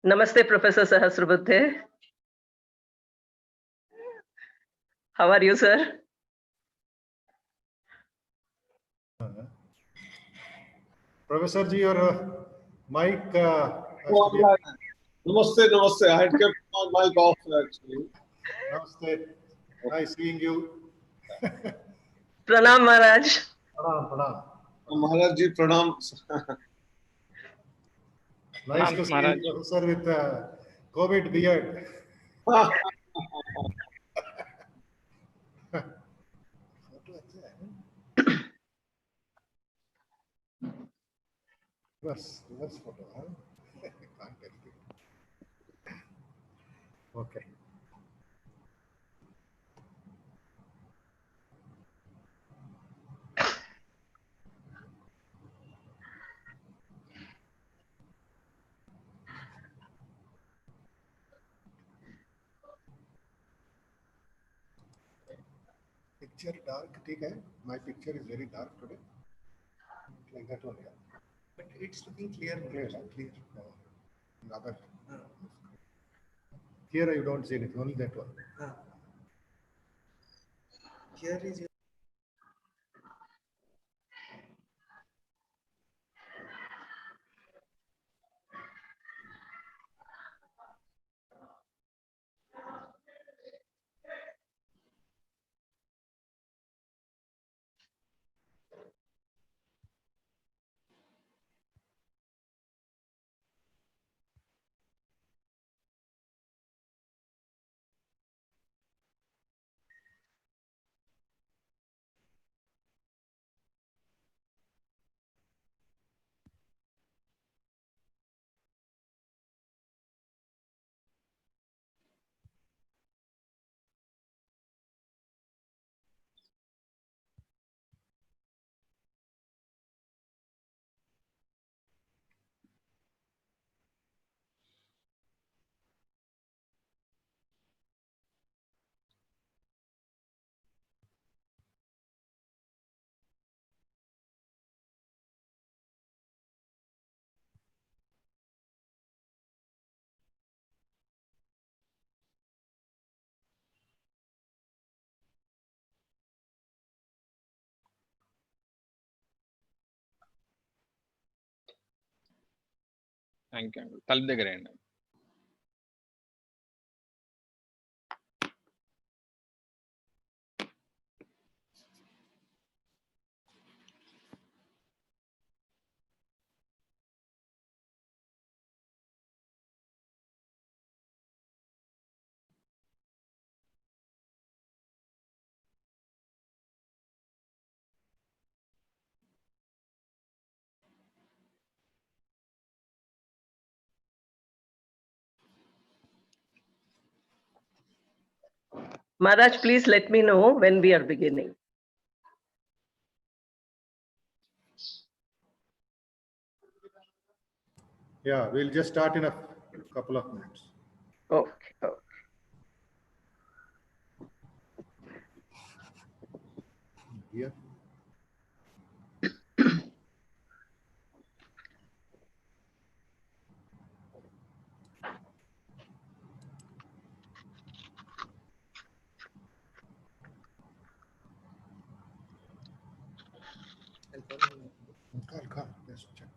Namaste, Professor Sahasrabudhe. How are you, sir? Professor ji, your mic. Namaste, namaste. I had kept my mic off actually. Namaste. Nice seeing you. Pranam, Maharaj. Pranam, pranam. Maharaj ji, pranam. Nice to see you, Professor, with COVID beard. Reverse photo, huh? Can't tell you. Okay. Picture dark, okay? My picture is very dark today. Like that one, yeah. But it's looking clear. Clear. Other. Here you don't see anything, only that one. Here is your... Thank you. తలుపు దగ్గర అండి. Maharaj, please let me know when we are beginning. Yeah, we'll just start in a couple of minutes. Okay. Here. Call. Let's check.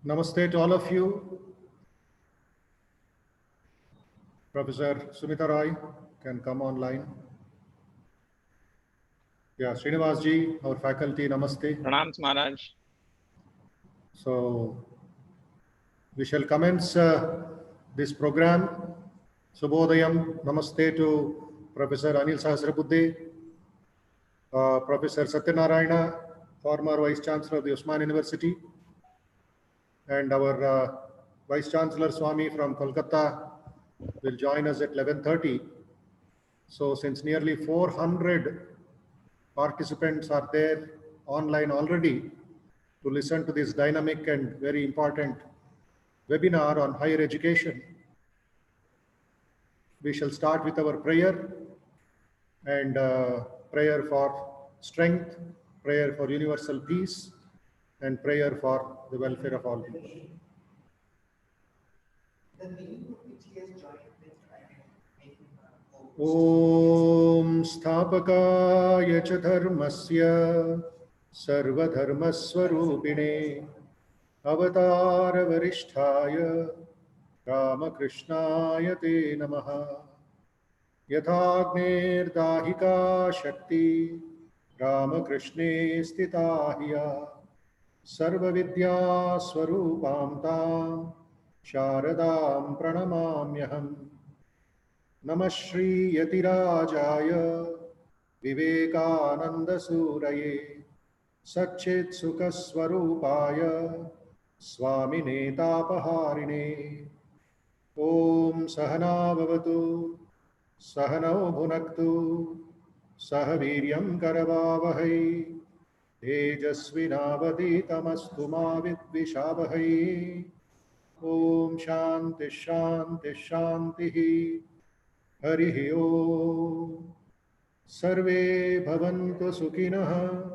Namaste to all of you. Professor Sumita Roy can come online. Yeah, Srinivas ji, our faculty, namaste. Pranams Maharaj. So we shall commence this program. Subhodayam, namaste to Professor Anil Sahasrabudhe, Professor Satyanarayana, former Vice-Chancellor of the Osmania University, and our Vice-Chancellor Swami from Kolkata will join us at 11:30. So since nearly 400 participants are there online already to listen to this dynamic and very important webinar on higher education, we shall start with our prayer and prayer for strength, prayer for universal peace, and prayer for the welfare of all people. Om Sthapakaya cha dharmasya sarvadharmaswarupine avatara varishtaya Ramakrishnaya te namaha yathagner dahika shakti Ramakrishne stita hiya sarvavidya swarupam tam sharadam pranamamyaham Namah Shri Yatirajaya Vivekananda Suraye Satchit Sukaswarupaya Swamine Tapaharine Om Sahana Bhavatu Sahanao Bhunaktu Sahaviryam Karavavahai Tejasvinavaditamastu ma vidvishabhai Om Shanti Shanti Shanti Harihi Om Sarve Bhavantu Sukhinah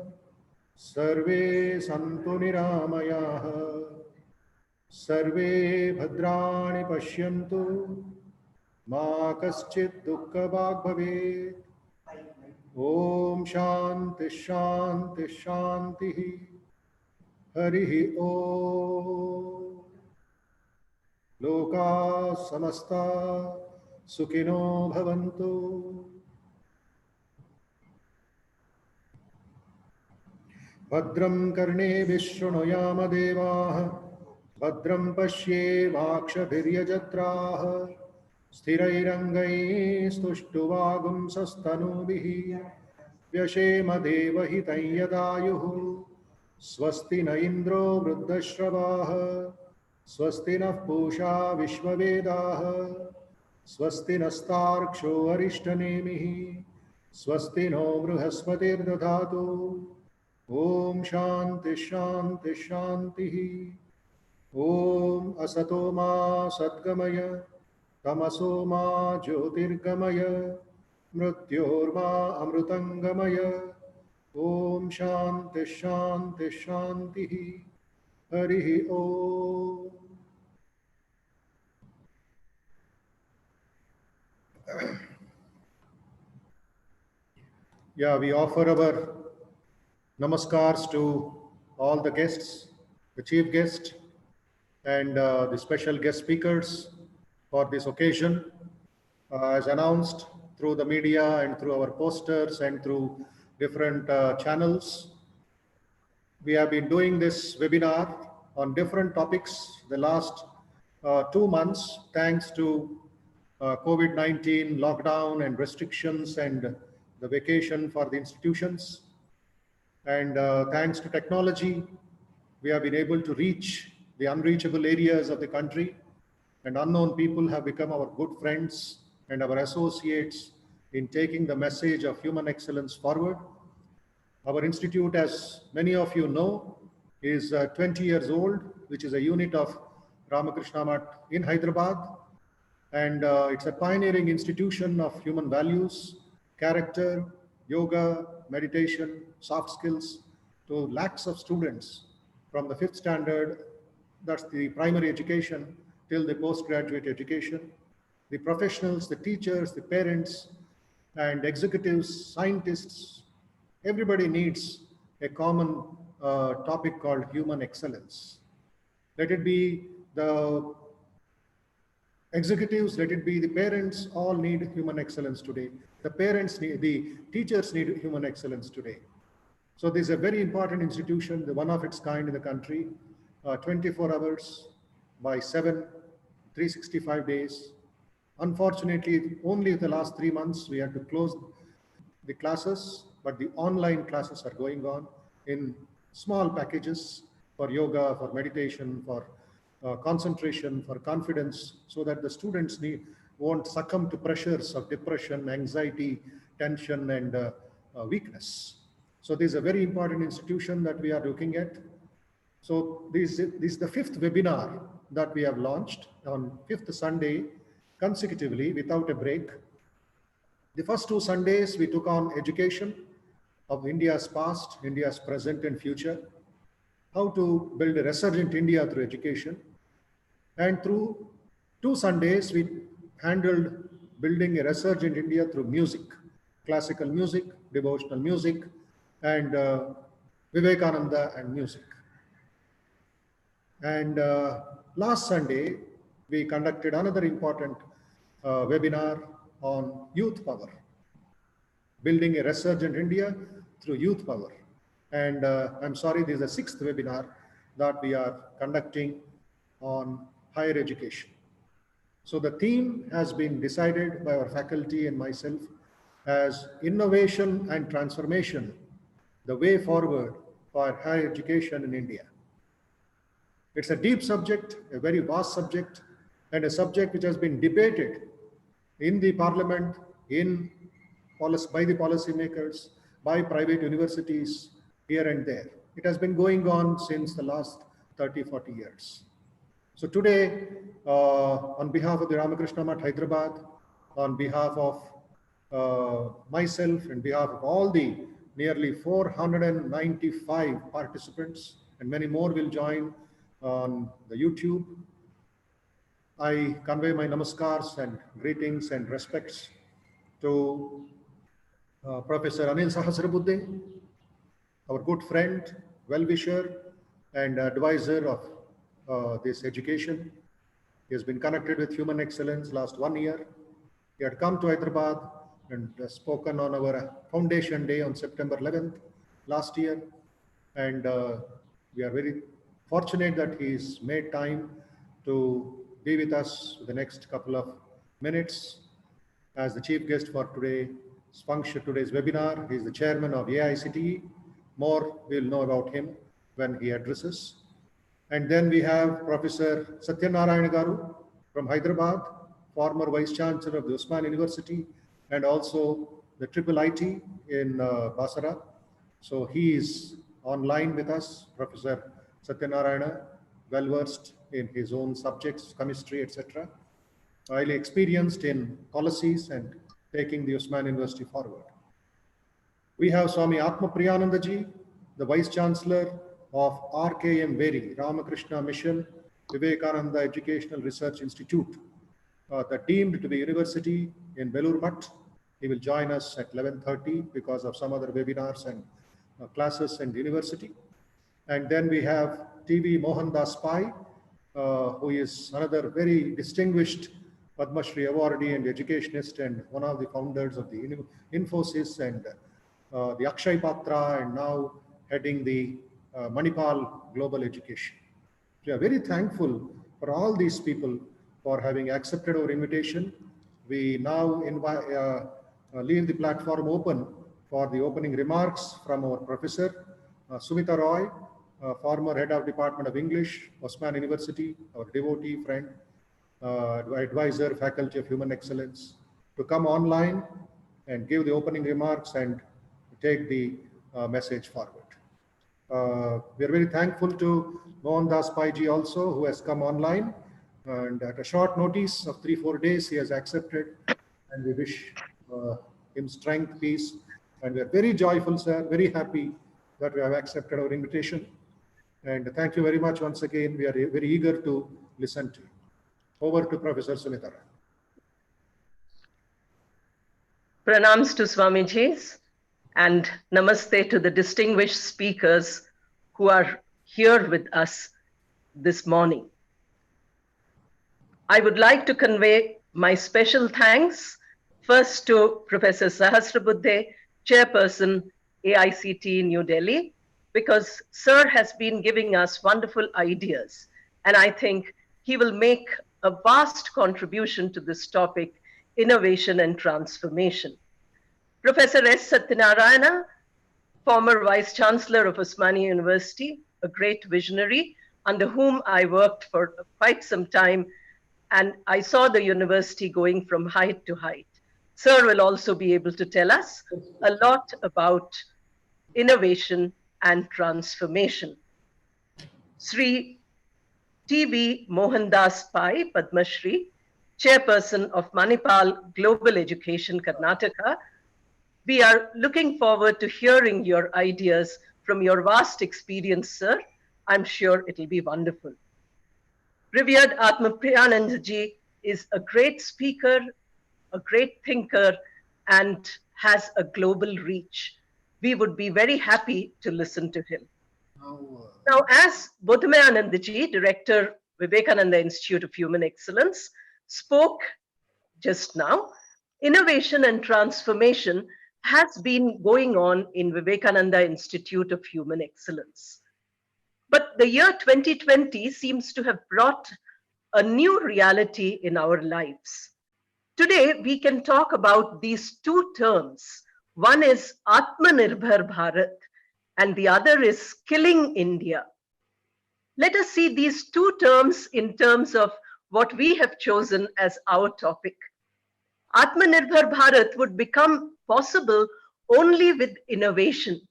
Sarve Santu Niramayah Sarve Bhadrani Pashyantu Ma Kaschit Dukkha Bhag Bhavet Om Shanti Shanti Shanti Harihi Om Loka Samasta Sukhino Bhavantu Bhadram Karne Vishnuyama Devaha Bhadram Pashye Vakshabhiryajatraha Sthirairangai Stuštuvagum Sastanubihi Vyashema Devahitai Yadayuhu Swasti na Indro Vruddhashrabaha Swasti nः Pusha Vishvavedaha Swasti nastarksho arishtanemihi Swasti no Bruhaspatir dadhatu Om Shanti Shanti Shanti Om Asato ma Sadgamaya Tamaso ma Jyotirgamaya Mrityorma Amrutangamaya Om Shanti Shanti Shanti Harihi Om. Yeah, we offer our namaskars to all the guests, the chief guest, and the special guest speakers for this occasion. As announced through the media and through our posters and through different channels, we have been doing this webinar on different topics the last 2 months, thanks to COVID-19 lockdown and restrictions and the vacation for the institutions. And thanks to technology, we have been able to reach the unreachable areas of the country, and unknown people have become our good friends and our associates in taking the message of human excellence forward. Our institute, as many of you know, is 20 years old, which is a unit of Ramakrishna Math in Hyderabad. And it's a pioneering institution of human values, character, yoga, meditation, soft skills to lakhs of students from the 5th standard, that's the primary education, till the postgraduate education. The professionals, the teachers, the parents, and executives, scientists, everybody needs a common topic called human excellence. let it be the executives, let it be the parents, all need human excellence today. The parents need, the teachers need human excellence today. So this is a very important institution, the one of its kind in the country, 24 hours by 7, 365 days. Unfortunately, only the last 3 months we had to close the classes, but the online classes are going on in small packages for yoga, for meditation, for concentration, for confidence, so that the students won't succumb to pressures of depression, anxiety, tension, and weakness. So this is a very important institution that we are looking at. So this is the 5th webinar that we have launched on 5th Sunday consecutively without a break. The first 2 Sundays we took on education of India's past, India's present and future, how to build a resurgent India through education. And through 2 Sundays, we handled building a resurgent India through music, classical music, devotional music, and Vivekananda and music. And last Sunday, we conducted another important webinar on youth power, building a resurgent India through youth power. And I'm sorry, this is the 6th webinar that we are conducting on higher education. So the theme has been decided by our faculty and myself as innovation and transformation, the way forward for higher education in India. It's a deep subject, a very vast subject, and a subject which has been debated in the parliament, by the policymakers, by private universities, here and there. It has been going on since the last 30, 40 years. So today, on behalf of the Ramakrishna Math Hyderabad, on behalf of myself, and behalf of all the nearly 495 participants, and many more will join on the YouTube, I convey my namaskars and greetings and respects to Professor Anil Sahasrabudhe, our good friend, well-wisher, and advisor of this education. He has been connected with human excellence last 1 year. He had come to Hyderabad and spoken on our foundation day on September 11th last year. And we are very fortunate that he's made time to be with us for the next couple of minutes as the chief guest for today's webinar. He's the chairman of AICTE. More we'll know about him when he addresses. And then we have Professor Satyanarayana Garu from Hyderabad, former Vice-Chancellor of the Osmania University, and also the IIIT in Basra. So he is online with us, Professor Satyanarayana, well-versed in his own subjects, chemistry, etc. Highly experienced in policies and taking the Osmania University forward. We have Swami Atmapriyanandaji, the Vice-Chancellor of RKMVERI, Ramakrishna Mission Vivekananda Educational Research Institute, the deemed to be university in Belur. He will join us at 11:30 because of some other webinars and classes in the university. And then we have TV Mohandas, who is another very distinguished Padma Shri Awardee and educationist and one of the founders of the Infosys and the Akshay Patra, and now heading the Manipal Global Education. We are very thankful for all these people for having accepted our invitation. We now leave the platform open for the opening remarks from our professor, Sumita Roy, former head of Department of English, Osmania University, our devotee friend, advisor, faculty of human excellence, to come online and give the opening remarks and take the message forward. We are very thankful to Mohandas Ji also, who has come online, and at a short notice of 3-4 days, he has accepted, and we wish him strength, peace, and we are very joyful, sir, very happy that we have accepted our invitation. And thank you very much once again. We are very eager to listen to you. Over to Professor Sumita. Pranams to Swamijis and namaste to the distinguished speakers who are here with us this morning. I would like to convey my special thanks first to Professor Sahasrabudhe, Chairperson, AICTE New Delhi, because Sir has been giving us wonderful ideas, and I think he will make a vast contribution to this topic, innovation and transformation. Professor S. Satyanarayana, former Vice-Chancellor of Osmania University, a great visionary under whom I worked for quite some time, and I saw the university going from height to height. Sir will also be able to tell us a lot about innovation and transformation. Shri T.V. Mohandas Pai, Padma Shri, Chairperson of Manipal Global Education, Karnataka. We are looking forward to hearing your ideas from your vast experience, sir. I'm sure it'll be wonderful. Revered Atmapriyanandaji is a great speaker, a great thinker, and has a global reach. We would be very happy to listen to him. Now, as Bodhamayanandaji, Director, Vivekananda Institute of Human Excellence, spoke just now, innovation and transformation has been going on in Vivekananda Institute of Human Excellence. But the year 2020 seems to have brought a new reality in our lives. Today, we can talk about these two terms. One is Atmanirbhar Bharat, and the other is Skilling India. Let us see these two terms in terms of what we have chosen as our topic. Atmanirbhar Bharat would become possible only with innovation.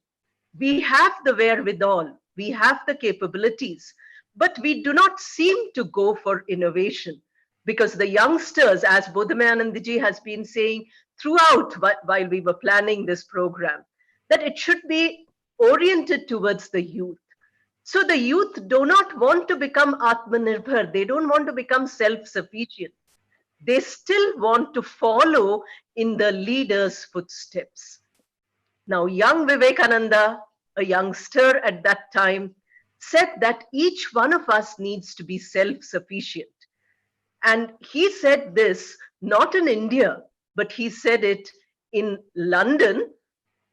We have the wherewithal, we have the capabilities, but we do not seem to go for innovation because the youngsters, as Bodhamayanandaji has been saying throughout while we were planning this program, that it should be oriented towards the youth. So the youth do not want to become Atmanirbhar, they don't want to become self-sufficient. They still want to follow in the leader's footsteps. Now, young Vivekananda, a youngster at that time, said that each one of us needs to be self-sufficient. And he said this not in India, but he said it in London,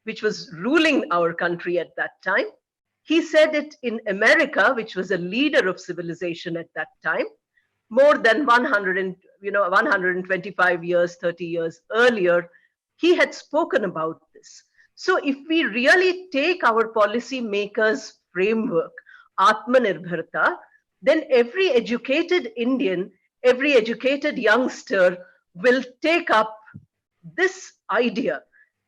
which was ruling our country at that time. He said it in America, which was a leader of civilization at that time, more than 125 years, 30 years earlier. He had spoken about this. So if we really take our policy makers' framework, Atmanirbharta, then every educated Indian, every educated youngster will take up this idea.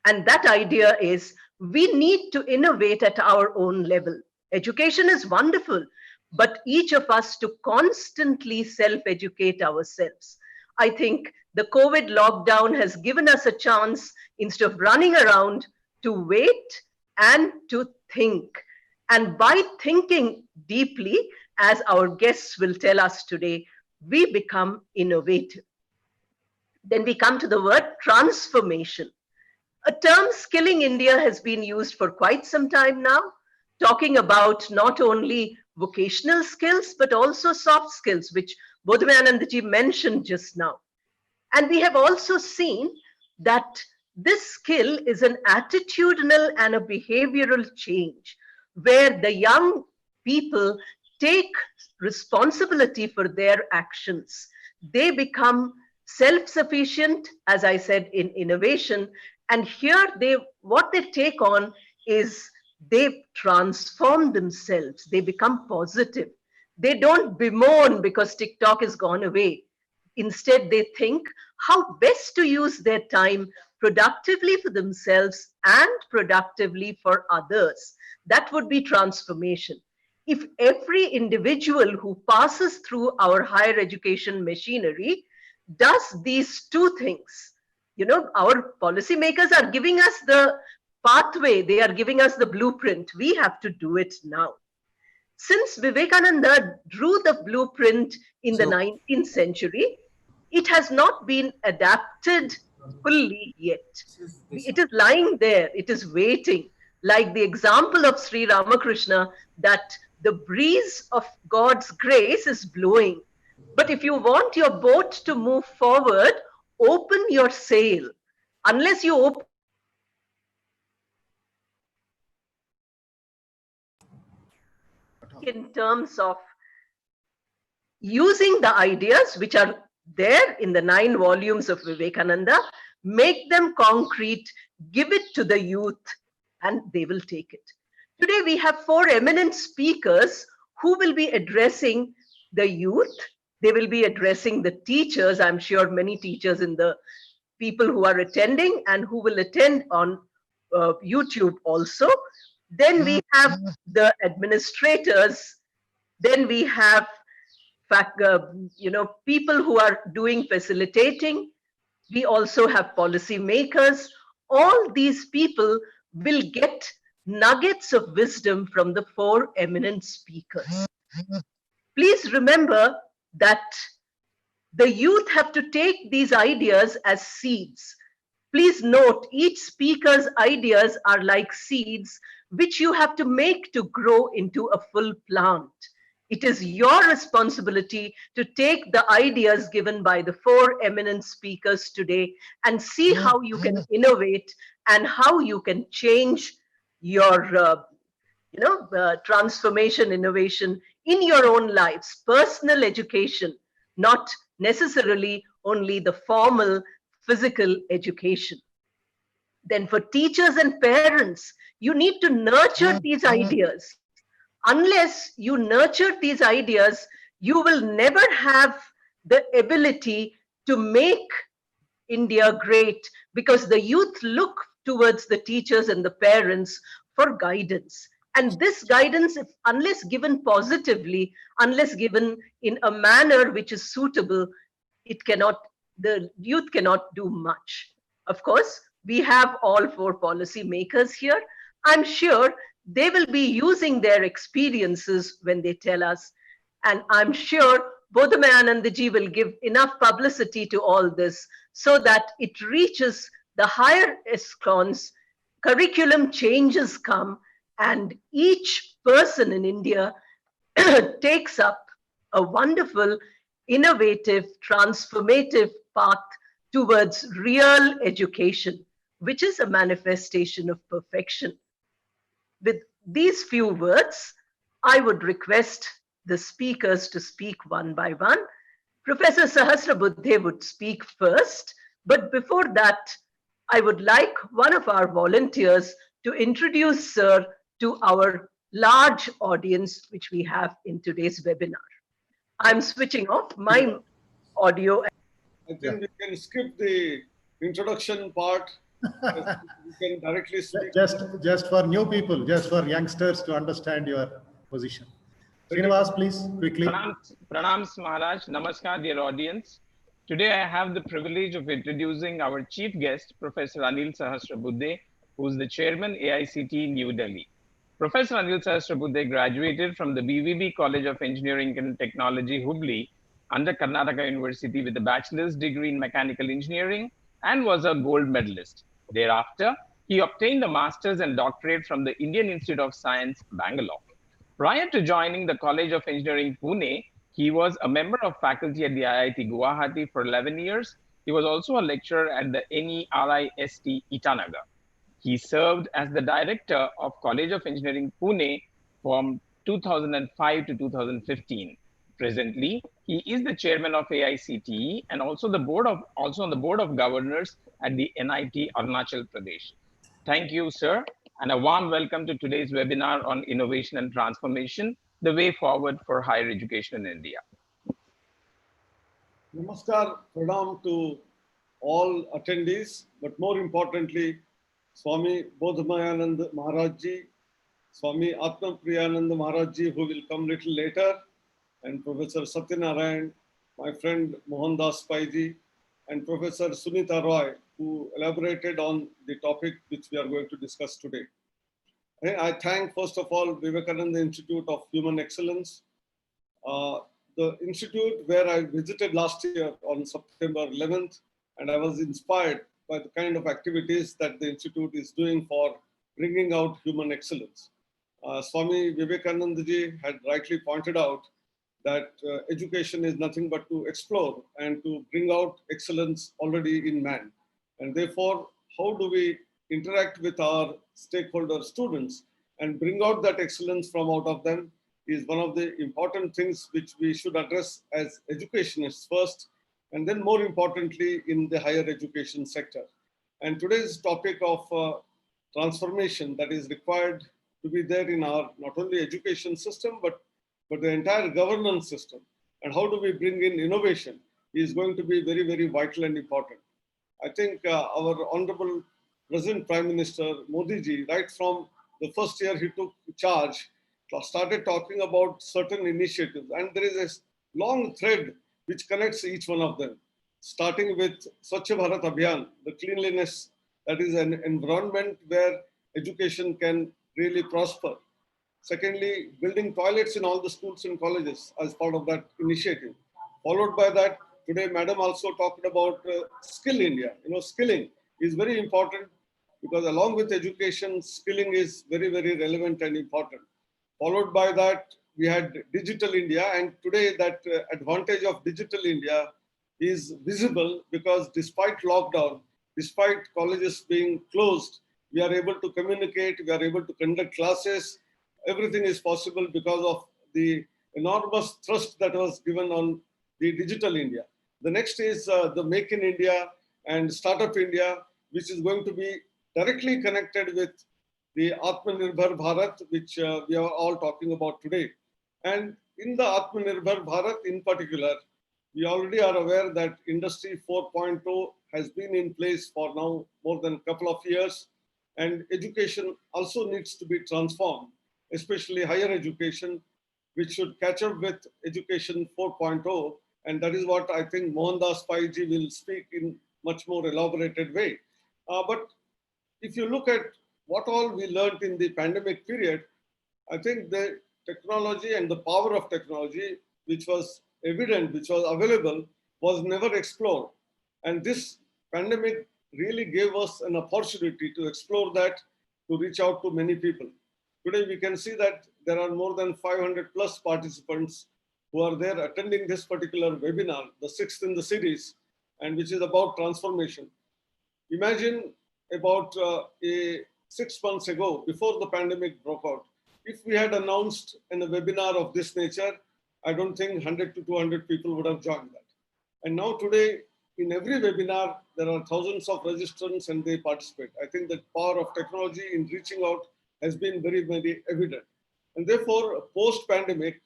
And that idea is we need to innovate at our own level. Education is wonderful, but each of us to constantly self-educate ourselves. I think the COVID lockdown has given us a chance, instead of running around, to wait and to think. And by thinking deeply, as our guests will tell us today, we become innovative. Then we come to the word transformation. A term, Skilling India, has been used for quite some time now, talking about not only vocational skills, but also soft skills, which Bodhamayanandaji mentioned just now. And we have also seen that this skill is an attitudinal and a behavioral change, where the young people take responsibility for their actions. They become self-sufficient, as I said, in innovation. And here what they take on is they transform themselves. They become positive. They don't bemoan because TikTok has gone away. Instead, they think how best to use their time productively for themselves and productively for others. That would be transformation. If every individual who passes through our higher education machinery does these two things, our policymakers are giving us the pathway, they are giving us the blueprint. We have to do it now. Since Vivekananda drew the blueprint in the 19th century, it has not been adapted fully yet. It is lying there, it is waiting. Like the example of Sri Ramakrishna, that the breeze of God's grace is blowing. But if you want your boat to move forward, open your sail. Unless you open in terms of using the ideas which are there in the 9 volumes of Vivekananda, make them concrete, give it to the youth, and they will take it. Today we have 4 eminent speakers who will be addressing the youth. They will be addressing the teachers. I'm sure many teachers in the people who are attending and who will attend on YouTube also. Then we have the administrators. Then we have people who are doing facilitating. We also have policy makers. All these people will get nuggets of wisdom from the 4 eminent speakers. Please remember that the youth have to take these ideas as seeds. Please note, each speaker's ideas are like seeds which you have to make to grow into a full plant. It is your responsibility to take the ideas given by the 4 eminent speakers today and see how you can innovate and how you can change your transformation, innovation in your own lives, personal education, not necessarily only the formal physical education. Then for teachers and parents, you need to nurture these ideas. Unless you nurture these ideas, you will never have the ability to make India great, because the youth look towards the teachers and the parents for guidance. And this guidance, unless given positively, unless given in a manner which is suitable, the youth cannot do much. Of course, we have all 4 policy makers here. I'm sure they will be using their experiences when they tell us. And I'm sure Bodhamayanandaji will give enough publicity to all this so that it reaches the higher echelons, curriculum changes come, and each person in India takes up a wonderful, innovative, transformative path towards real education, which is a manifestation of perfection. With these few words, I would request the speakers to speak one by one. Professor Sahasrabudhe would speak first, but before that, I would like one of our volunteers to introduce Sir to our large audience which we have in today's webinar. I'm switching off my audio. I think we can skip the introduction part. We can directly speak. Just for new people, just for youngsters to understand your position. Srinivas, please, quickly. Pranams Maharaj, Namaskar, dear audience. Today I have the privilege of introducing our chief guest, Professor Anil Sahasrabudhe, who is the chairman, AICTE, New Delhi. Professor Anil Sahasrabudhe graduated from the BVB College of Engineering and Technology, Hubli, under Karnataka University with a bachelor's degree in mechanical engineering and was a gold medalist. Thereafter, he obtained a master's and doctorate from the Indian Institute of Science, Bangalore. Prior to joining the College of Engineering, Pune, he was a member of faculty at the IIT Guwahati for 11 years. He was also a lecturer at the NERIST Itanagar. He served as the director of College of Engineering, Pune from 2005 to 2015. Presently, he is the chairman of AICTE and also on the board of governors at the NIT Arunachal Pradesh. Thank you, sir, and a warm welcome to today's webinar on innovation and transformation, the way forward for higher education in India. Namaskar, pranam to all attendees, but more importantly, Swami Bodhamayanandaji Maharajji, Swami Atmapriyanandaji Maharajji, who will come little later, and Professor Satyanarayana, my friend Mohandas Paiji, and Professor Sumita Roy, who elaborated on the topic which we are going to discuss today. I thank, first of all, Vivekananda Institute of Human Excellence, the institute where I visited last year on September 11th, and I was inspired by the kind of activities that the institute is doing for bringing out human excellence. Swami Vivekanandaji had rightly pointed out that education is nothing but to explore and to bring out excellence already in man. And therefore, how do we interact with our stakeholder students and bring out that excellence from out of them is one of the important things which we should address as educationists first, and then more importantly in the higher education sector. And today's topic of transformation that is required to be there in our not only education system, but the entire governance system. And how do we bring in innovation is going to be very, very vital and important. I think our Honorable Present Prime Minister Modi ji, right from the first year he took charge, started talking about certain initiatives. And there is a long thread which connects each one of them, starting with Swachh Bharat Abhiyan, the cleanliness, that is an environment where education can really prosper. Secondly, building toilets in all the schools and colleges as part of that initiative. Followed by that, today Madam also talked about Skill India. You know, skilling is very important because along with education, skilling is very, very relevant and important. Followed by that, we had Digital India, and today that advantage of Digital India is visible because despite lockdown, despite colleges being closed, we are able to communicate, we are able to conduct classes. Everything is possible because of the enormous thrust that was given on the Digital India. The next is the Make in India and Startup India, which is going to be directly connected with the Atmanirbhar Bharat, which we are all talking about today. And in the Atmanirbhar Bharat in particular, we already are aware that Industry 4.0 has been in place for now more than a couple of years. And education also needs to be transformed, especially higher education, which should catch up with Education 4.0. And that is what I think Mohandas ji will speak in much more elaborated way. But if you look at what all we learned in the pandemic period, I think the technology and the power of technology, which was evident, which was available, was never explored. And this pandemic really gave us an opportunity to explore that, to reach out to many people. Today, we can see that there are more than 500 plus participants who are there attending this particular webinar, the 6th in the series, and which is about transformation. Imagine about 6 months ago, before the pandemic broke out, if we had announced in a webinar of this nature, I don't think 100 to 200 people would have joined that. And now today, in every webinar, there are thousands of registrants and they participate. I think the power of technology in reaching out has been very, very evident. And therefore, post-pandemic,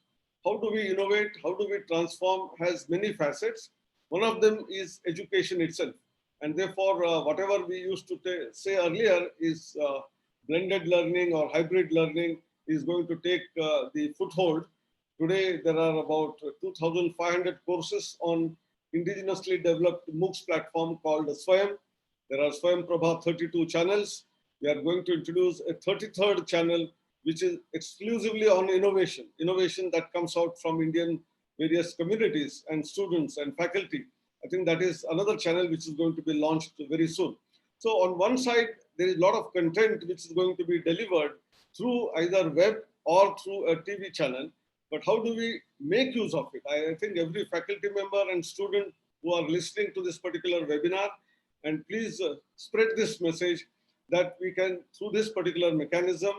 how do we innovate? How do we transform has many facets. One of them is education itself. And therefore, whatever we used to say earlier is blended learning or hybrid learning is going to take the foothold. Today, there are about 2,500 courses on indigenously developed MOOCs platform called Swayam. There are Swayam Prabha 32 channels. We are going to introduce a 33rd channel, which is exclusively on innovation that comes out from Indian various communities and students and faculty. I think that is another channel which is going to be launched very soon. So on one side, there is a lot of content which is going to be delivered through either web or through a TV channel. But how do we make use of it? I think every faculty member and student who are listening to this particular webinar, and please spread this message that we can, through this particular mechanism,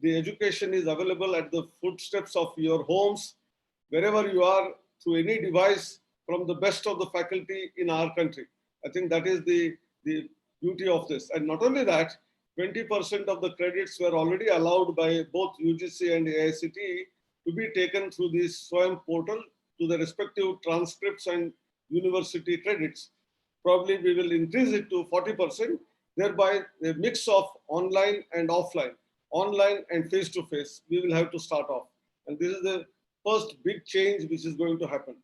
the education is available at the footsteps of your homes, wherever you are, through any device from the best of the faculty in our country. I think that is the beauty of this. And not only that, 20% of the credits were already allowed by both UGC and AICTE to be taken through this Swayam portal to the respective transcripts and university credits. Probably we will increase it to 40%, thereby a mix of online and offline, online and face-to-face, we will have to start off. And this is the first big change which is going to happen.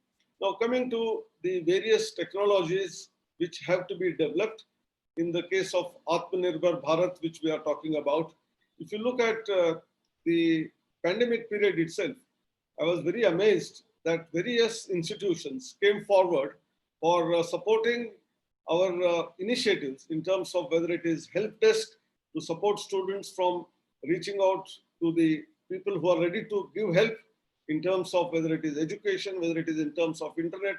Now coming to the various technologies which have to be developed in the case of Atmanirbhar Bharat, which we are talking about. If you look at the pandemic period itself, I was very amazed that various institutions came forward for supporting our initiatives in terms of whether it is help desk to support students from reaching out to the people who are ready to give help in terms of whether it is education, whether it is in terms of internet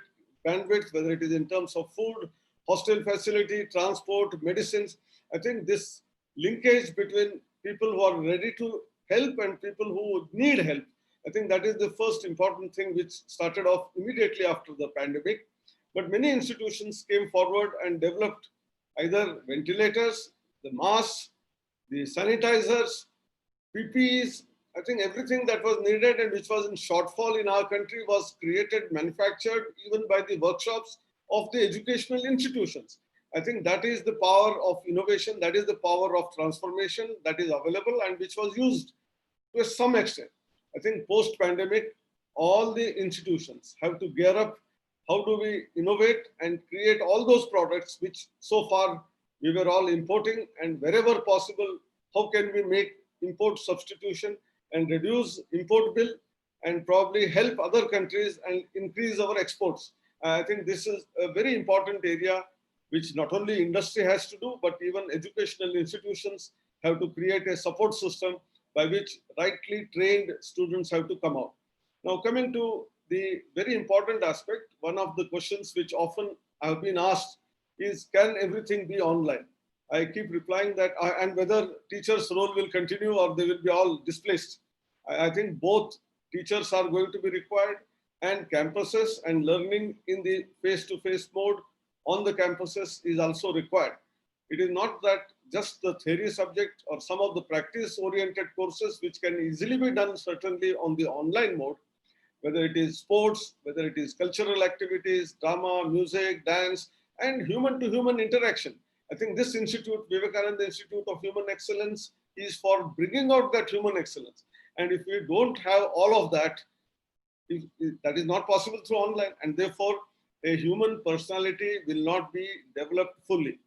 bandwidth, whether it is in terms of food, hostel facility, transport, medicines. I think this linkage between people who are ready to help and people who would need help, I think that is the first important thing which started off immediately after the pandemic. But many institutions came forward and developed either ventilators, the masks, the sanitizers, PPEs. I think everything that was needed and which was in shortfall in our country was created, manufactured, even by the workshops of the educational institutions. I think that is the power of innovation, that is the power of transformation that is available and which was used to some extent. I think post-pandemic, all the institutions have to gear up. How do we innovate and create all those products which so far we were all importing, and wherever possible, how can we make import substitution and reduce import bill and probably help other countries and increase our exports. I think this is a very important area which not only industry has to do, but even educational institutions have to create a support system by which rightly trained students have to come out. Now, coming to the very important aspect, one of the questions which often have been asked is, can everything be online? I keep replying that, and whether teachers' role will continue or they will be all displaced. I think both teachers are going to be required, and campuses and learning in the face-to-face mode on the campuses is also required. It is not that just the theory subject or some of the practice-oriented courses which can easily be done certainly on the online mode, whether it is sports, whether it is cultural activities, drama, music, dance, and human-to-human interaction. I think this institute, Vivekananda Institute of Human Excellence, is for bringing out that human excellence. And if we don't have all of that, that is not possible through online, and therefore a human personality will not be developed fully.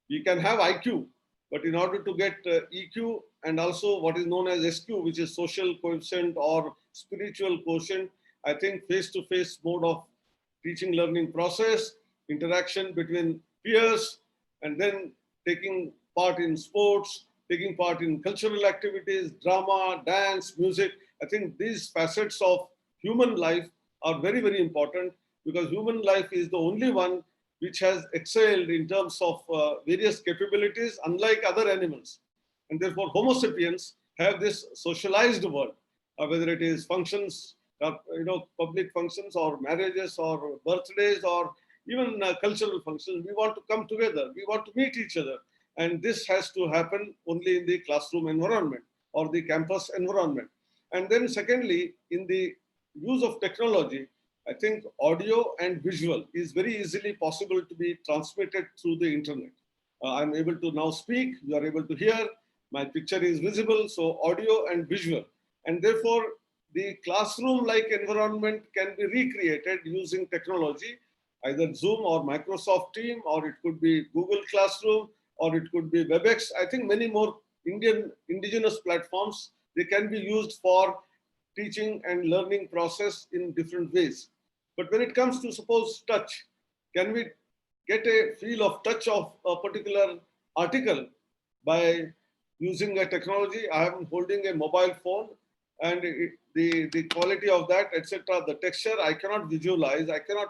We can have IQ, but in order to get EQ and also what is known as SQ, which is social quotient or spiritual quotient, I think face-to-face mode of teaching learning process, interaction between peers, and then taking part in sports, taking part in cultural activities, drama, dance, music. I think these facets of human life are very, very important, because human life is the only one which has excelled in terms of various capabilities, unlike other animals. And therefore, Homo sapiens have this socialized world, whether it is functions, public functions or marriages or birthdays or even cultural functions. We want to come together. We want to meet each other. And this has to happen only in the classroom environment or the campus environment. And then secondly, in the use of technology, I think audio and visual is very easily possible to be transmitted through the internet. I'm able to now speak, you are able to hear, my picture is visible, so audio and visual. And therefore, the classroom-like environment can be recreated using technology, either Zoom or Microsoft Team, or it could be Google Classroom, or it could be WebEx. I think many more indigenous platforms, they can be used for teaching and learning process in different ways. But when it comes to, suppose, touch, can we get a feel of touch of a particular article by using a technology? I am holding a mobile phone, and the quality of that, etc., the texture, I cannot visualize, I cannot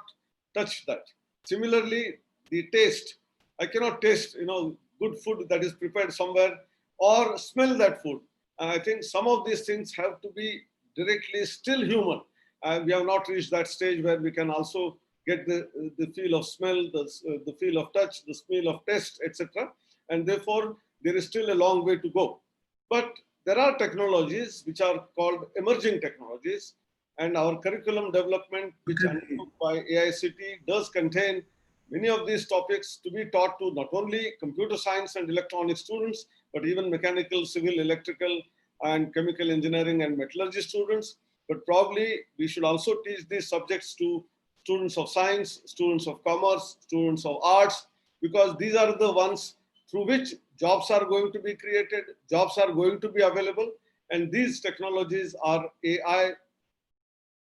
touch that. Similarly, the taste, I cannot taste, good food that is prepared somewhere or smell that food. I think some of these things have to be directly still human. And we have not reached that stage where we can also get the feel of smell, the feel of touch, the smell of taste, etc. And therefore, there is still a long way to go. But there are technologies which are called emerging technologies, and our curriculum development, which is undertook by AICTE, does contain many of these topics to be taught to not only computer science and electronics students, but even mechanical, civil, electrical, and chemical engineering and metallurgy students. But probably we should also teach these subjects to students of science, students of commerce, students of arts, because these are the ones through which jobs are going to be created, jobs are going to be available. And these technologies are AI,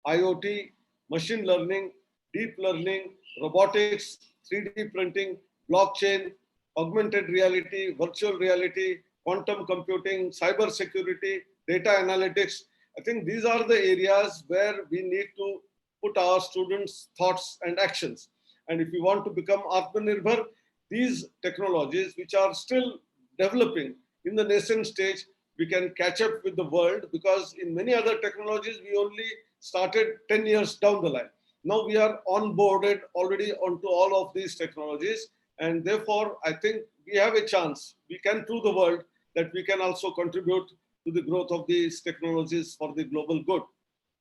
IoT, machine learning, deep learning, robotics, 3D printing, blockchain, augmented reality, virtual reality, quantum computing, cyber security, data analytics. I think these are the areas where we need to put our students' thoughts and actions. And if we want to become Atmanirbhar, these technologies, which are still developing in the nascent stage, we can catch up with the world, because in many other technologies, we only started 10 years down the line. Now we are onboarded already onto all of these technologies. And therefore, I think we have a chance. We can prove the world that we can also contribute to the growth of these technologies for the global good.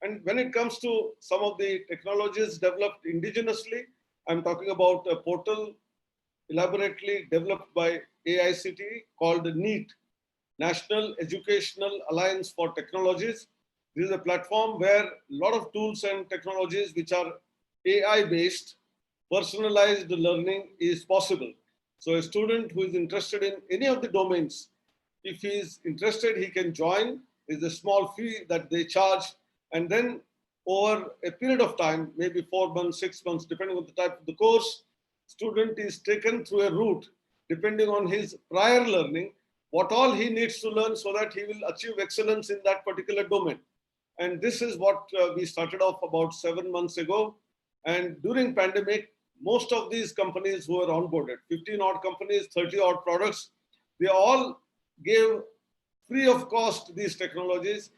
And when it comes to some of the technologies developed indigenously, I'm talking about a portal elaborately developed by AICTE called NEET, National Educational Alliance for Technologies. This is a platform where a lot of tools and technologies which are AI-based, personalized learning is possible. So a student who is interested in any of the domains, if he is interested, he can join. There's a small fee that they charge. And then over a period of time, maybe 4 months, 6 months, depending on the type of the course, student is taken through a route, depending on his prior learning, what all he needs to learn so that he will achieve excellence in that particular domain. And this is what we started off about 7 months ago. And during pandemic, most of these companies who were onboarded, 15 odd companies, 30 odd products, they all gave free of cost these technologies.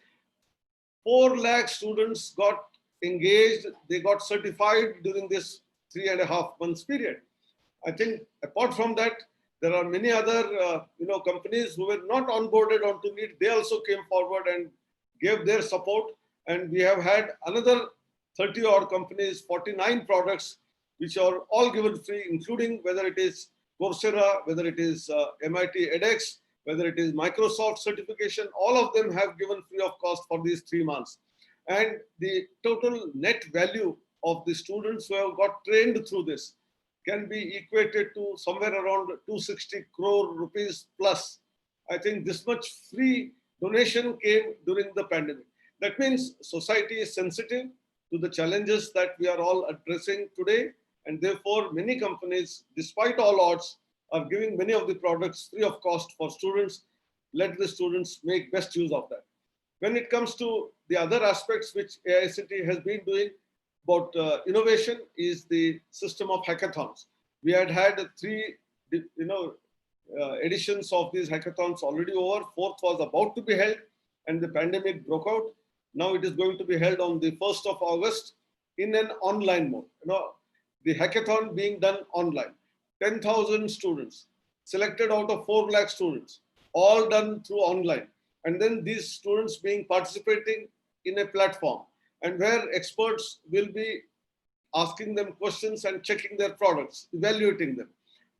4 lakh students got engaged, they got certified during this 3.5 months period. I think apart from that, there are many other companies who were not onboarded onto NEET. They also came forward and gave their support. And we have had another 30 odd companies, 49 products, which are all given free, including whether it is Coursera, whether it is MIT edX, whether it is Microsoft certification, all of them have given free of cost for these 3 months. And the total net value of the students who have got trained through this can be equated to somewhere around 260 crore rupees plus. I think this much free donation came during the pandemic. That means society is sensitive to the challenges that we are all addressing today. And therefore, many companies, despite all odds, are giving many of the products free of cost for students. Let the students make best use of that. When it comes to the other aspects which AICTE has been doing about innovation is the system of hackathons. We had 3 editions of these hackathons already over. 4th was about to be held and the pandemic broke out. Now it is going to be held on the 1st of August in an online mode. The hackathon being done online. 10,000 students selected out of 4 lakh students, all done through online. And then these students being participating in a platform and where experts will be asking them questions and checking their products, evaluating them,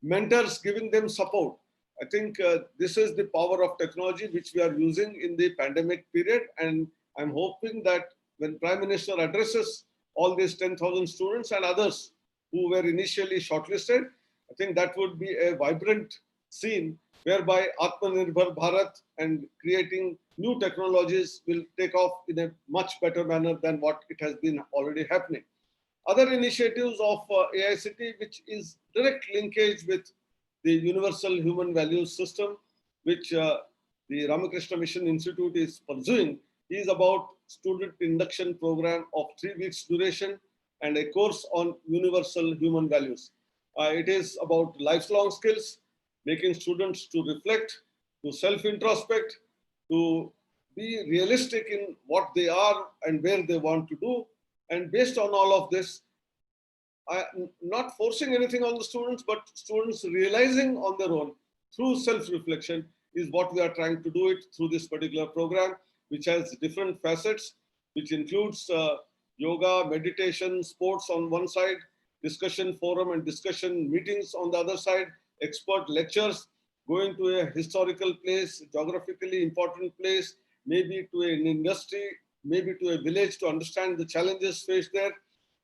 mentors giving them support. I think this is the power of technology which we are using in the pandemic period. And I'm hoping that when Prime Minister addresses all these 10,000 students and others who were initially shortlisted, I think that would be a vibrant scene whereby Atmanirbhar Bharat and creating new technologies will take off in a much better manner than what it has been already happening. Other initiatives of AICTE, which is direct linkage with the Universal Human Values System, which the Ramakrishna Mission Institute is pursuing, is about student induction program of 3 weeks duration and a course on universal human values. It is about lifelong skills, making students to reflect, to self-introspect, to be realistic in what they are and where they want to do. And based on all of this, not forcing anything on the students, but students realizing on their own through self-reflection is what we are trying to do it through this particular program, which has different facets, which includes yoga, meditation, sports on one side, discussion forum and discussion meetings on the other side, expert lectures, going to a historical place, geographically important place, maybe to an industry, maybe to a village to understand the challenges faced there.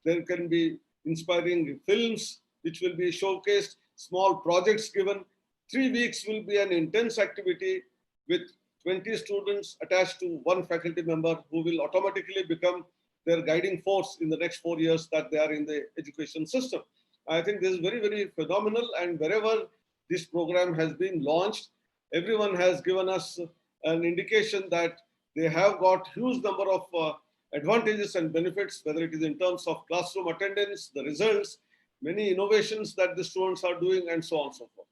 There can be inspiring films which will be showcased, small projects given. 3 weeks will be an intense activity with 20 students attached to one faculty member who will automatically become their guiding force in the next 4 years that they are in the education system. I think this is very, very phenomenal. And wherever this program has been launched, everyone has given us an indication that They have got huge number of advantages and benefits, whether it is in terms of classroom attendance, the results, many innovations that the students are doing, and so on and so forth.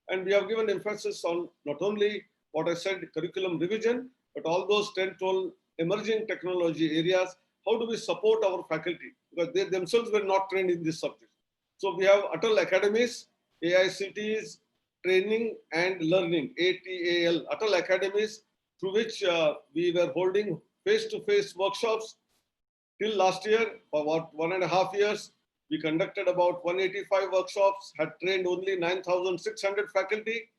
And we have given emphasis on not only what I said, curriculum revision, but all those 10, 12 emerging technology areas. How do we support our faculty? Because they themselves were not trained in this subject. So we have Atal Academies, AICTE's Training and Learning, ATAL, Atal Academies, through which we were holding face-to-face workshops till last year. For about 1.5 years, we conducted about 185 workshops, had trained only 9,600 faculty.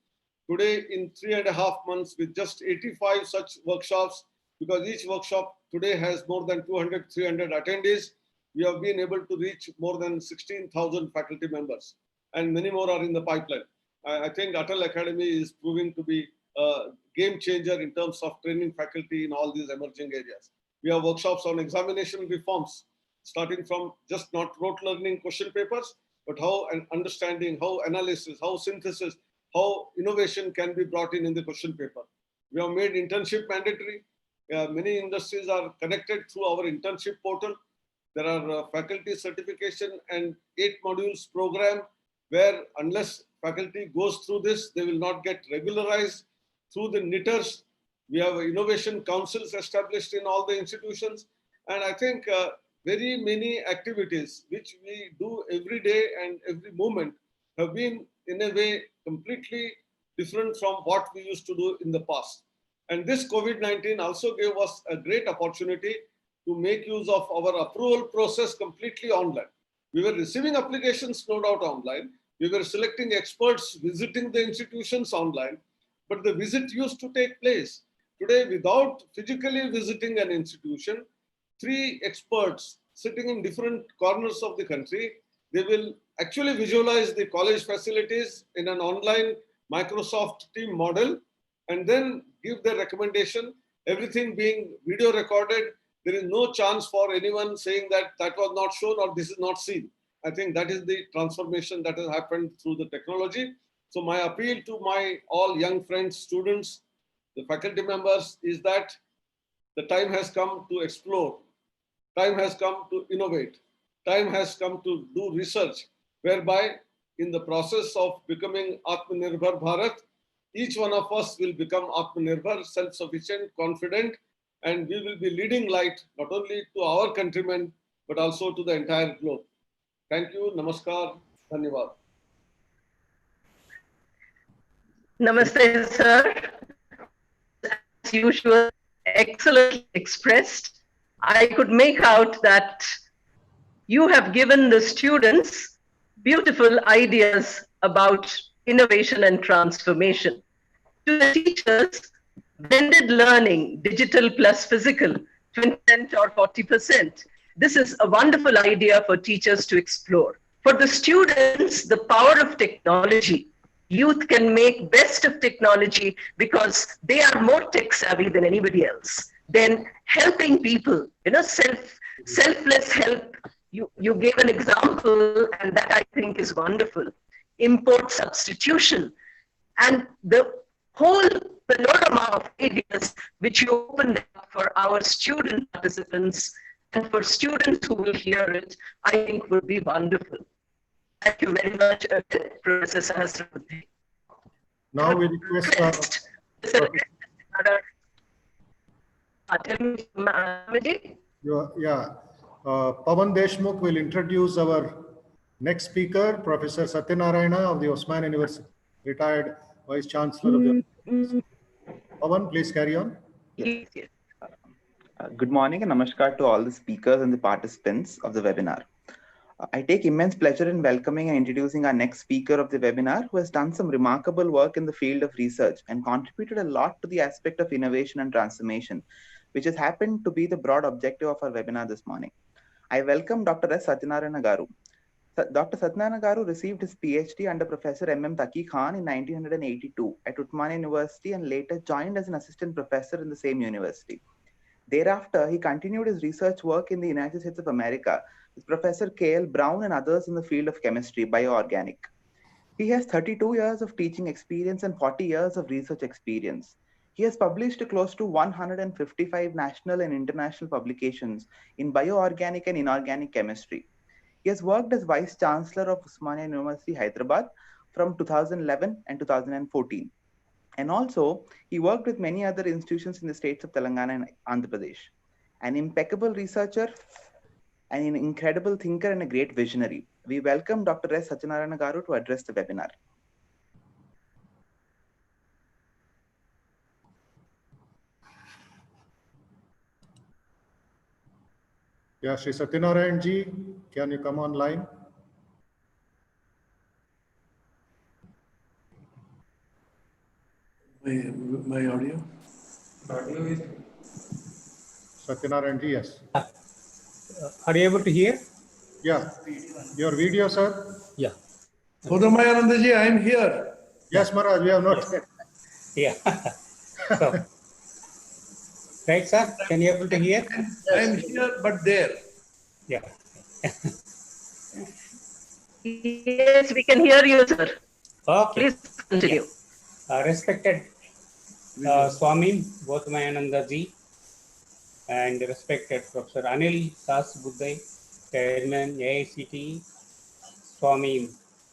Today, in 3.5 months, with just 85 such workshops, because each workshop today has more than 200, 300 attendees, we have been able to reach more than 16,000 faculty members, and many more are in the pipeline. I think Atal Academy is proving to be a game changer in terms of training faculty in all these emerging areas. We have workshops on examination reforms, starting from just not rote learning question papers, but how and understanding, how analysis, how synthesis, how innovation can be brought in the question paper. We have made internship mandatory. Many industries are connected through our internship portal. There are faculty certification and 8 modules program where unless faculty goes through this, they will not get regularized through the knitters. We have innovation councils established in all the institutions. And I think very many activities which we do every day and every moment have been in a way completely different from what we used to do in the past. And this COVID-19 also gave us a great opportunity to make use of our approval process completely online. We were receiving applications no doubt online. We were selecting experts, visiting the institutions online, but the visit used to take place. Today, without physically visiting an institution, 3 experts sitting in different corners of the country, they will actually visualize the college facilities in an online Microsoft team model and then give their recommendation, everything being video recorded. There is no chance for anyone saying that that was not shown or this is not seen. I think that is the transformation that has happened through the technology. So my appeal to my all young friends, students, the faculty members is that the time has come to explore. Time has come to innovate. Time has come to do research, whereby in the process of becoming Atmanirbhar Bharat, each one of us will become Atmanirbhar, self-sufficient, confident, and we will be leading light not only to our countrymen, but also to the entire globe. Thank you. Namaskar. Dhanyavad. Namaste, sir. As usual, excellently expressed. I could make out that you have given the students beautiful ideas about innovation and transformation. To the teachers, blended learning, digital plus physical, 20% or 40%. This is a wonderful idea for teachers to explore. For the students, the power of technology. Youth can make best of technology because they are more tech savvy than anybody else. Then helping people, selfless help. You gave an example, and that I think is wonderful. Import substitution, and the whole panorama of ideas which you opened up for our student participants and for students who will hear it, I think will be wonderful. Thank you very much, Professor Sahasrabudhe. Now we request Pawan Deshmukh will introduce our next speaker, Professor Satyanarayana of the Osmania University, retired Vice-Chancellor of the University. Pawan, please carry on. Yes. Good morning and namaskar to all the speakers and the participants of the webinar. I take immense pleasure in welcoming and introducing our next speaker of the webinar, who has done some remarkable work in the field of research and contributed a lot to the aspect of innovation and transformation, which has happened to be the broad objective of our webinar this morning. I welcome Dr. S. Satyanarayana Garu. Dr. Satyanarayana Garu received his PhD under Professor M.M. Taqi Khan in 1982 at Osmania University and later joined as an assistant professor in the same university. Thereafter, he continued his research work in the United States of America with Professor K.L. Brown and others in the field of chemistry, bioorganic. He has 32 years of teaching experience and 40 years of research experience. He has published close to 155 national and international publications in bioorganic and inorganic chemistry. He has worked as Vice-Chancellor of Osmania University, Hyderabad from 2011 and 2014. And also, he worked with many other institutions in the states of Telangana and Andhra Pradesh. An impeccable researcher, and an incredible thinker, and a great visionary. We welcome Dr. S. Satyanarayana Garu to address the webinar. Yeah, Shri Satyanarayana ji, can you come online? My audio? Audio is. Satyanarayana ji, yes. Are you able to hear? Yeah. Your video, sir? Yeah. Bodhamayanandaji, I am here. Yes, Maharaj, we have noted. Yeah. So, right, sir? Can you able to hear? I am here, but there. Yeah. Yes, we can hear you, sir. Okay. Please continue. Yeah. Respected Swami Bodhamayanandaji and respected Professor Anil Sahasrabudhe, Chairman AICTE,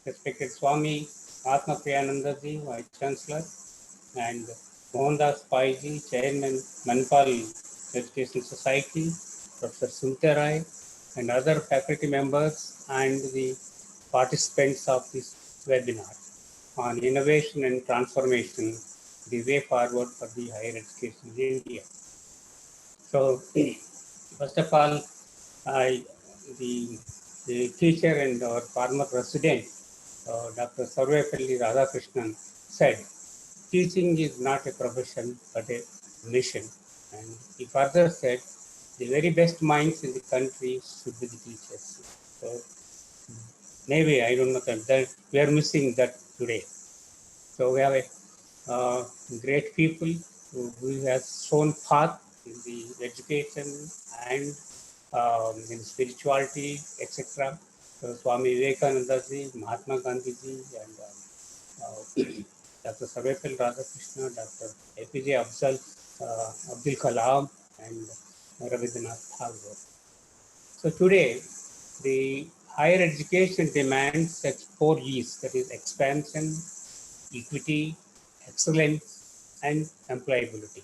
respected Swami Atmapriyanandaji, Vice-Chancellor, and Mohandas Ji, Chairman Manipal Education Society, Professor Sumita Roy, and other faculty members and the participants of this webinar on innovation and transformation, the way forward for the higher education in India. So, first of all, the teacher and our former president, Dr. Sarvepalli Radhakrishnan, said, teaching is not a profession but a mission. And he further said, the very best minds in the country should be the teachers. So maybe, I don't know, that we are missing that today. So we have a great people who has shown path in the education and in spirituality, etc. So Swami Vivekanandaji, Mahatma Gandhiji, and Dr. Sarvepalli Radhakrishna, Dr. APJ Abdul Kalam, and Rabindranath Tagore. So today, the higher education demands such 4 E's, that is expansion, equity, excellence, and employability.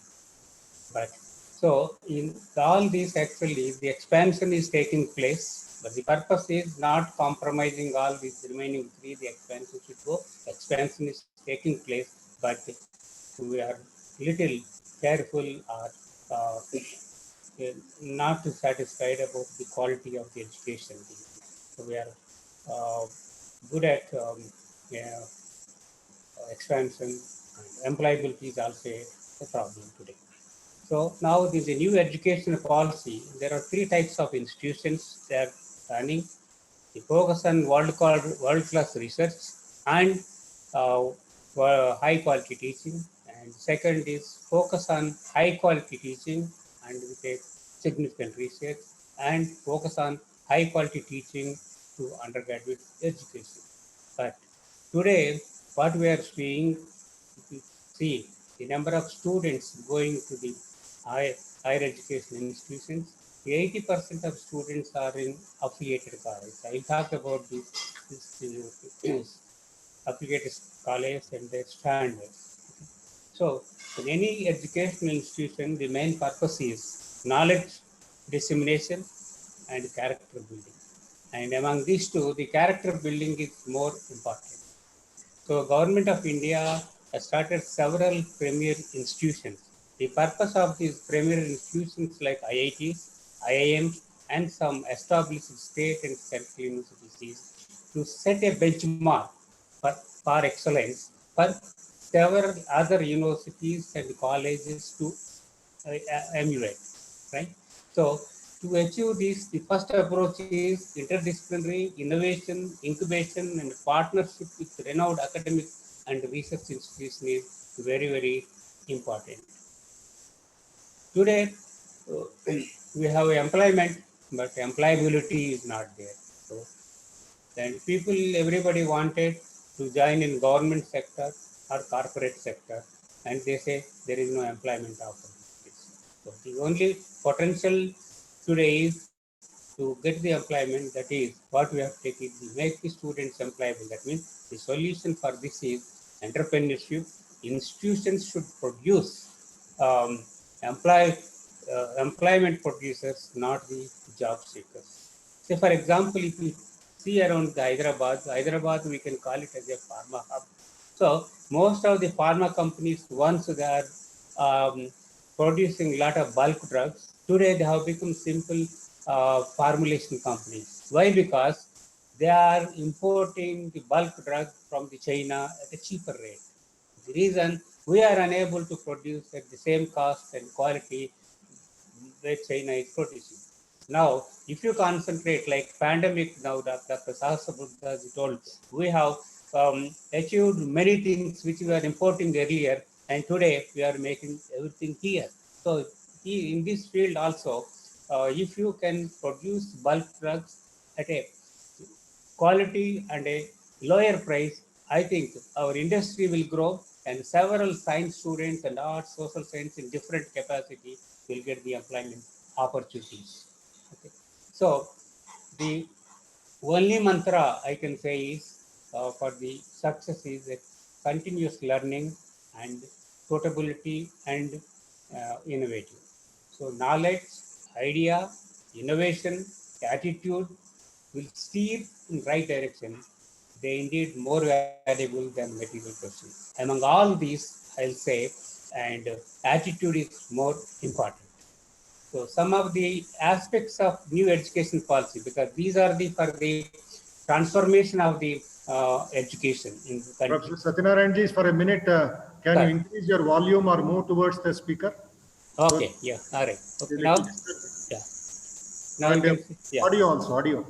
But so in all these, actually, the expansion is taking place, but the purpose is not compromising all these remaining 3. The expansion should go. Expansion is taking place, but we are little careful or not satisfied about the quality of the education. So we are good at expansion, and employability is also a problem today. So now there is a new educational policy. There are 3 types of institutions that are running. They focus on world-class research and high-quality teaching. And second is focus on high-quality teaching and with a significant research, and focus on high-quality teaching to undergraduate education. But today, what we are seeing, see the number of students going to the higher education institutions, 80% of students are in affiliated colleges. I will talk about this affiliated colleges and their standards. So, in any educational institution, the main purpose is knowledge dissemination and character building. And among these 2, the character building is more important. So, Government of India has started several premier institutions. The purpose of these premier institutions like IITs, IIMs, and some established state and central universities is to set a benchmark for excellence for several other universities and colleges to emulate, right? So, to achieve this, the first approach is interdisciplinary innovation, incubation, and partnership with renowned academic and research institutions is very, very important. Today, we have employment, but employability is not there. So, then everybody wanted to join in government sector or corporate sector, and they say there is no employment opportunities. So the only potential today is to get the employment. That is what we have taken to make the students employable. That means the solution for this is entrepreneurship. Institutions should produce um, employment producers, not the job seekers. Say, for example, if you see around Hyderabad, we can call it as a pharma hub. So most of the pharma companies, once they are producing a lot of bulk drugs, today they have become simple formulation companies. Why? Because they are importing the bulk drug from the China at a cheaper rate. The reason we are unable to produce at the same cost and quality where China is producing. Now, if you concentrate like pandemic, now Dr. Sahasrabudhe told, we have achieved many things which we were importing earlier, and today we are making everything here. So in this field also, if you can produce bulk drugs at a quality and a lower price, I think our industry will grow and several science students and arts, social science in different capacity will get the employment opportunities. Okay. So the only mantra I can say is for the success is a continuous learning and suitability and innovative. So knowledge, idea, innovation, attitude will steer in right direction. They indeed more valuable than material possessions. Among all these, I'll say, and attitude is more important. So some of the aspects of new education policy, because these are the for the transformation of the education in the country. Professor Satyanarayana, for a minute, can you increase your volume or move towards the speaker? Okay, yeah, all right. Okay, now, yeah. Now and you can see, yeah. Audio also, audio.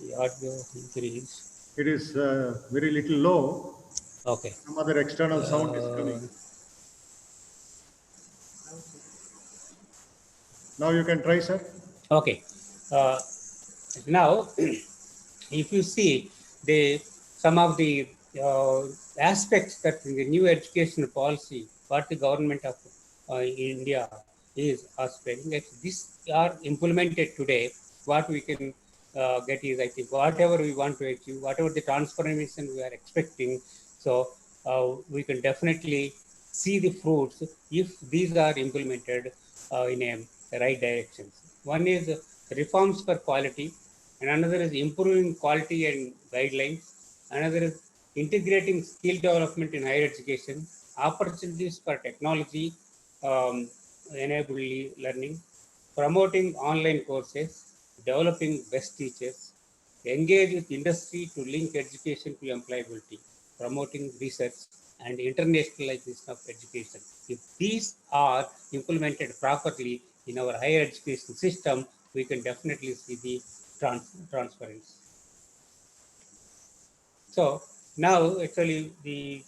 The audio increase. It is very little low. Okay. Some other external sound is coming. Now you can try, sir. Okay. Now, if you see some of the aspects that in the new educational policy, what the government of India is aspiring, these are implemented today. What we can get is, I think, whatever we want to achieve, whatever the transformation we are expecting, so we can definitely see the fruits if these are implemented in a right direction. One is reforms for quality, and another is improving quality and guidelines. Another is integrating skill development in higher education, opportunities for technology enabled learning, promoting online courses, developing best teachers, engage with industry to link education to employability, promoting research and internationalization of education. If these are implemented properly in our higher education system, we can definitely see the transparency. So now actually the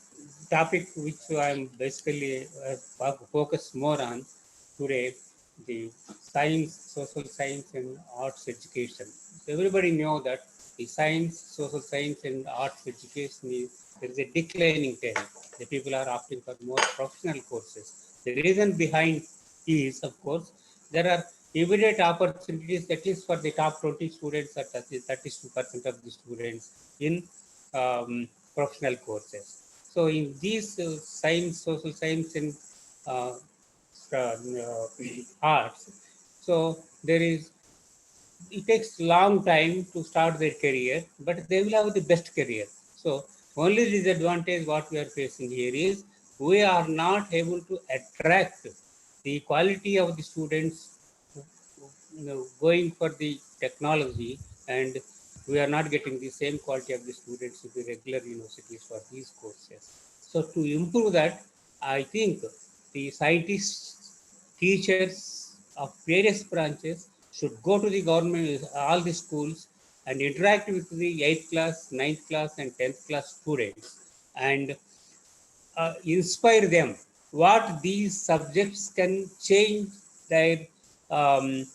topic which I'm basically focused more on today, the science, social science and arts education. So everybody know that the science, social science and arts education there is a declining trend. The people are opting for more professional courses. The reason behind is, of course, there are immediate opportunities, at least for the top 20 students or 32% of the students in professional courses. So in these science, social science and uh, arts, so it takes long time to start their career, but they will have the best career. So only disadvantage what we are facing here is we are not able to attract the quality of the students going for the technology, and we are not getting the same quality of the students in the regular universities for these courses. So to improve that, I think the scientists, teachers of various branches should go to the government, all the schools, and interact with the 8th class, 9th class, and 10th class students, and inspire them what these subjects can change their um,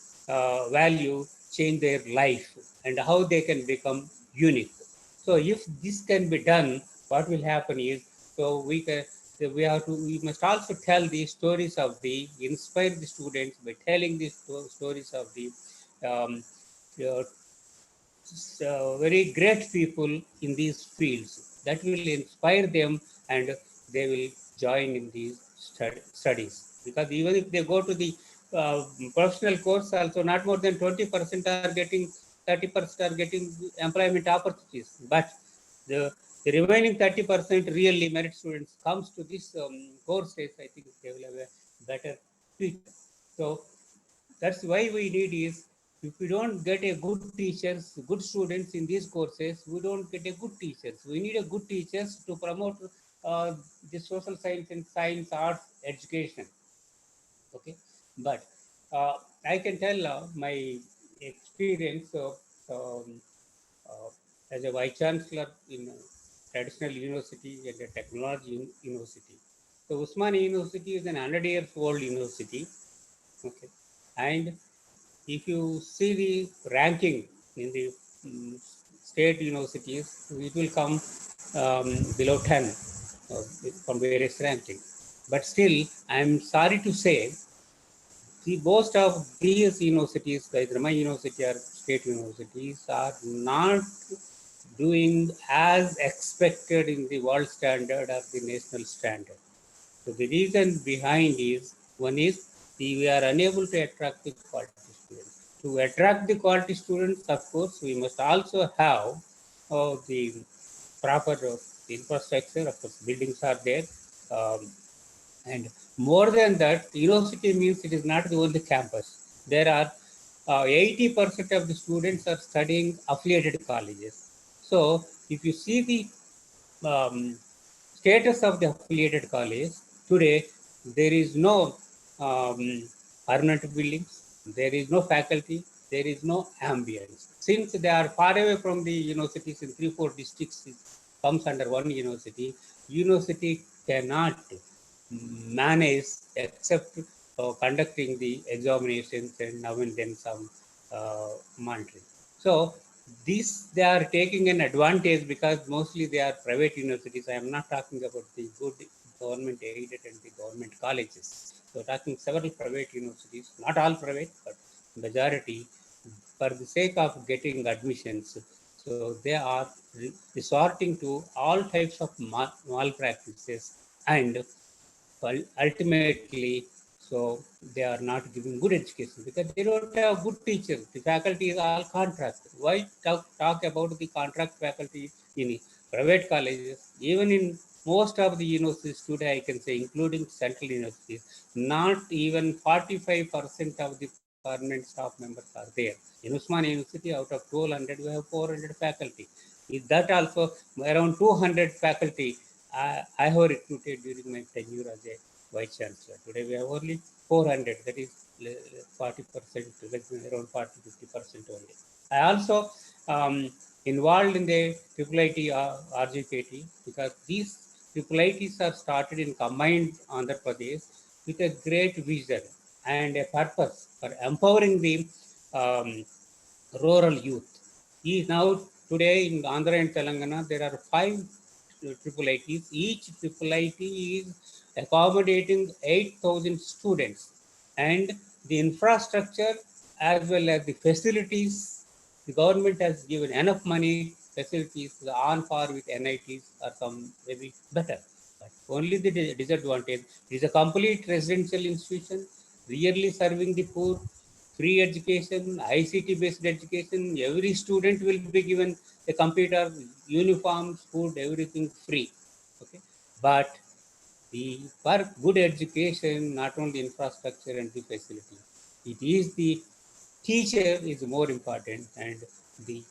value, change their life, and how they can become unique. So if this can be done, what will happen is, so So we must also tell the stories of inspire the students by telling the stories of the um, uh, very great people in these fields. That will inspire them and they will join in these studies. Because even if they go to the professional course also, not more than 20% are getting, 30% are getting employment opportunities. But the remaining 30% really merit students comes to this courses, I think they will have a better future. So that's why we need is, if we don't get a good teachers, good students in these courses, we don't get a good teachers. We need a good teachers to promote the social science and science arts education. Okay, but I can tell my experience of um, uh, as a vice-chancellor in a traditional university and a technology university. So Osmania University is an 100 years old university. Okay, and if you see the ranking in the state universities, it will come below 10 from various rankings. But still, I'm sorry to say, most of these universities, like my university or state universities, are not doing as expected in the world standard or the national standard. So the reason behind is, one is we are unable to attract the quality students. To attract the quality students, of course, we must also have the proper infrastructure. Of course, buildings are there. And more than that, university means it is not the only campus. There are 80% of the students are studying affiliated colleges. So if you see the status of the affiliated college today, there is no permanent buildings, there is no faculty, there is no ambience. Since they are far away from the universities in 3-4 districts, it comes under one university. University cannot manage except conducting the examinations and now and then some monitoring. So this they are taking an advantage because mostly they are private universities. I am not talking about the good government aided and the government colleges. So talking several private universities, not all private, but majority, for the sake of getting admissions. So they are resorting to all types of malpractices, and ultimately, so they are not giving good education because they don't have good teachers. The faculty is all contract. Why talk about the contract faculty in private colleges? Even in most of the universities today, I can say, including central universities, not even 45% of the permanent staff members are there. In Osmania University, out of 1200, we have 400 faculty. Is that also around 200 faculty I have recruited during my tenure as a Vice-Chancellor. Today we have only 400, that is 40%, around 40-50% only. I also involved in the IIIT RGKT because these IIITs are started in combined Andhra Pradesh with a great vision and a purpose for empowering the um, rural youth. Now today in Andhra and Telangana, there are 5 IIITs. Each IIIT is accommodating 8,000 students, and the infrastructure as well as the facilities, the government has given enough money, facilities on par with NITs or some maybe better. But only the disadvantage is a complete residential institution, really serving the poor, free education, ICT based education. Every student will be given a computer, uniforms, food, everything free. Okay, but for good education, not only infrastructure and the facility, it is the teacher is more important, and the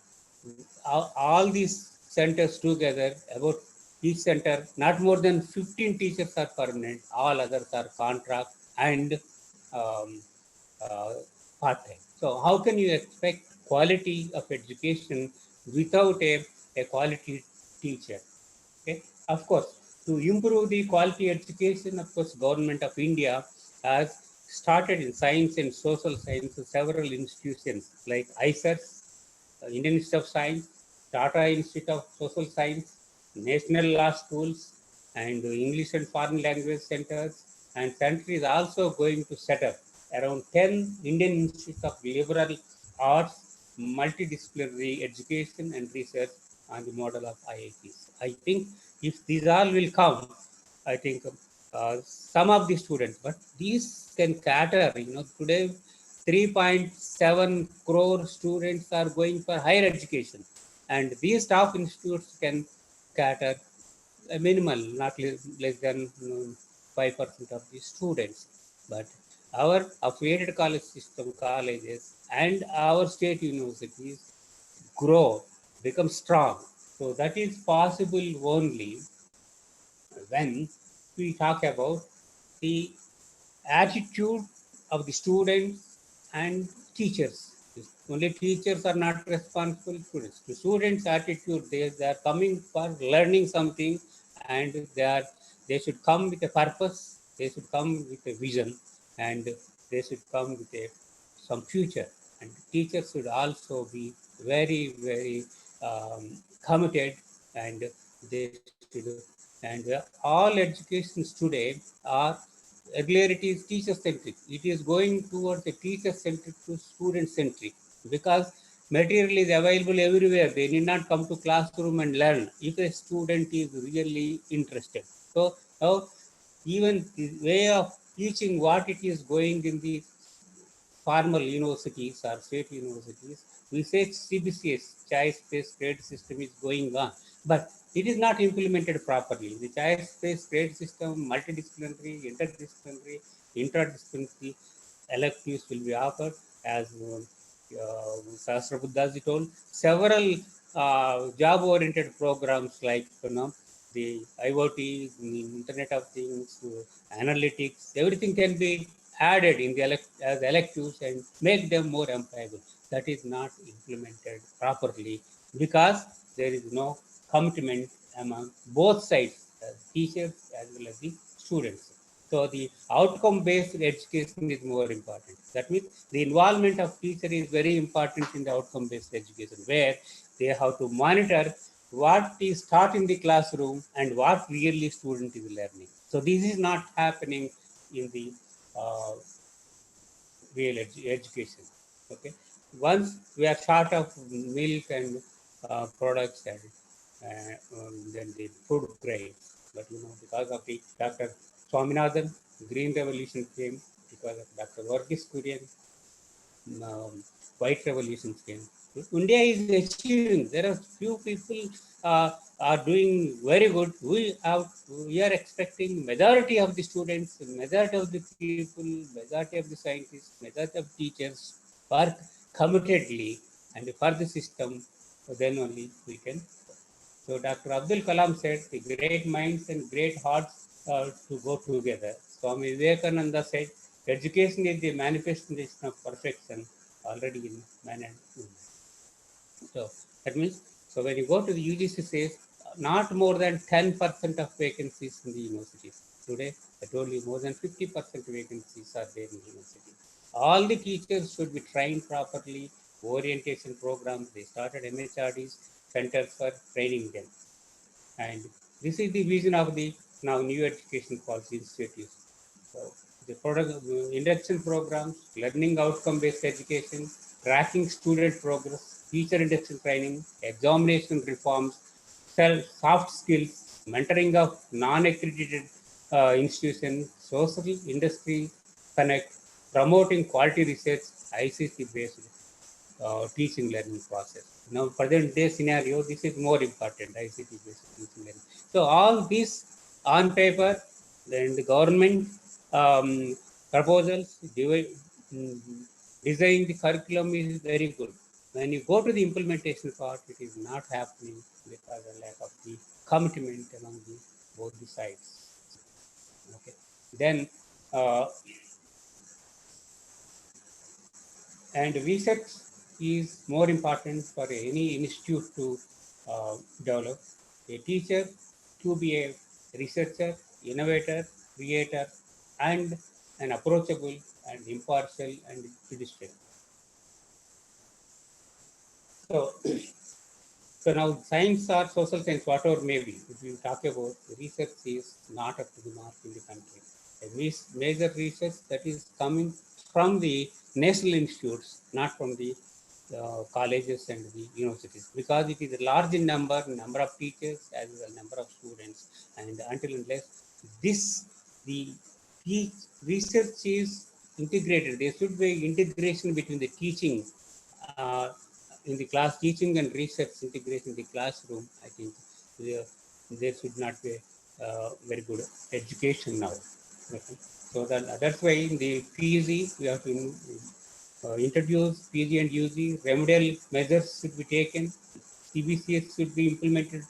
all these centers together, about each center, not more than 15 teachers are permanent, all others are contract and um, uh, part-time. So how can you expect quality of education without a quality teacher? Okay, of course, to improve the quality education, of course, Government of India has started in science and social sciences several institutions like ICERS, Indian Institute of Science, Tata Institute of Social Science, National Law Schools, and English and foreign language centers. And country is also going to set up around 10 Indian institutes of liberal arts, multidisciplinary education and research on the model of IITs. I think if these all will come, I think some of the students, but these can cater, today 3.7 crore students are going for higher education, and these top institutes can cater a minimal, not less than 5% of the students. But our affiliated college system, colleges, and our state universities grow, become strong. So that is possible only when we talk about the attitude of the students and teachers. Only teachers are not responsible students. The students' attitude, they are coming for learning something, and they should come with a purpose, they should come with a vision, and they should come with some future. And teachers should also be very, very committed, and they should, and all educations today are, earlier it is teacher centric, it is going towards a teacher centric to student centric, because material is available everywhere, they need not come to classroom and learn if a student is really interested. So now even the way of teaching, what it is going in the formal universities or state universities, we say CBCS, choice-based grade system, is going on, but it is not implemented properly. The choice-based grade system, multidisciplinary, interdisciplinary, interdisciplinary electives will be offered, as Sahasrabudhe told. Several job-oriented programs like the IoT, the Internet of Things, analytics, everything can be added in the as electives and make them more employable. That is not implemented properly because there is no commitment among both sides, teachers as well as the students. So the outcome-based education is more important. That means the involvement of teacher is very important in the outcome-based education, where they have to monitor what is taught in the classroom and what really student is learning. So this is not happening in the uh, real education. Okay, once we are short of milk and products, and then the food grains, but because of the Dr. Swaminathan, green revolution came. Because of Dr. Varghese Kurian, white revolution came. India is achieving. There are few people are doing very good. We are expecting majority of the students, majority of the people, majority of the scientists, majority of teachers work committedly and for the system. Then only we can. So Dr. Abdul Kalam said, the great minds and great hearts to go together. Swami Vivekananda said, education is the manifestation of perfection already in man and woman. So that means, so when you go to the UGC says, not more than 10% of vacancies in the universities. Today, I told you more than 50% vacancies are there in the university. All the teachers should be trained properly, orientation programs, they started MHRDs, centers for training them. And this is the vision of the now new education policy initiatives. So the product induction programs, learning outcome-based education, tracking student progress, teacher induction training, examination reforms, soft skills, mentoring of non-accredited institutions, social industry connect, promoting quality research, ICT-based teaching learning process. Now, present day scenario, this is more important, ICT based teaching learning. So, all these on paper, then the government proposals, design the curriculum is very good. When you go to the implementation part, it is not happening because of lack of the commitment among both the sides. Okay. Then, and research is more important for any institute to develop. A teacher to be a researcher, innovator, creator, and an approachable and impartial and judicial. So So now science or social science, whatever may be, if you talk about research is not up to the mark in the country. A major research that is coming from the national institutes, not from the colleges and the universities, because it is a large number of teachers as well as number of students, and until unless the research is integrated, there should be integration between the teaching in the class, teaching and research integration in the classroom. I think there should not be very good education now. Okay. So that's why in the PG we have to introduce PG and UG, remedial measures should be taken, CBCS should be implemented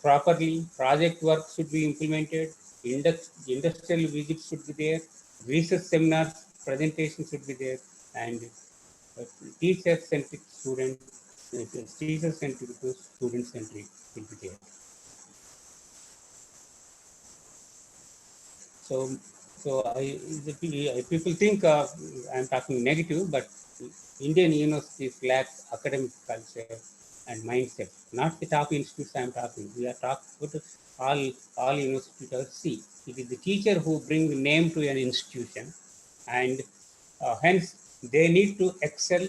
properly, project work should be implemented, industrial visits should be there, research seminars, presentations should be there, and teacher-centric teacher-centric to student-centric will be there. People think I'm talking negative, but Indian universities lack academic culture and mindset. Not the top institutes I'm talking. We are talking about all universities. See, it is the teacher who brings the name to an institution, and hence they need to excel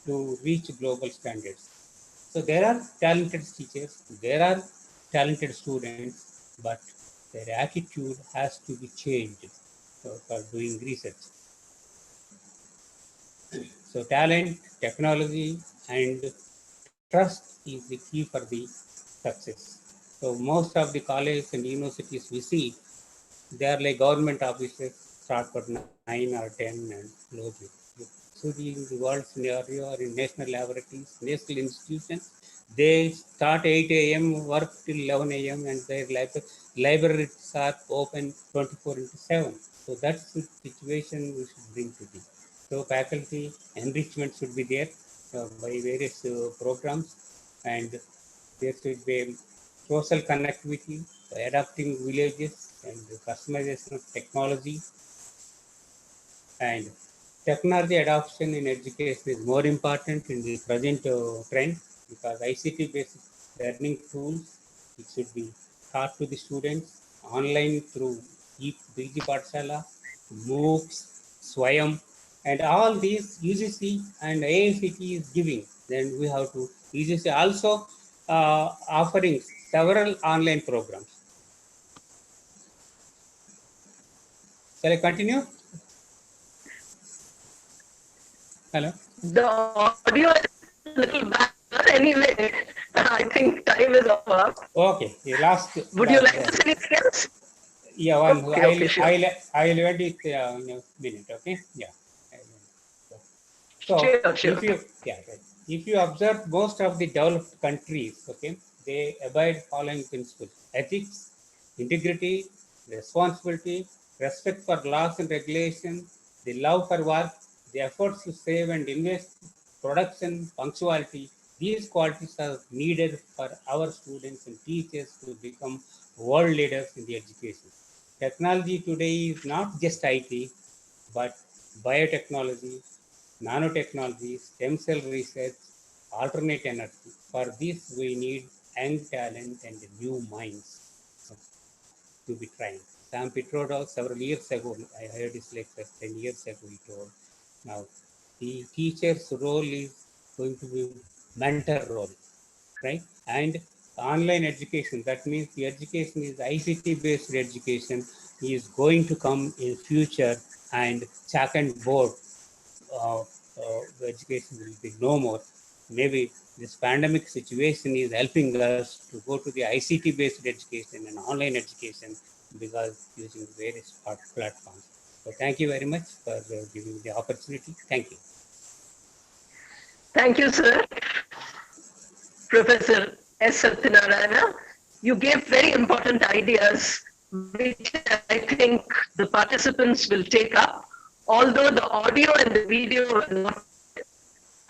to reach global standards. So there are talented teachers, there are talented students, but their attitude has to be changed for doing research. So talent, technology, and trust is the key for the success. So most of the colleges and universities we see, they are like government offices, start for 9 or 10 and close it. So in the world scenario or in national laboratories, national institutions, they start 8 a.m., work till 11 a.m. and their libraries are open 24/7. So that's the situation we should bring to the. So faculty enrichment should be there by various programs, and there should be social connectivity, adapting villages and customization of technology, and technology adoption in education is more important in the present trend, because ICT based learning tools, it should be taught to the students online through Biji Pathshala, MOOCs, Swayam, and all these UGC and AICTE is giving. Then we have to UGC also offering several online programs. Shall I continue? Hello. The audio is a little bad. Anyway, I think time is up. Okay. Would you like to say anything else? Yeah, one. Okay, sure. I'll end it in a minute. Okay. Yeah. So Sure. if you observe most of the developed countries, okay, they abide following principles: ethics, integrity, responsibility, respect for laws and regulations, the love for work, the efforts to save and invest, production, punctuality. These qualities are needed for our students and teachers to become world leaders in the education. Technology today is not just IT, but biotechnology, nanotechnology, stem cell research, alternate energy. For this, we need young talent and new minds to be trained. Sam Pitroda, several years ago, I heard his lecture 10 years ago, he told. Now, the teacher's role is going to be mentor role, right? And online education, that means the education is ICT based education is going to come in future, and chalk and board education will be no more. Maybe this pandemic situation is helping us to go to the ICT based education and online education, because using various platforms. So thank you very much for giving the opportunity. Thank you. Thank you, sir. Professor S. Satyanarayana, you gave very important ideas, which I think the participants will take up. Although the audio and the video are not,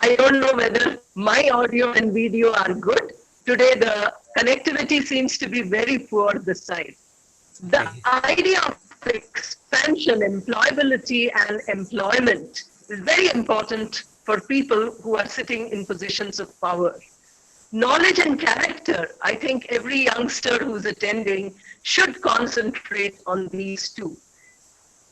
I don't know whether my audio and video are good. Today, the connectivity seems to be very poor this side. The idea of expansion, employability, and employment is very important for people who are sitting in positions of power. knowledge and character, I think every youngster who's attending should concentrate on these two.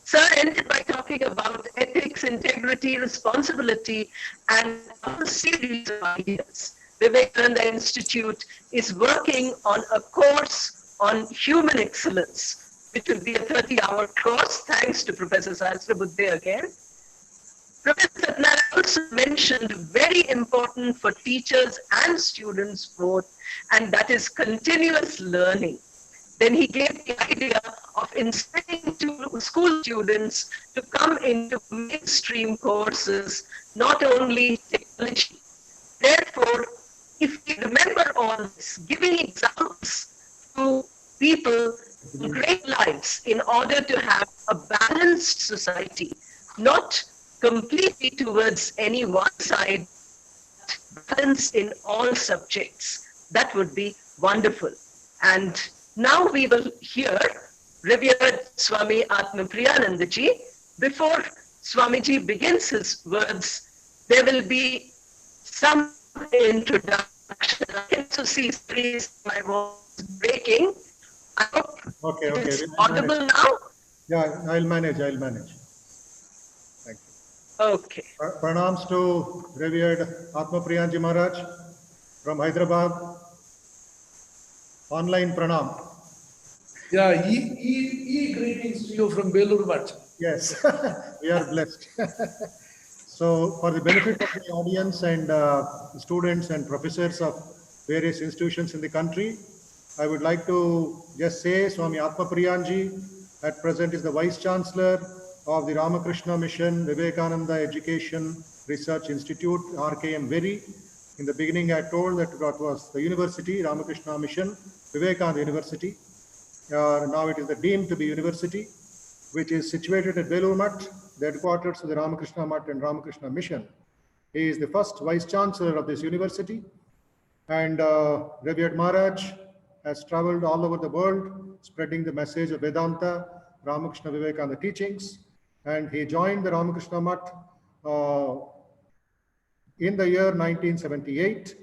Sir ended by talking about ethics, integrity, responsibility, and a series of ideas. Vivekananda Institute is working on a course on human excellence, which will be a 30-hour course, thanks to Professor Sahasrabudhe again. Professor Satyanarayana also mentioned very important for teachers and students both, and that is continuous learning. Then he gave the idea of inspiring school students to come into mainstream courses, not only technology. Therefore, if we remember all this, giving examples to people in great lives in order to have a balanced society, not completely towards any one side, balance in all subjects, that would be wonderful. And now we will hear revered Swami Atmapriyanandaji. Before Swamiji begins his words, there will be some introduction. I can also see my voice breaking. I hope it's audible now. Yeah, I'll manage. Thank you. Okay. Pranams to revered Atmapriyanandaji Maharaj from Hyderabad. Online pranam. Yeah, greetings to you from Belur much. Yes, we are blessed. So, for the benefit of the audience and students and professors of various institutions in the country, I would like to just say Swami Atmapriyanandaji at present is the Vice-Chancellor of the Ramakrishna Mission Vivekananda Education Research Institute, RKMVERI. In the beginning, I told that that was the university, Ramakrishna Mission Vivekananda University. Now it is the deemed to be university, which is situated at Belur Math, the headquarters of the Ramakrishna Math and Ramakrishna Mission. He is the first Vice-Chancellor of this university. And revered Maharaj has traveled all over the world, spreading the message of Vedanta, Ramakrishna Vivekananda teachings. And he joined the Ramakrishna Math in the year 1978.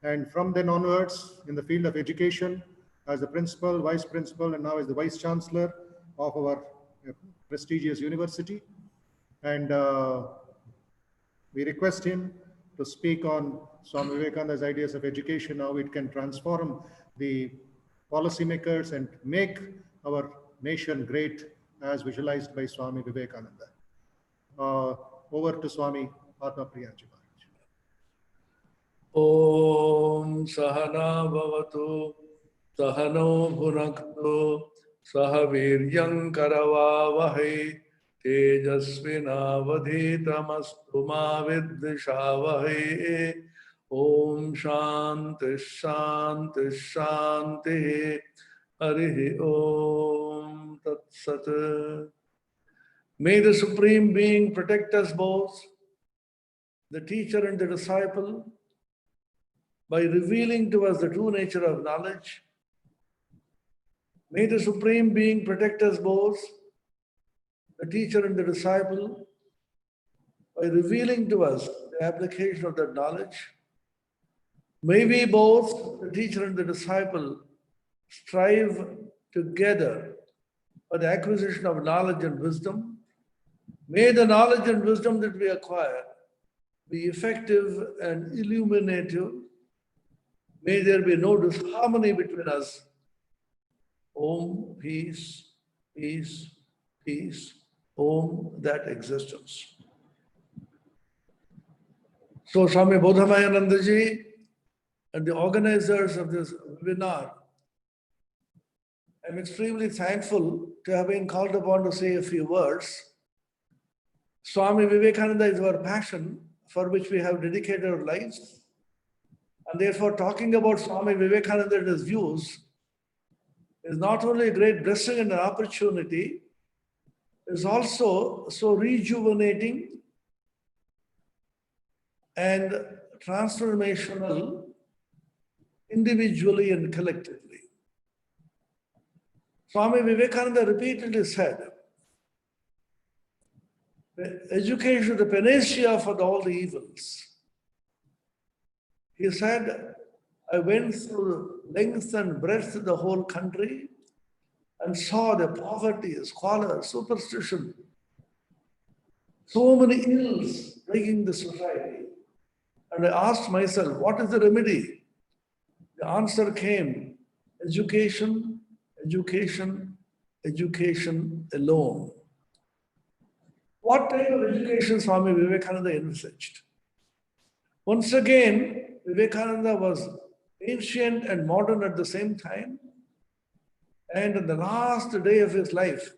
And from then onwards, in the field of education, as the principal, vice principal, and now as the vice chancellor of our prestigious university. And we request him to speak on Swami Vivekananda's ideas of education, how it can transform the policymakers and make our nation great as visualized by Swami Vivekananda. Over to Swami Atmapriyanandaji Maharaj. Om Sahana Bhavatu Sahano Bhunaktu Sahaviryam Karavavahe Tejasvina Vadhitamastu Ma Vidvishavahe. Om Shanti Shanti Shanti Harihi Om Tat Sat. May the Supreme Being protect us both, the teacher and the disciple, by revealing to us the true nature of knowledge. May the Supreme Being protect us both, the teacher and the disciple, by revealing to us the application of that knowledge. May we both, the teacher and the disciple, strive together for the acquisition of knowledge and wisdom. May the knowledge and wisdom that we acquire be effective and illuminative. May there be no disharmony between us. Om, peace, peace, peace. Om, that existence. So Swami Bodhamayanandaji and the organizers of this webinar, I'm extremely thankful to have been called upon to say a few words. Swami Vivekananda is our passion for which we have dedicated our lives. And therefore, talking about Swami Vivekananda and his views is not only a great blessing and an opportunity, is also so rejuvenating and transformational individually and collectively. Swami Vivekananda repeatedly said, education is the panacea for all the evils. He said, I went through length and breadth of the whole country and saw the poverty, squalor, superstition, so many ills plaguing the society. And I asked myself, what is the remedy? The answer came, education, education, education alone. What type of education Swami Vivekananda envisaged? Once again, Vivekananda was ancient and modern at the same time. And on the last day of his life,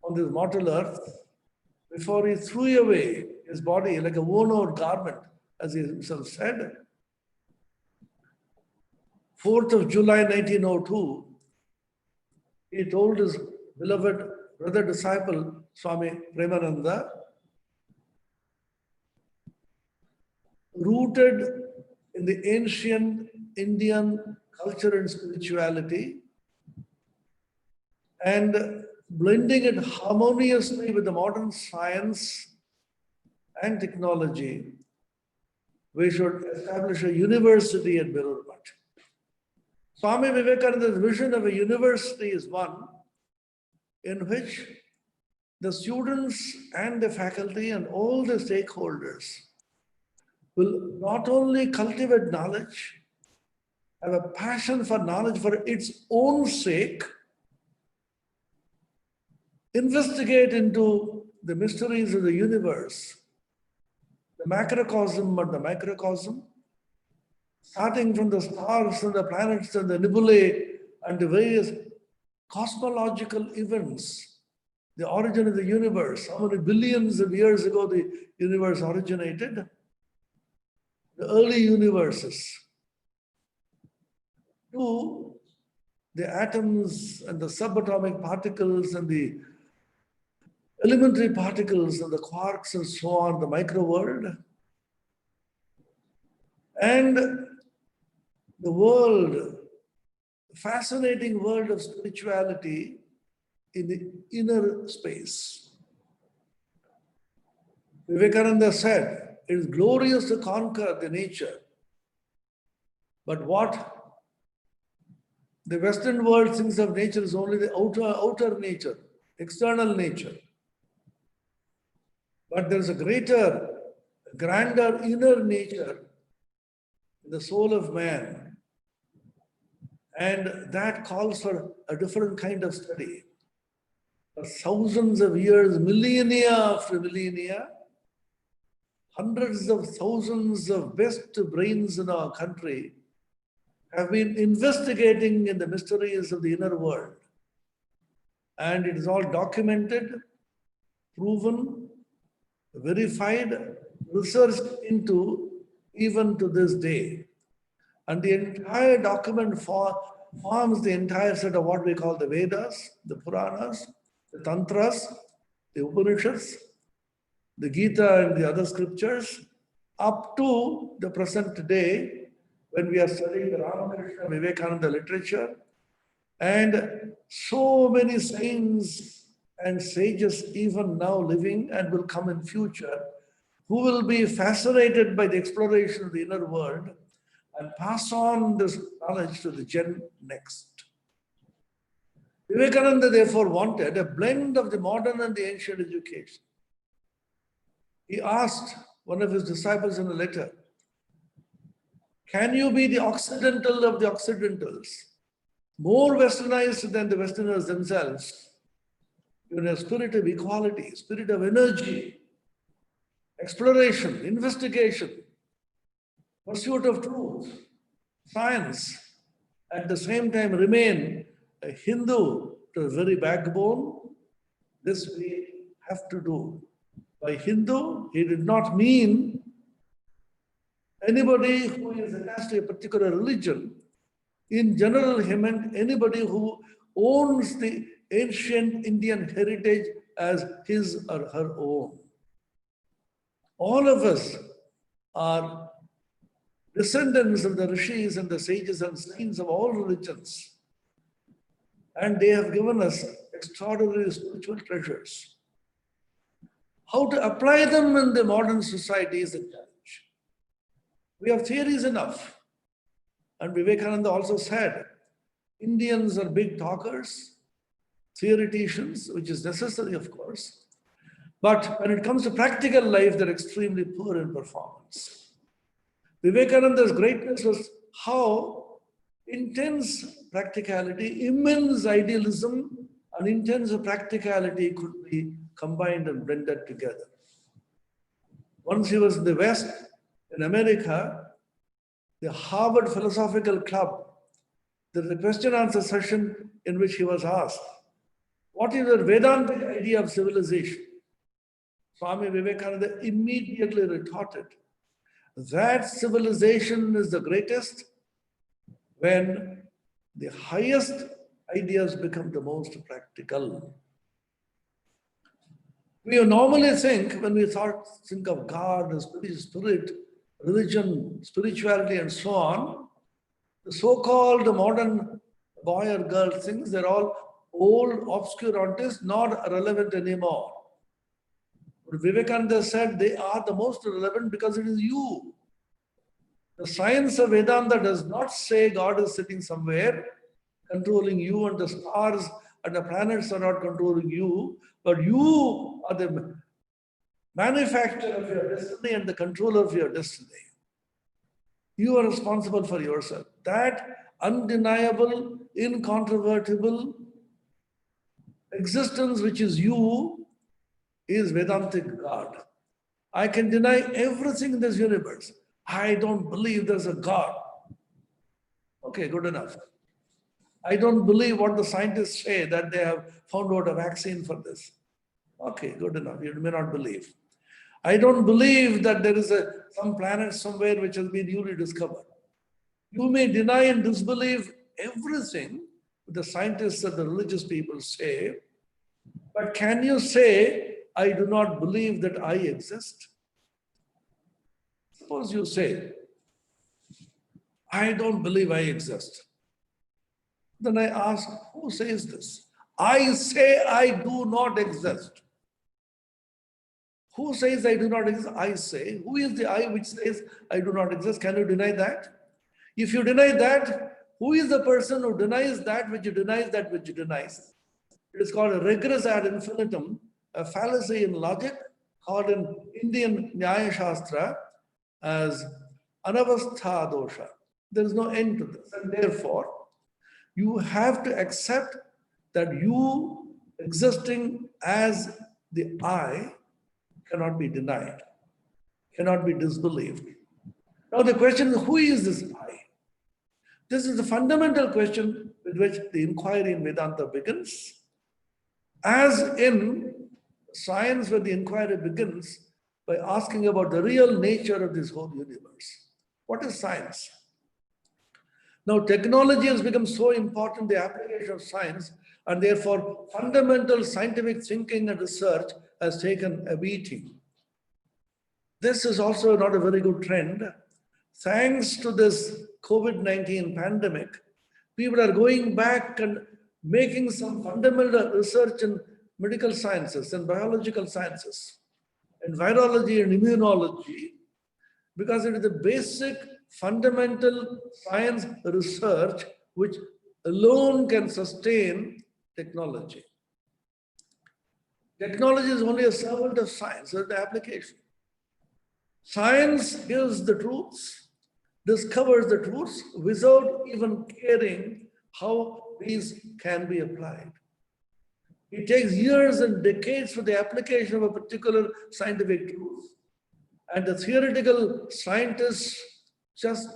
on this mortal earth, before he threw away his body like a worn-out garment, as he himself said, 4th of July 1902, he told his beloved brother disciple, Swami Premananda, rooted in the ancient Indian culture and spirituality, and blending it harmoniously with the modern science and technology, we should establish a university at Belur. Swami Vivekananda's vision of a university is one in which the students and the faculty and all the stakeholders will not only cultivate knowledge, have a passion for knowledge for its own sake, investigate into the mysteries of the universe, the macrocosm or the microcosm, starting from the stars and the planets and the nebulae and the various cosmological events, the origin of the universe, how many billions of years ago the universe originated, the early universes, to the atoms and the subatomic particles and the elementary particles and the quarks and so on, the micro world, and the world, the fascinating world of spirituality in the inner space. Vivekananda said, it is glorious to conquer the nature, but what the Western world thinks of nature is only the outer nature, external nature. But there is a greater, grander inner nature in the soul of man. And that calls for a different kind of study. For thousands of years, millennia after millennia, hundreds of thousands of best brains in our country have been investigating in the mysteries of the inner world. And it is all documented, proven, verified, researched into even to this day. And the entire document forms the entire set of what we call the Vedas, the Puranas, the Tantras, the Upanishads, the Gita and the other scriptures, up to the present day when we are studying the Ramakrishna Vivekananda literature, and so many saints and sages even now living and will come in future, who will be fascinated by the exploration of the inner world and pass on this knowledge to the gen next. Vivekananda therefore wanted a blend of the modern and the ancient education. He asked one of his disciples in a letter, can you be the Occidental of the Occidentals, more westernized than the Westerners themselves, in a spirit of equality, spirit of energy, exploration, investigation, pursuit of truth, science, at the same time remain a Hindu to the very backbone? This we have to do. By Hindu, he did not mean anybody who is attached to a particular religion. In general, he meant anybody who owns the ancient Indian heritage as his or her own. All of us are descendants of the rishis and the sages and saints of all religions. And they have given us extraordinary spiritual treasures. How to apply them in the modern society is a challenge. We have theories enough. And Vivekananda also said, Indians are big talkers, theoreticians, which is necessary, of course. But when it comes to practical life, they're extremely poor in performance. Vivekananda's greatness was how intense practicality, immense idealism, and intense practicality could be combined and blended together. Once he was in the West, in America, the Harvard Philosophical Club, there is a question-answer session in which he was asked, what is your Vedantic idea of civilization? Swami Vivekananda immediately retorted, that civilization is the greatest when the highest ideas become the most practical. We normally think, when we think of God, the spirit, religion, spirituality, and so on, the so-called modern boy or girl thinks they're all old, obscurantists, not relevant anymore. But Vivekananda said they are the most relevant because it is you. The science of Vedanta does not say God is sitting somewhere controlling you, and the stars and the planets are not controlling you, but you are the manufacturer of your destiny and the controller of your destiny. You are responsible for yourself. That undeniable, incontrovertible existence which is you is Vedantic God. I can deny everything in this universe. I don't believe there's a God. Okay, good enough. I don't believe what the scientists say, that they have found out a vaccine for this. Okay, good enough. You may not believe. I don't believe that there is some planet somewhere which has been newly discovered. You may deny and disbelieve everything the scientists and the religious people say, but can you say, I do not believe that I exist? Suppose you say, I don't believe I exist. Then I ask, who says this? I say I do not exist. Who says I do not exist? I say. Who is the I which says I do not exist? Can you deny that? If you deny that, who is the person who denies that which denies that which denies? It is called a regress ad infinitum, a fallacy in logic, called in Indian Nyaya Shastra as anavastha dosha. There is no end to this. And therefore, you have to accept that you existing as the I cannot be denied, cannot be disbelieved. Now the question is, who is this I? This is the fundamental question with which the inquiry in Vedanta begins. As in science, where the inquiry begins by asking about the real nature of this whole universe. What is science? Now, technology has become so important, the application of science, and therefore fundamental scientific thinking and research has taken a beating. This is also not a very good trend. Thanks to this COVID-19 pandemic, people are going back and making some fundamental research in medical sciences and biological sciences and virology and immunology, because it is the basic fundamental science research which alone can sustain technology. Technology is only a servant of science, that's the application. Science gives the truths, discovers the truths without even caring how these can be applied. It takes years and decades for the application of a particular scientific truth. And the theoretical scientists just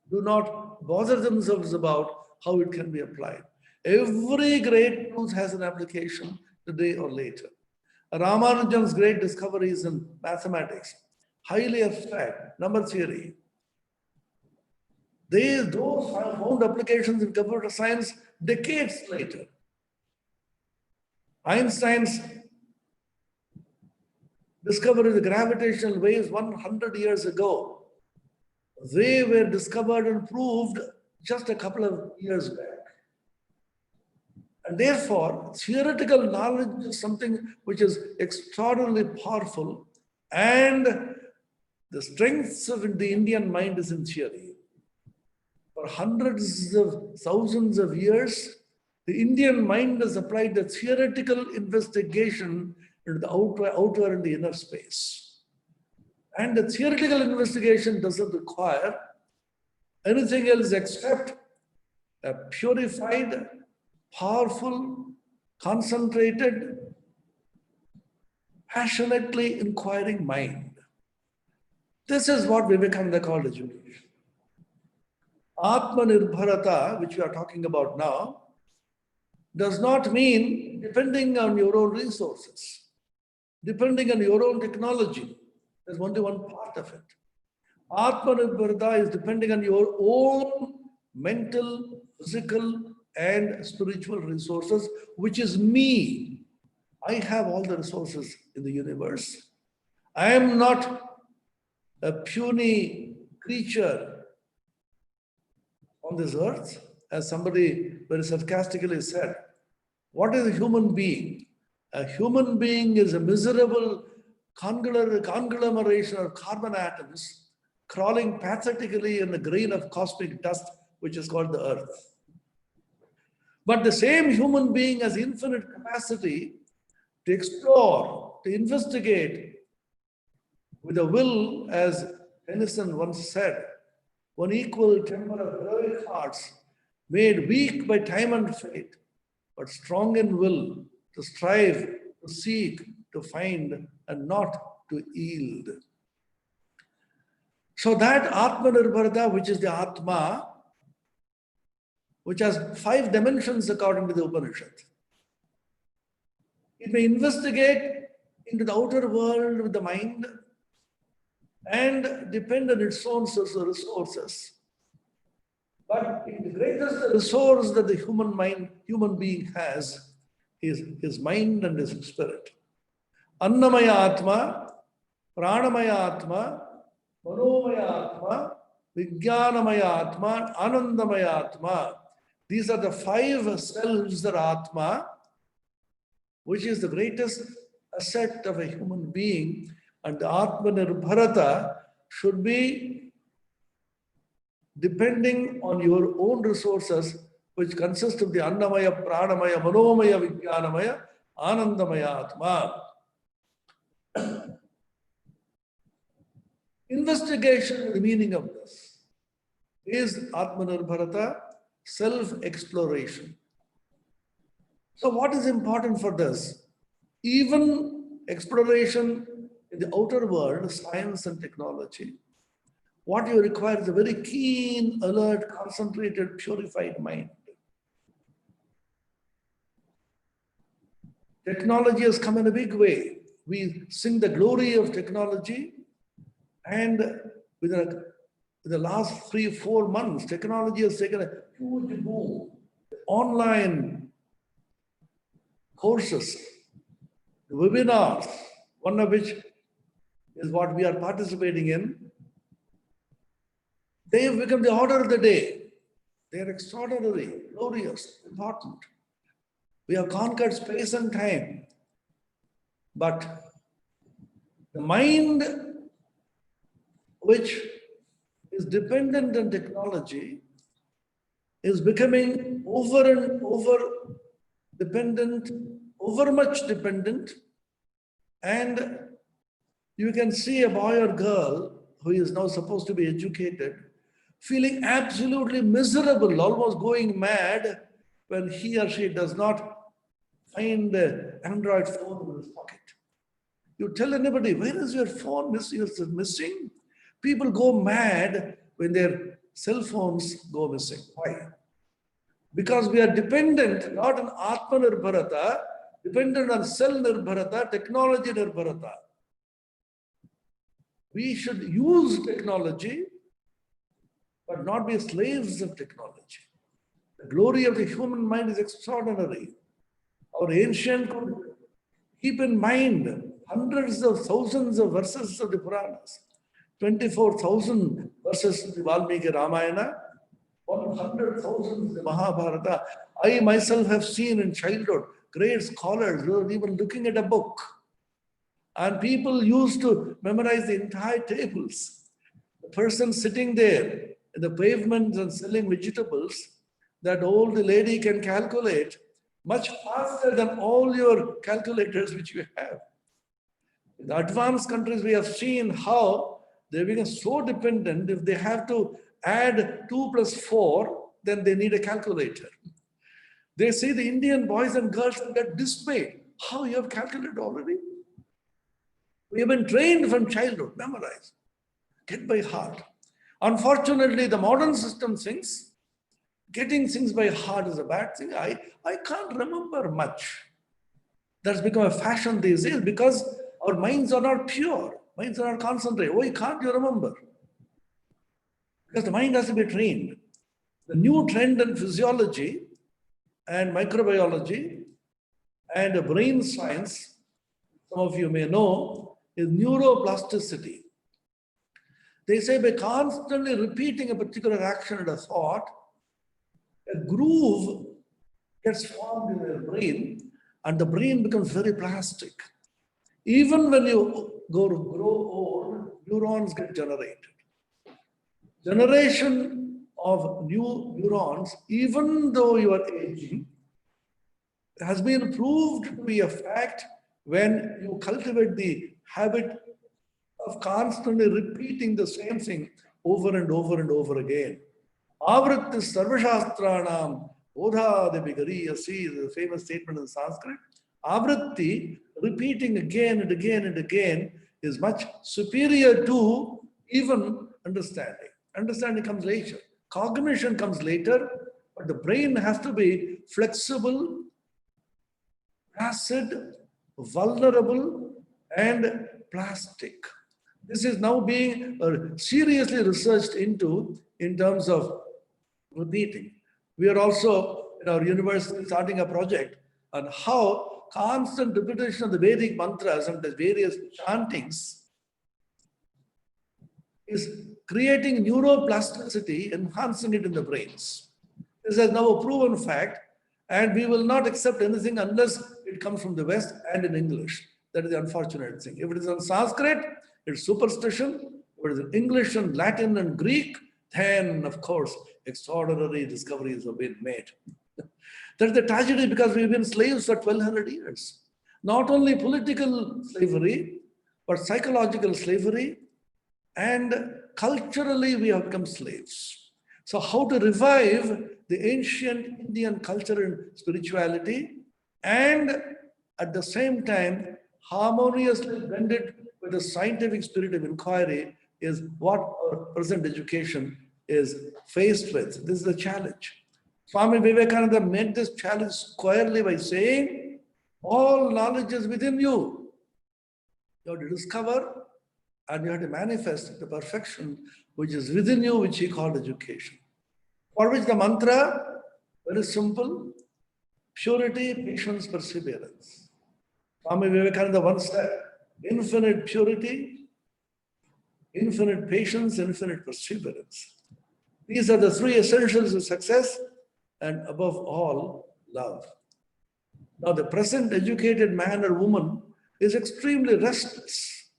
do not bother themselves about how it can be applied. Every great truth has an application today or later. Ramanujan's great discoveries in mathematics, highly abstract, number theory. Those found applications in computer science decades later. Einstein's discovery of the gravitational waves 100 years ago, they were discovered and proved just a couple of years back. And therefore, theoretical knowledge is something which is extraordinarily powerful, and The strengths of the Indian mind is in theory. For hundreds of thousands of years, the Indian mind has applied the theoretical investigation into the outer and the inner space. And the theoretical investigation doesn't require anything else except a purified, powerful, concentrated, passionately inquiring mind. This is what Vivekananda called education. Atmanirbharata, which we are talking about now, does not mean depending on your own resources, depending on your own technology. There's only one part of it. Atmanirbharata is depending on your own mental, physical, and spiritual resources, which is me. I have all the resources in the universe. I am not a puny creature on this earth. As somebody very sarcastically said, what is a human being? A human being is a miserable conglomeration of carbon atoms crawling pathetically in a grain of cosmic dust, which is called the earth. But the same human being has infinite capacity to explore, to investigate with a will, as Tennyson once said, one equal temper of heroic hearts, made weak by time and fate, but strong in will, to strive, to seek, to find, and not to yield. So that Atmanirbharata, which is the Atma, which has 5 dimensions according to the Upanishad. It may investigate into the outer world with the mind and depend on its own resources. But the greatest resource that the human being has is his mind and his spirit. Annamaya Atma, Pranamaya Atma, Manomaya Atma, Vijnanamaya Atma, Anandamaya Atma. These are the 5 selves that are Atma, which is the greatest asset of a human being. And the Atmanirbharata should be depending on your own resources, which consist of the Annamaya, Pranamaya, Manomaya, Vijnanamaya, Anandamaya Atma. Investigation, the meaning of this is Atmanirbharata, self-exploration. So what is important for this? Even exploration in the outer world, science and technology, what you require is a very keen, alert, concentrated, purified mind. Technology has come in a big way. We sing the glory of technology, and within the last 3-4 months, technology has taken a huge boom. Online courses, webinars, one of which is what we are participating in. They have become the order of the day. They are extraordinary, glorious, important. We have conquered space and time. But the mind, which is dependent on technology, is becoming over and over dependent, over much dependent. And you can see a boy or girl who is now supposed to be educated, feeling absolutely miserable, almost going mad when he or she does not find an Android phone in his pocket. You tell anybody, where is your phone missing? People go mad when their cell phones go missing. Why? Because we are dependent not on Atmanirbharata, dependent on cell Nirbharata, technology Nirbharata. We should use technology, but not be slaves of technology. The glory of the human mind is extraordinary. Our ancient could keep in mind hundreds of thousands of verses of the Puranas, 24,000 verses of the Valmiki Ramayana, 100,000 of the Mahabharata. I myself have seen in childhood great scholars who are even looking at a book And people used to memorize the entire tables. The person sitting there in the pavements and selling vegetables, that old lady can calculate much faster than all your calculators which you have. In the advanced countries, we have seen how they become so dependent. If they have to add 2 plus 4, then they need a calculator. They say the Indian boys and girls get dismayed. How, you have calculated already? We have been trained from childhood, memorize, get by heart. Unfortunately, the modern system thinks getting things by heart is a bad thing. I can't remember much. That's become a fashion these days because our minds are not pure. Minds are not concentrated. Why can't you remember? Because the mind has to be trained. The new trend in physiology and microbiology and brain science, some of you may know, is neuroplasticity. They say by constantly repeating a particular action and a thought, a groove gets formed in the brain and the brain becomes very plastic. Even when you grow old, neurons get generated. Generation of new neurons, even though you are aging, has been proved to be a fact when you cultivate the habit of constantly repeating the same thing over and over and over again. Avritti sarvashastranam bodhadebigari, see the famous statement in Sanskrit. Avritti, repeating again and again and again, is much superior to even understanding. Understanding comes later. Cognition comes later, but the brain has to be flexible, acid, vulnerable, and plastic. This is now being seriously researched into in terms of repeating. We are also in our university starting a project on how constant repetition of the Vedic mantras and the various chantings is creating neuroplasticity, enhancing it in the brains. This is now a proven fact, and we will not accept anything unless it comes from the West and in English. That is the unfortunate thing. If it is in Sanskrit, it's superstition. If it is in English and Latin and Greek, then, of course, extraordinary discoveries have been made. That's the tragedy because we've been slaves for 1200 years. Not only political slavery, but psychological slavery, and culturally we have become slaves. So how to revive the ancient Indian culture and spirituality and at the same time harmoniously blend it with the scientific spirit of inquiry is what our present education is faced with. This is the challenge. Swami Vivekananda made this challenge squarely by saying, all knowledge is within you. You have to discover and you have to manifest the perfection which is within you, which he called education. For which the mantra, very simple, purity, patience, perseverance. Swami Vivekananda once said, infinite purity, infinite patience, infinite perseverance. These are the three essentials of success, and above all, love. Now, the present educated man or woman is extremely restless.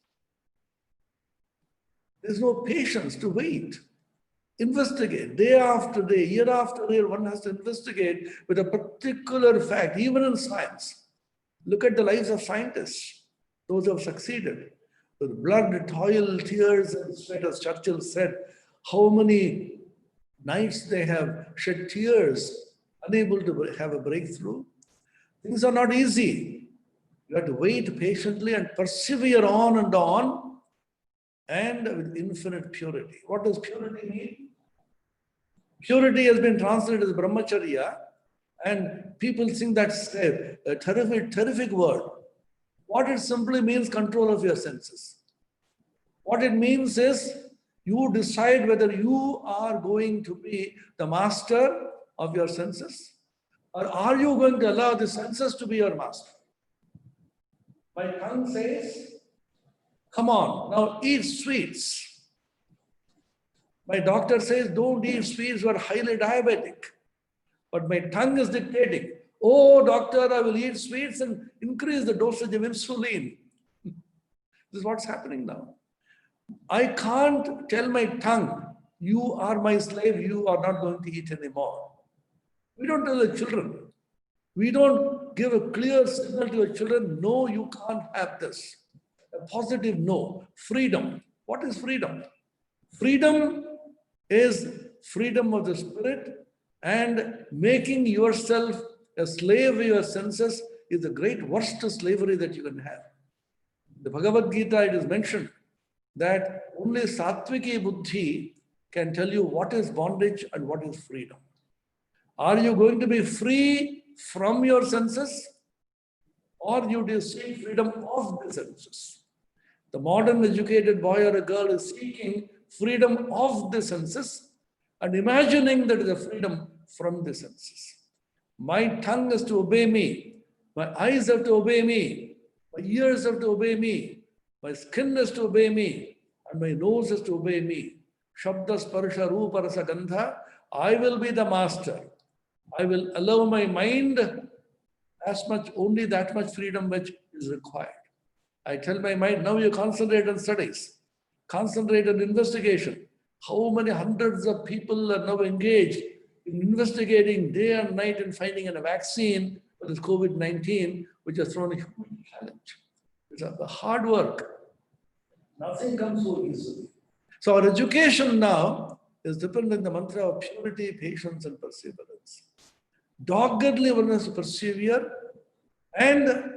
There's no patience to wait. Investigate day after day, year after year, one has to investigate with a particular fact, even in science. Look at the lives of scientists, those who have succeeded. With blood, toil, tears, and sweat, as Churchill said, how many nights they have shed tears, unable to have a breakthrough. Things are not easy. You have to wait patiently and persevere on, and with infinite purity. What does purity mean? Purity has been translated as brahmacharya, and people think that's a terrific word. What it simply means, control of your senses. What it means is you decide whether you are going to be the master of your senses, or are you going to allow the senses to be your master? My tongue says, come on, now eat sweets. My doctor says, don't eat sweets, you are highly diabetic. But my tongue is dictating, oh, doctor, I will eat sweets and increase the dosage of insulin. This is what's happening now. I can't tell my tongue, you are my slave, you are not going to eat anymore. We don't tell the children. We don't give a clear signal to your children, no, you can't have this. A positive no. Freedom. What is freedom? Freedom is freedom of the spirit, and making yourself a slave of your senses is the great worst slavery that you can have. The Bhagavad Gita, it is mentioned that only Sattviki Buddhi can tell you what is bondage and what is freedom. Are you going to be free from your senses, or you do seek freedom of the senses? The modern educated boy or a girl is seeking freedom of the senses and imagining that is a freedom from the senses. My tongue has to obey me. My eyes have to obey me. My ears have to obey me. My skin has to obey me. And my nose has to obey me. Shabda sparsha rupa rasa gandha. I will be the master. I will allow my mind as much, only that much freedom which is required. I tell my mind, now you concentrate on studies. Concentrate on investigation. How many hundreds of people are now engaged in investigating day and night and finding a vaccine for this COVID-19, which has thrown a huge challenge. It's a hard work. Nothing comes so easily. So our education now is dependent on the mantra of purity, patience, and perseverance. Doggedly one has to persevere, and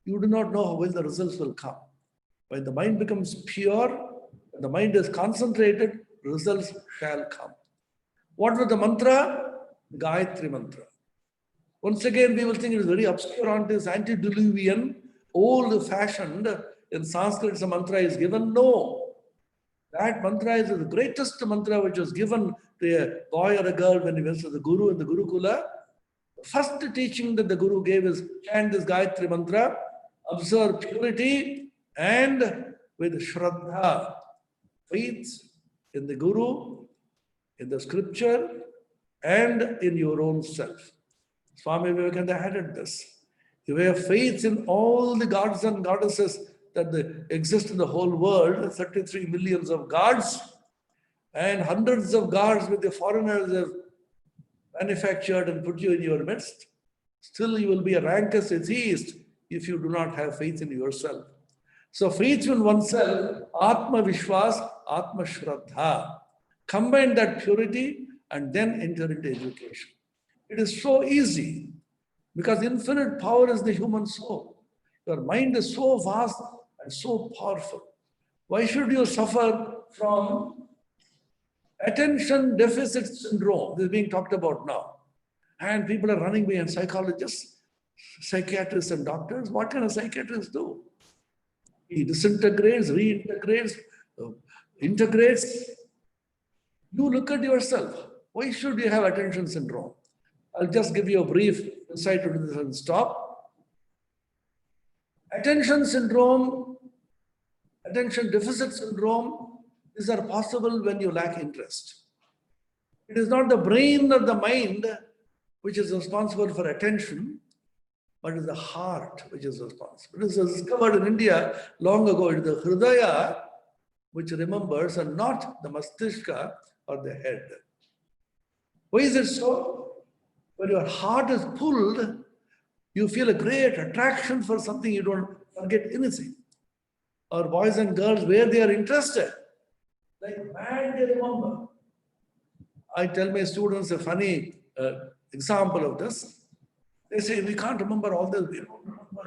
you do not know when the results will come. When the mind becomes pure, when the mind is concentrated, results shall come. What was the mantra? Gayatri mantra. Once again, we will think it is very obscure, this antediluvian, old-fashioned. In Sanskrit, the mantra is given. No. That mantra is the greatest mantra which was given to a boy or a girl when he went to the Guru in the Gurukula. The first teaching that the Guru gave is chant this Gayatri mantra, observe purity, and with Shraddha, faith in the Guru, in the scripture, and in your own self. Swami Vivekananda added this. You have faith in all the gods and goddesses that exist in the whole world, 33 millions of gods, and hundreds of gods with the foreigners have manufactured and put you in your midst. Still, you will be a rank-less atheist if you do not have faith in yourself. So faith in oneself, Atma Vishwas, Atma Shraddha. Combine that purity and then enter into education. It is so easy because infinite power is the human soul. Your mind is so vast and so powerful. Why should you suffer from attention deficit syndrome? This is being talked about now. And people are running behind psychologists, psychiatrists and doctors. What can a psychiatrist do? He disintegrates, reintegrates, integrates. You look at yourself. Why should you have attention syndrome? I'll just give you a brief insight into this and stop. Attention syndrome, attention deficit syndrome, these are possible when you lack interest. It is not the brain or the mind which is responsible for attention, but it is the heart which is responsible. It was discovered in India long ago. It is the Hridaya which remembers and not the Mastishtha or the head. Why is it so? When your heart is pulled, you feel a great attraction for something, you don't forget anything. Or boys and girls, where they are interested, like mad they remember. I tell my students a funny example of this. They say, we can't remember all this,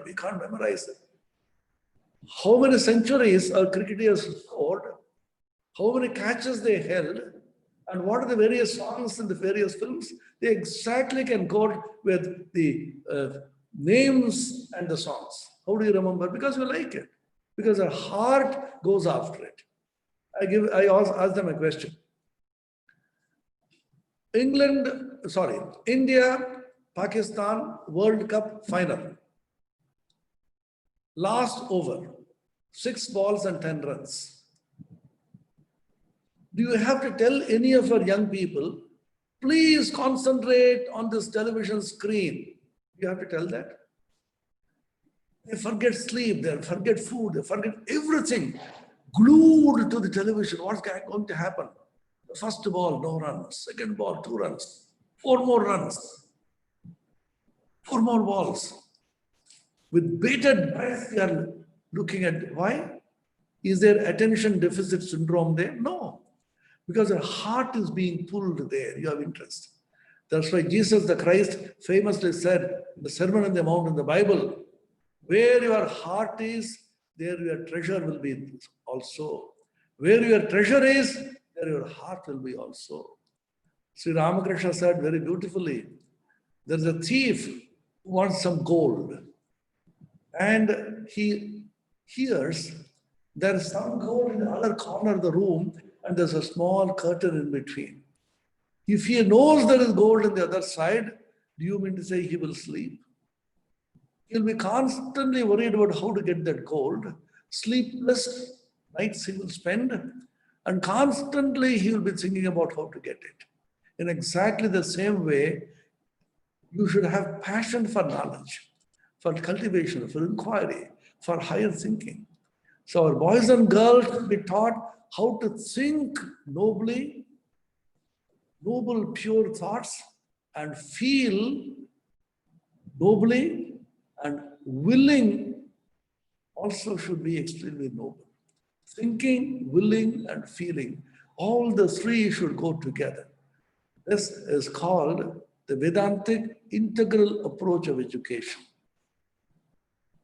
we can't memorize it. How many centuries our cricketers scored, how many catches they held, and what are the various songs in the various films, they exactly can go with the names and the songs. How do you remember? Because you like it. Because our heart goes after it. I ask them a question. India, Pakistan World Cup final. Last over, 6 balls and 10 runs. Do you have to tell any of our young people, please concentrate on this television screen? You have to tell that. They forget sleep, they forget food, they forget everything. Glued to the television. What's going to happen? The first ball, no runs. Second ball, 2 runs. 4 more runs. 4 more balls. With bated breath, they are looking at why? Is there attention deficit syndrome there? No. Because their heart is being pulled there. You have interest. That's why Jesus the Christ famously said in the Sermon on the Mount in the Bible, where your heart is, there your treasure will be also. Where your treasure is, there your heart will be also. Sri Ramakrishna said very beautifully, there is a thief who wants some gold. And he hears there is some gold in the other corner of the room and there's a small curtain in between. If he knows there is gold on the other side, do you mean to say he will sleep? He'll be constantly worried about how to get that gold. Sleepless nights he will spend, and constantly he will be thinking about how to get it. In exactly the same way, you should have passion for knowledge, for cultivation, for inquiry, for higher thinking. So our boys and girls should be taught how to think nobly, noble, pure thoughts, and feel nobly, and willing also should be extremely noble. Thinking, willing, and feeling, all the 3 should go together. This is called the Vedantic integral approach of education.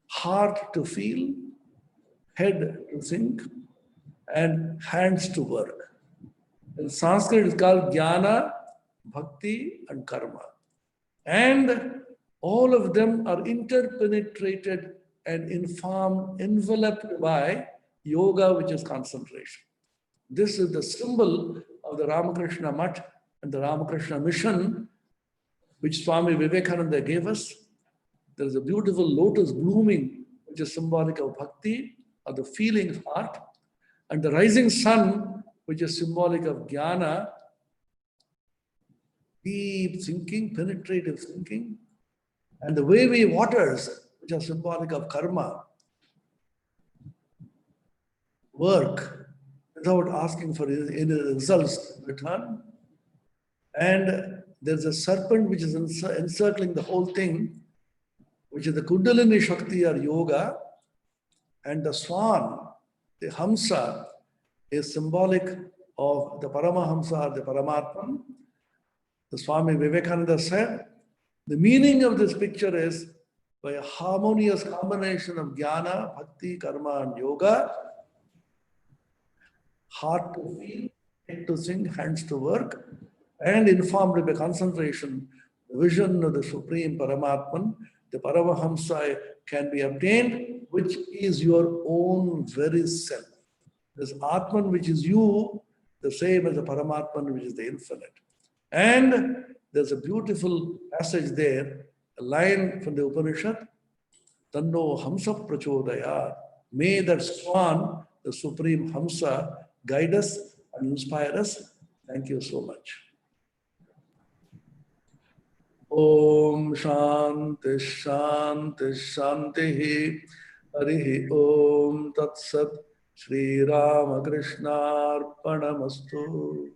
Heart to feel, head to think, and hands to work. In Sanskrit, it's called Jnana, Bhakti, and Karma. And all of them are interpenetrated and informed, enveloped by yoga, which is concentration. This is the symbol of the Ramakrishna Math and the Ramakrishna mission, which Swami Vivekananda gave us. There is a beautiful lotus blooming, which is symbolic of bhakti, of the feeling heart, and the rising sun, which is symbolic of jnana, deep thinking, penetrative thinking, and the wavy waters, which are symbolic of karma, work without asking for any results in return. And there's a serpent which is encircling the whole thing, which is the Kundalini Shakti or yoga, and the swan, the Hamsa, is symbolic of the Paramahamsa or the Paramatman. The Swami Vivekananda said, the meaning of this picture is by a harmonious combination of jnana, bhakti, karma, and yoga, heart to feel, head to think, hands to work, and informed by concentration, the vision of the Supreme Paramatman, the Paramahamsa can be obtained, which is your own very self. This Atman, which is you, the same as the Paramatman, which is the infinite. And there's a beautiful passage there, a line from the Upanishad, Tanno Hamsa Prachodaya. May that swan, the Supreme Hamsa, guide us and inspire us. Thank you so much. Om Shanti Shanti Shanti Harihi Om Tat Sat Shri Ramakrishna Arpanamastu.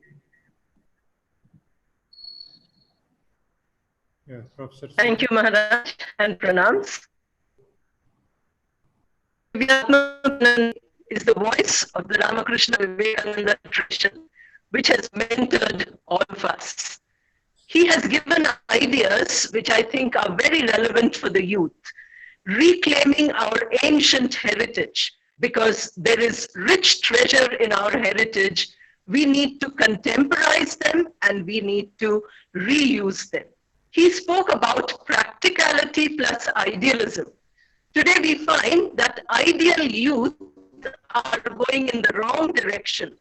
Yeah, Professor. Thank you, Maharaj, and pranams. Atmapriyanandaji is the voice of the Ramakrishna Vivekananda tradition, which has mentored all of us. He has given ideas which I think are very relevant for the youth, reclaiming our ancient heritage, because there is rich treasure in our heritage. We need to contemporize them and we need to reuse them. He spoke about practicality plus idealism. Today we find that ideal youth are going in the wrong direction.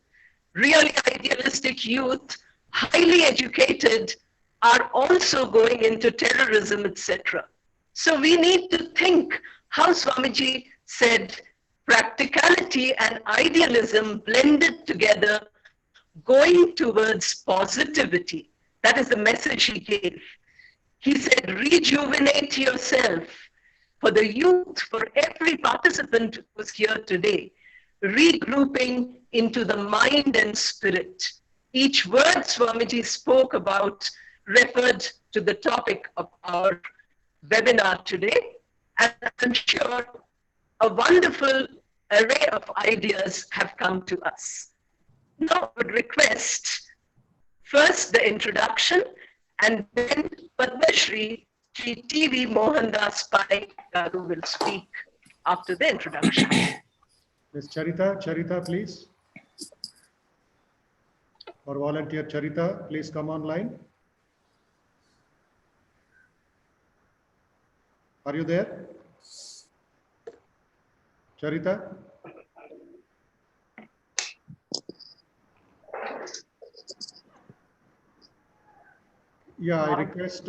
Really idealistic youth, highly educated, are also going into terrorism, etc. So we need to think how Swamiji said practicality and idealism blended together, going towards positivity. That is the message he gave. He said, rejuvenate yourself, for the youth, for every participant who's here today, regrouping into the mind and spirit. Each word Swamiji spoke about referred to the topic of our webinar today. And I'm sure a wonderful array of ideas have come to us. Now I would request first the introduction and then Padma Shri TV Mohandas who will speak after the introduction. Ms. Charita, please. Or volunteer Charita, please come online. Are you there? Charita? Yeah, I request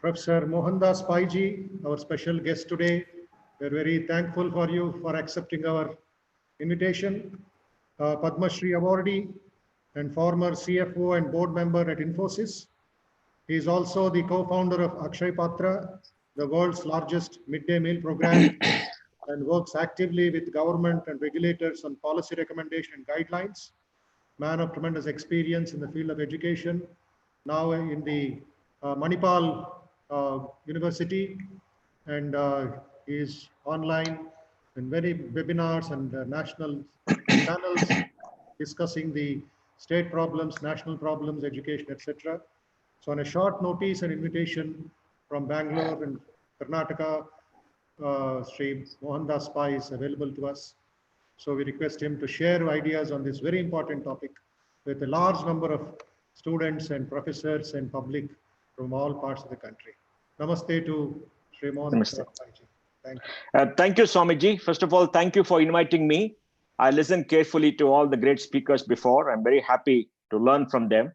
Professor Mohandas Paiji, our special guest today. We're very thankful for you for accepting our invitation. Padma Shri Awardee and former CFO and board member at Infosys. He is also the co-founder of Akshay Patra, the world's largest midday meal program, and works actively with government and regulators on policy recommendation and guidelines. Man of tremendous experience in the field of education, now in the Manipal University, and he is online in many webinars and national channels discussing the state problems, national problems, education, etc. So on a short notice and invitation from Bangalore and Karnataka, Sri Mohandas Pai is available to us. So we request him to share ideas on this very important topic with a large number of students and professors and public from all parts of the country. Namaste to Sri Mohandas Pai. Thank you. Thank you, Swamiji. First of all, thank you for inviting me. I listened carefully to all the great speakers before. I'm very happy to learn from them.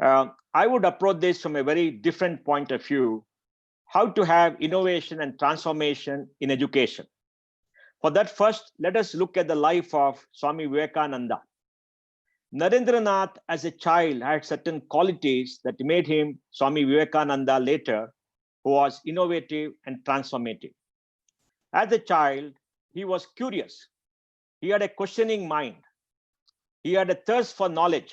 I would approach this from a very different point of view, how to have innovation and transformation in education. For that, first, let us look at the life of Swami Vivekananda. Narendranath, as a child, had certain qualities that made him Swami Vivekananda later, who was innovative and transformative. As a child, he was curious. He had a questioning mind. He had a thirst for knowledge.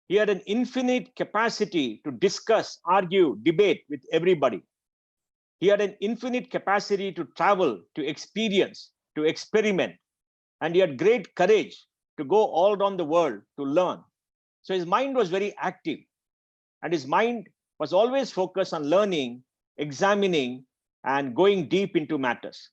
He had an infinite capacity to discuss, argue, debate with everybody. He had an infinite capacity to travel, to experience, to experiment. And he had great courage to go all around the world to learn. So his mind was very active. And his mind was always focused on learning, examining, and going deep into matters.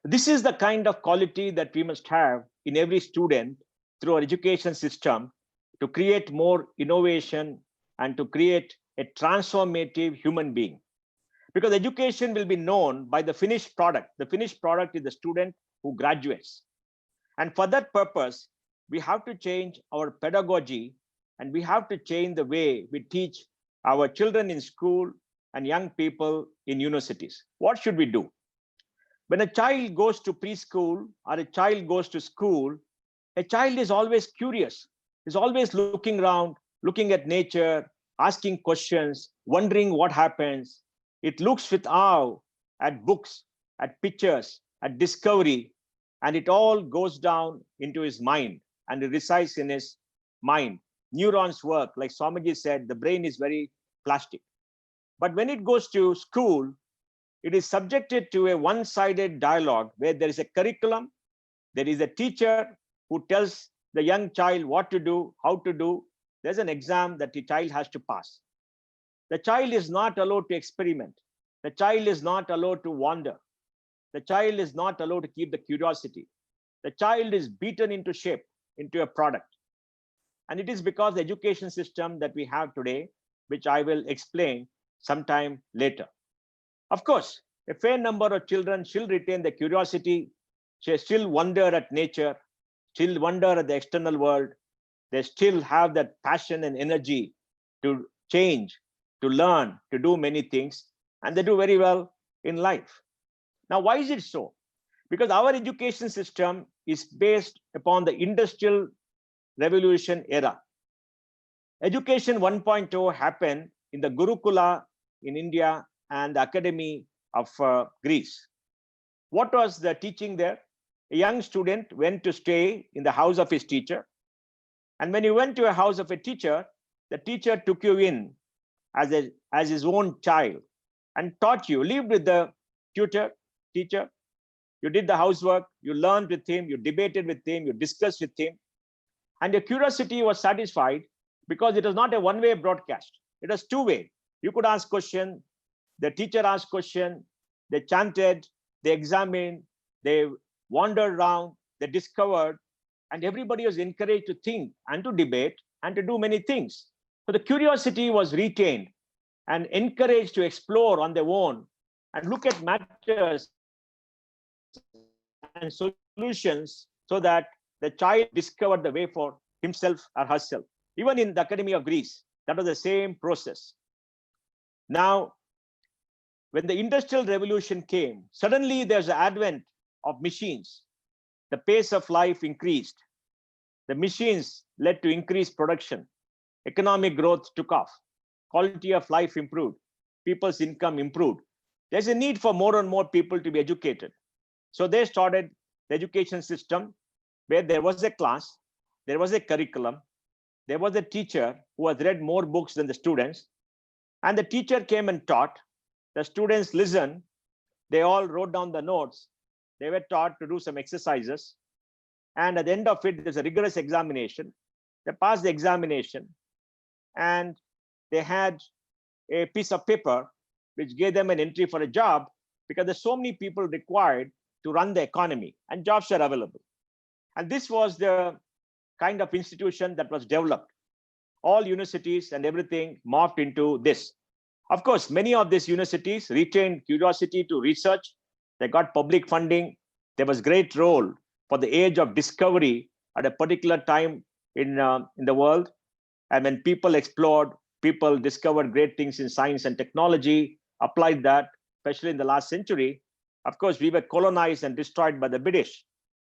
This is the kind of quality that we must have in every student through our education system to create more innovation and to create a transformative human being. Because education will be known by the finished product. The finished product is the student who graduates. And for that purpose, we have to change our pedagogy and we have to change the way we teach our children in school and young people in universities. What should we do? When a child goes to preschool or a child goes to school, a child is always curious. Is always looking around, looking at nature, asking questions, wondering what happens. It looks with awe at books, at pictures, at discovery, and it all goes down into his mind and it resides in his mind. Neurons work, like Swamiji said, the brain is very plastic. But when it goes to school, it is subjected to a one-sided dialogue where there is a curriculum, there is a teacher who tells the young child what to do, how to do. There's an exam that the child has to pass. The child is not allowed to experiment. The child is not allowed to wander. The child is not allowed to keep the curiosity. The child is beaten into shape, into a product. And it is because the education system that we have today, which I will explain sometime later. Of course, a fair number of children still retain the curiosity, they still wonder at nature, still wonder at the external world. They still have that passion and energy to change, to learn, to do many things, and they do very well in life. Now, why is it so? Because our education system is based upon the Industrial Revolution era. Education 1.0 happened in the Gurukula in India and the academy of Greece. What was the teaching there? A young student went to stay in the house of his teacher. And when you went to a house of a teacher, the teacher took you in as his own child and taught you, lived with the teacher. You did the housework, you learned with him, you debated with him, you discussed with him. And your curiosity was satisfied because it was not a one-way broadcast. It was two-way. You could ask question, the teacher asked question, they chanted, they examined, they wandered around, they discovered, and everybody was encouraged to think and to debate and to do many things. So the curiosity was retained and encouraged to explore on their own and look at matters and solutions so that the child discovered the way for himself or herself. Even in the Academy of Greece, that was the same process. Now, when the Industrial Revolution came, suddenly there's an advent of machines. The pace of life increased. The machines led to increased production. Economic growth took off. Quality of life improved. People's income improved. There's a need for more and more people to be educated. So they started the education system where there was a class, there was a curriculum, there was a teacher who had read more books than the students, and the teacher came and taught. The students listened. They all wrote down the notes. They were taught to do some exercises. And at the end of it, there's a rigorous examination. They passed the examination and they had a piece of paper which gave them an entry for a job because there's so many people required to run the economy and jobs are available. And this was the kind of institution that was developed. All universities and everything morphed into this. Of course, many of these universities retained curiosity to research. They got public funding. There was great role for the age of discovery at a particular time in the world. And when people explored, people discovered great things in science and technology, applied that, especially in the last century. Of course, we were colonized and destroyed by the British,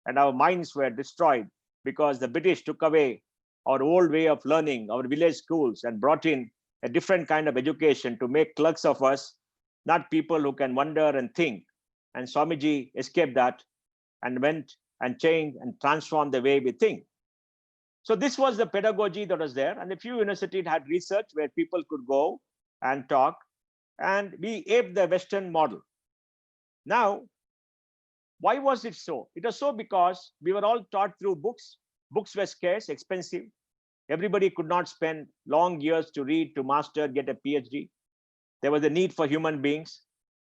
and our minds were destroyed because the British took away our old way of learning, our village schools, and brought in a different kind of education to make clerks of us, not people who can wonder and think. And Swamiji escaped that and went and changed and transformed the way we think. So this was the pedagogy that was there. And a few universities had research where people could go and talk, and we aped the Western model. Now, why was it so? It was so because we were all taught through books. Books were scarce, expensive. Everybody could not spend long years to read, to master, get a PhD. There was a need for human beings.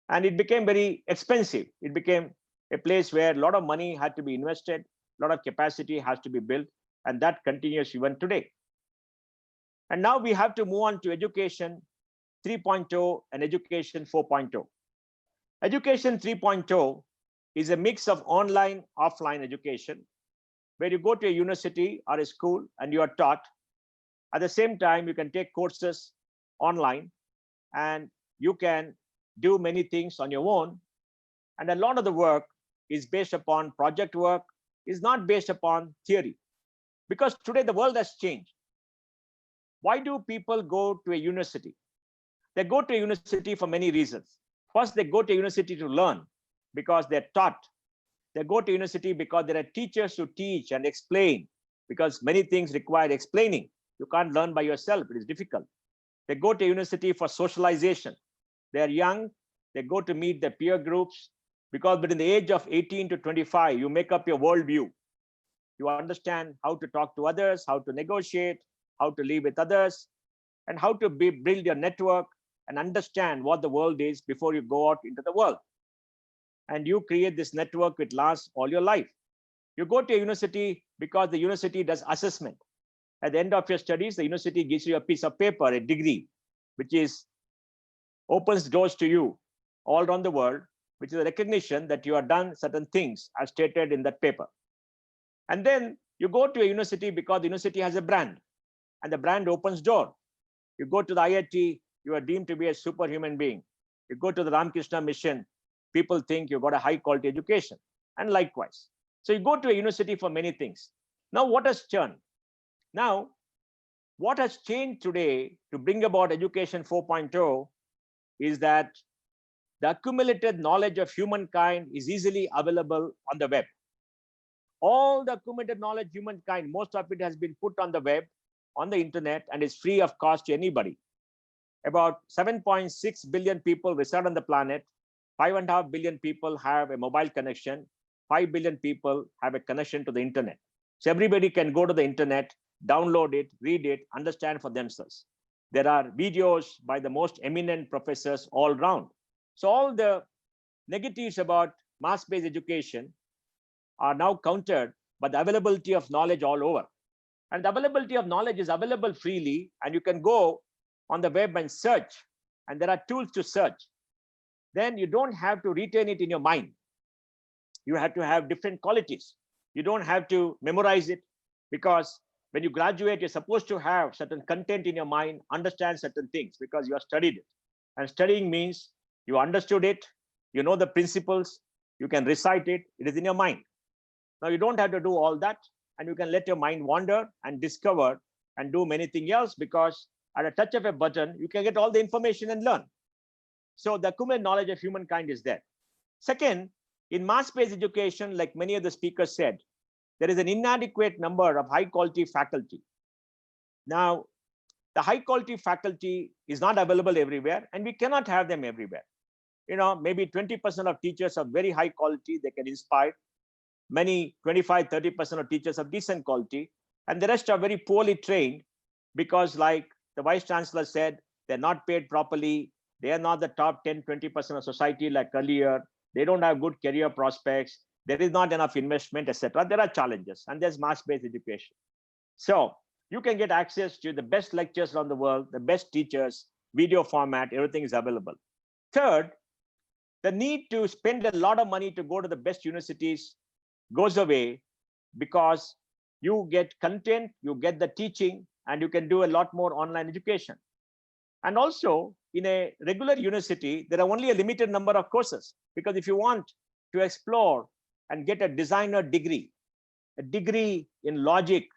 And it became very expensive. It became a place where a lot of money had to be invested, a lot of capacity has to be built, and that continues even today. And now we have to move on to education 3.0 and education 4.0. Education 3.0 is a mix of online, offline education, where you go to a university or a school and you are taught. At the same time, you can take courses online and you can do many things on your own. And a lot of the work is based upon project work, is not based upon theory. Because today the world has changed. Why do people go to a university? They go to a university for many reasons. First, they go to a university to learn because they're taught. They go to university because there are teachers who teach and explain, because many things require explaining. You can't learn by yourself, it is difficult. They go to university for socialization. They are young, they go to meet their peer groups, because between the age of 18 to 25, you make up your worldview. You understand how to talk to others, how to negotiate, how to live with others, and how to build your network and understand what the world is before you go out into the world. And you create this network which lasts all your life. You go to a university because the university does assessment. At the end of your studies, the university gives you a piece of paper, a degree, which opens doors to you all around the world, which is a recognition that you have done certain things as stated in that paper. And then you go to a university because the university has a brand, and the brand opens door. You go to the IIT, you are deemed to be a superhuman being. You go to the Ramakrishna mission, people think you've got a high quality education, and likewise. So you go to a university for many things. Now, what has changed? Now, what has changed today to bring about education 4.0 is that the accumulated knowledge of humankind is easily available on the web. All the accumulated knowledge of humankind, most of it has been put on the web, on the internet, and is free of cost to anybody. About 7.6 billion people reside on the planet. 5.5 billion people have a mobile connection. 5 billion people have a connection to the internet. So everybody can go to the internet, download it, read it, understand for themselves. There are videos by the most eminent professors all around. So all the negatives about mass-based education are now countered by the availability of knowledge all over. And the availability of knowledge is available freely, and you can go on the web and search, and there are tools to search. Then you don't have to retain it in your mind. You have to have different qualities. You don't have to memorize it, because when you graduate, you're supposed to have certain content in your mind, understand certain things because you have studied it. And studying means you understood it, you know the principles, you can recite it, it is in your mind. Now you don't have to do all that, and you can let your mind wander and discover and do many things else, because at a touch of a button, you can get all the information and learn. So the accumulated knowledge of humankind is there. Second, in mass-based education, like many of the speakers said, there is an inadequate number of high-quality faculty. Now, the high-quality faculty is not available everywhere, and we cannot have them everywhere. You know, maybe 20% of teachers are very high quality, they can inspire. Many 25, 30% of teachers of decent quality, and the rest are very poorly trained because, like the Vice-Chancellor said, they're not paid properly. They are not the top 10, 20% of society like earlier. They don't have good career prospects. There is not enough investment, etc. There are challenges, and there's mass-based education. So you can get access to the best lectures around the world, the best teachers, video format, everything is available. Third, the need to spend a lot of money to go to the best universities goes away, because you get content, you get the teaching, and you can do a lot more online education. And also, in a regular university, there are only a limited number of courses, because if you want to explore and get a designer degree, a degree in logic,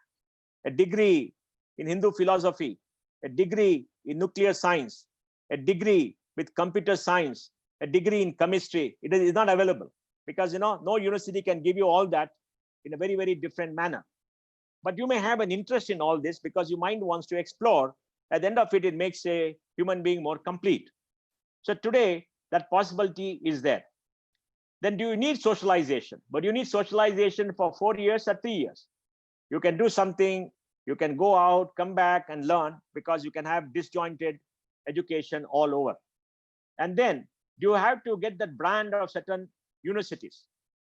a degree in Hindu philosophy, a degree in nuclear science, a degree with computer science, a degree in chemistry, it is not available, because no university can give you all that in a very, very different manner. But you may have an interest in all this because your mind wants to explore. At the end of it, it makes a human being more complete. So today, that possibility is there. Then do you need socialization? But you need socialization for 4 years or 3 years. You can do something, you can go out, come back and learn, because you can have disjointed education all over. And then you have to get that brand of certain universities,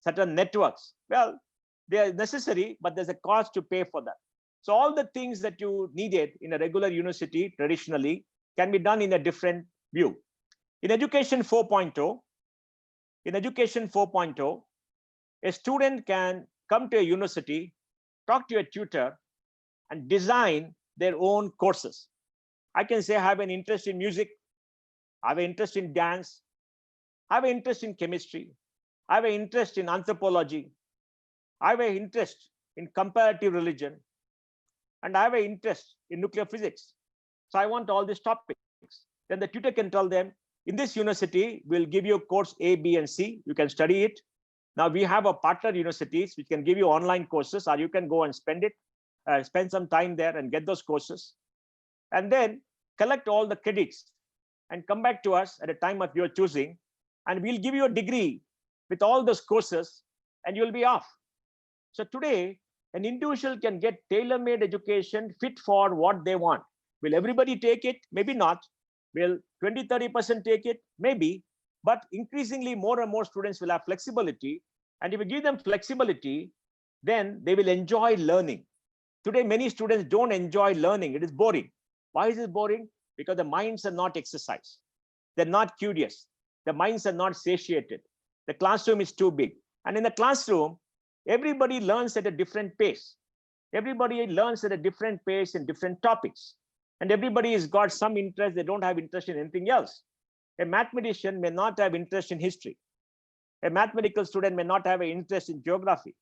certain networks. Well, they are necessary, but there's a cost to pay for that. So all the things that you needed in a regular university traditionally can be done in a different view. In Education 4.0, a student can come to a university, talk to a tutor, and design their own courses. I can say I have an interest in music, I have an interest in dance, I have an interest in chemistry, I have an interest in anthropology, I have an interest in comparative religion, and I have an interest in nuclear physics. So I want all these topics. Then the tutor can tell them, in this university, we'll give you course A, B, and C. You can study it. Now we have a partner universities which can give you online courses, or you can go and spend some time there and get those courses. And then collect all the credits and come back to us at a time of your choosing, and we'll give you a degree with all those courses, and you'll be off. So today, an individual can get tailor-made education fit for what they want. Will everybody take it? Maybe not. Will 20, 30% take it? Maybe. But increasingly, more and more students will have flexibility. And if you give them flexibility, then they will enjoy learning. Today, many students don't enjoy learning. It is boring. Why is it boring? Because the minds are not exercised. They're not curious. The minds are not satiated. The classroom is too big. And in the classroom, everybody learns at a different pace. Everybody learns at a different pace in different topics. And everybody has got some interest. They don't have interest in anything else. A mathematician may not have interest in history. A mathematical student may not have an interest in geography.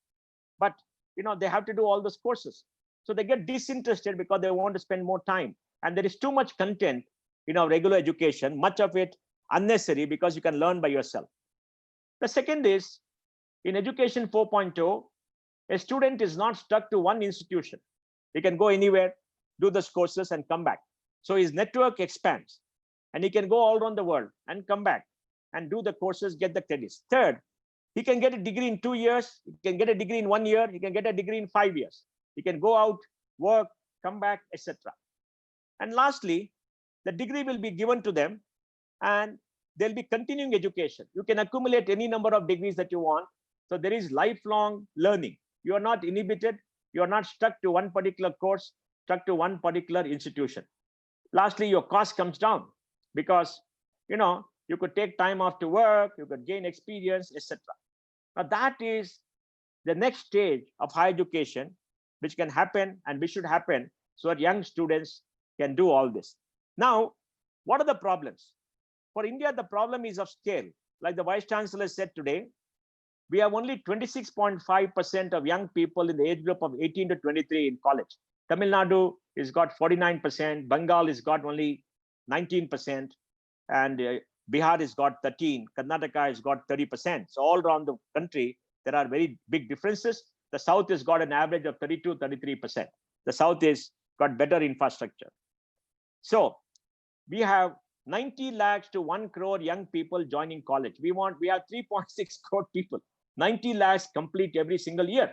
But they have to do all those courses. So they get disinterested because they want to spend more time. And there is too much content in our regular education, much of it unnecessary because you can learn by yourself. The second is, in Education 4.0, a student is not stuck to one institution. He can go anywhere, do those courses and come back. So his network expands and he can go all around the world and come back and do the courses, get the credits. Third, he can get a degree in 2 years, he can get a degree in 1 year, he can get a degree in 5 years. He can go out, work, come back, etc. And lastly, the degree will be given to them and there'll be continuing education. You can accumulate any number of degrees that you want. So there is lifelong learning. You are not inhibited. You are not stuck to one particular course, stuck to one particular institution. Lastly, your cost comes down because, you could take time off to work, you could gain experience, etc. Now that is the next stage of higher education, which can happen and which should happen so that young students can do all this. Now, what are the problems? For India, the problem is of scale. Like the Vice-Chancellor said today, we have only 26.5% of young people in the age group of 18 to 23 in college. Tamil Nadu has got 49%, Bengal has got only 19%, and Bihar has got 13%, Karnataka has got 30%. So all around the country, there are very big differences. The South has got an average of 32, 33%. The South has got better infrastructure. So we have 90 lakhs to 1 crore young people joining college. We have 3.6 crore people. 90 lakhs complete every single year.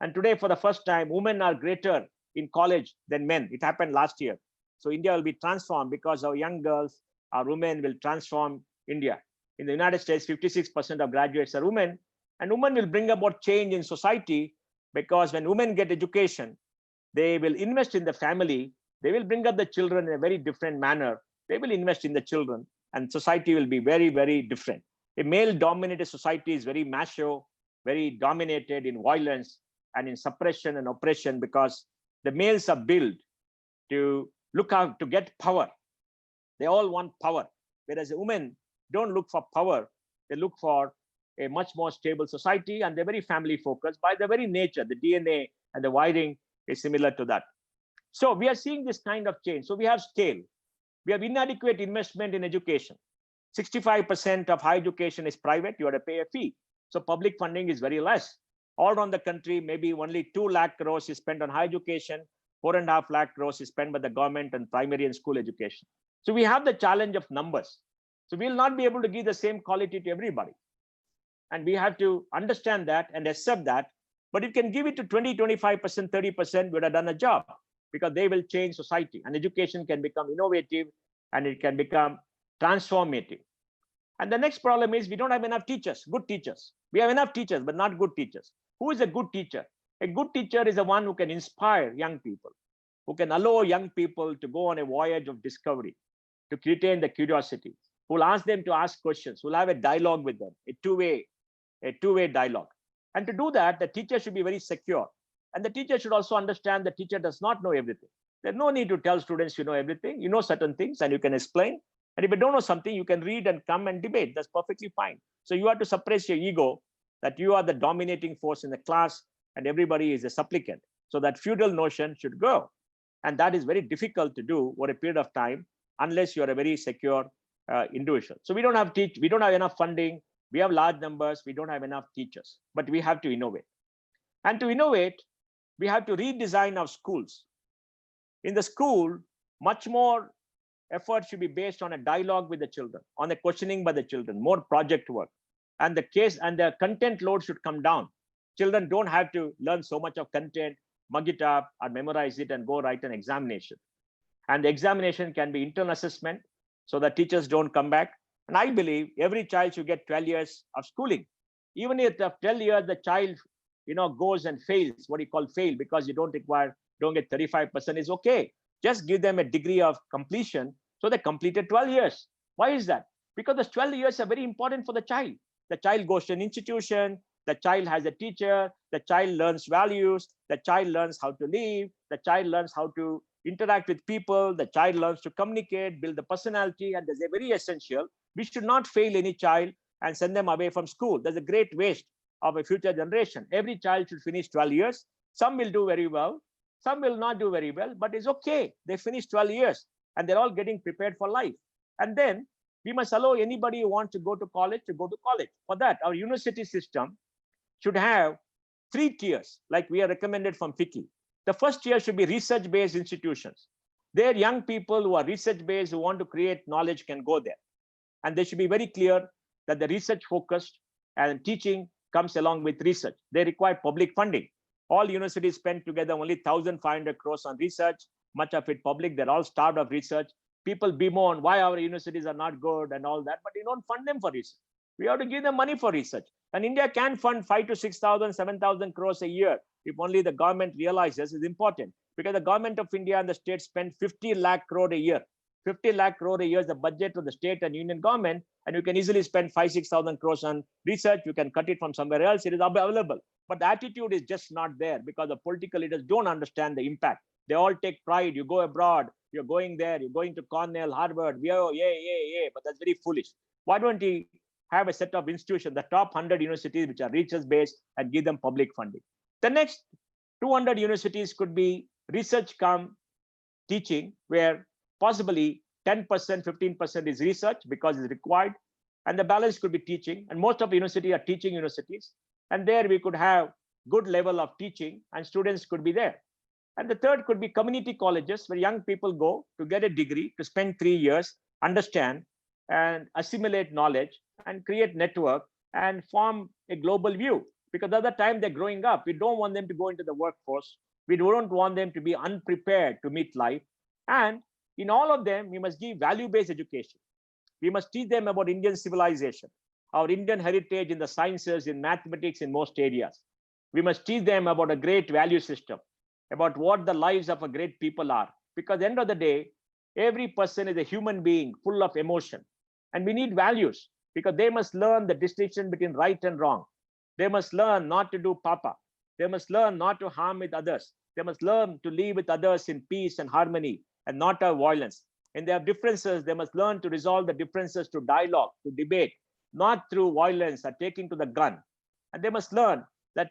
And today, for the first time, women are greater in college than men. It happened last year. So India will be transformed because our young girls, our women will transform India. In the United States, 56% of graduates are women. And women will bring about change in society because when women get education, they will invest in the family. They will bring up the children in a very different manner. They will invest in the children and society will be very, very different. A male-dominated society is very macho, very dominated in violence and in suppression and oppression because the males are built to look out to get power. They all want power, whereas the women don't look for power. They look for a much more stable society and they're very family focused by their very nature. The DNA and the wiring is similar to that. So we are seeing this kind of change. So we have scale. We have inadequate investment in education. 65% of higher education is private. You have to pay a fee. So public funding is very less. All around the country, maybe only 2 lakh crores is spent on higher education. 4.5 lakh crores is spent by the government on primary and school education. So we have the challenge of numbers. So we will not be able to give the same quality to everybody. And we have to understand that and accept that. But if you can give it to 20, 25%, 30%, we would have done a job because they will change society and education can become innovative and it can become transformative. And the next problem is we don't have enough teachers, good teachers. We have enough teachers, but not good teachers. Who is a good teacher? A good teacher is the one who can inspire young people, who can allow young people to go on a voyage of discovery, to retain the curiosity, who will ask them to ask questions, who will have a dialogue with them, a two-way dialogue. And to do that, the teacher should be very secure. And the teacher should also understand the teacher does not know everything. There's no need to tell students you know everything. You know certain things and you can explain. And if you don't know something, you can read and come and debate. That's perfectly fine. So you have to suppress your ego that you are the dominating force in the class and everybody is a supplicant. So that feudal notion should go. And that is very difficult to do over a period of time unless you're a very secure individual. So we don't have enough funding. We have large numbers. We don't have enough teachers, but we have to innovate. And to innovate, we have to redesign our schools. In the school, much more effort should be based on a dialogue with the children, on a questioning by the children, more project work. And the content load should come down. Children don't have to learn so much of content, mug it up or memorize it and go write an examination. And the examination can be internal assessment so that teachers don't come back. And I believe every child should get 12 years of schooling. Even if after 12 years, the child goes and fails, what you call fail, because you don't get 35% is okay. Just give them a degree of completion. So they completed 12 years. Why is that? Because the 12 years are very important for the child. The child goes to an institution, the child has a teacher, the child learns values, the child learns how to live, the child learns how to interact with people, the child learns to communicate, build the personality, and that's a very essential. We should not fail any child and send them away from school. That's a great waste of a future generation. Every child should finish 12 years. Some will do very well, some will not do very well, but it's okay. They finish 12 years and they're all getting prepared for life. And then We must allow anybody who wants to go to college. For that, our university system should have 3 tiers, like we are recommended from FICCI. The first tier should be research-based institutions. There, young people who are research-based, who want to create knowledge, can go there. And they should be very clear that the research-focused and teaching comes along with research. They require public funding. All universities spend together only 1,500 crores on research, much of it public. They're all starved of research. People bemoan why our universities are not good and all that, but you don't fund them for research. We have to give them money for research. And India can fund 5,000 to 6,000, 7,000 crores a year if only the government realizes it's important. Because the government of India and the state spend 50 lakh crore a year. 50 lakh crore a year is the budget of the state and union government, and you can easily spend 5,000, 6,000 crores on research. You can cut it from somewhere else. It is available. But the attitude is just not there because the political leaders don't understand the impact. They all take pride. You go abroad, you're going there, you're going to Cornell, Harvard, yeah, but that's very foolish. Why don't we have a set of institutions, the top 100 universities which are research-based, and give them public funding? The next 200 universities could be research cum teaching, where possibly 10%, 15% is research because it's required, and the balance could be teaching. And most of the universities are teaching universities. And there we could have good level of teaching and students could be there. And the third could be community colleges where young people go to get a degree, to spend 3 years, understand and assimilate knowledge and create network and form a global view. Because at the time they're growing up, we don't want them to go into the workforce. We don't want them to be unprepared to meet life. And in all of them, we must give value-based education. We must teach them about Indian civilization, our Indian heritage in the sciences, in mathematics, in most areas. We must teach them about a great value system, about what the lives of a great people are. Because at the end of the day, every person is a human being full of emotion. And we need values because they must learn the distinction between right and wrong. They must learn not to do papa. They must learn not to harm with others. They must learn to live with others in peace and harmony and not have violence. And they have differences. They must learn to resolve the differences through dialogue, to debate, not through violence or taking to the gun. And they must learn that,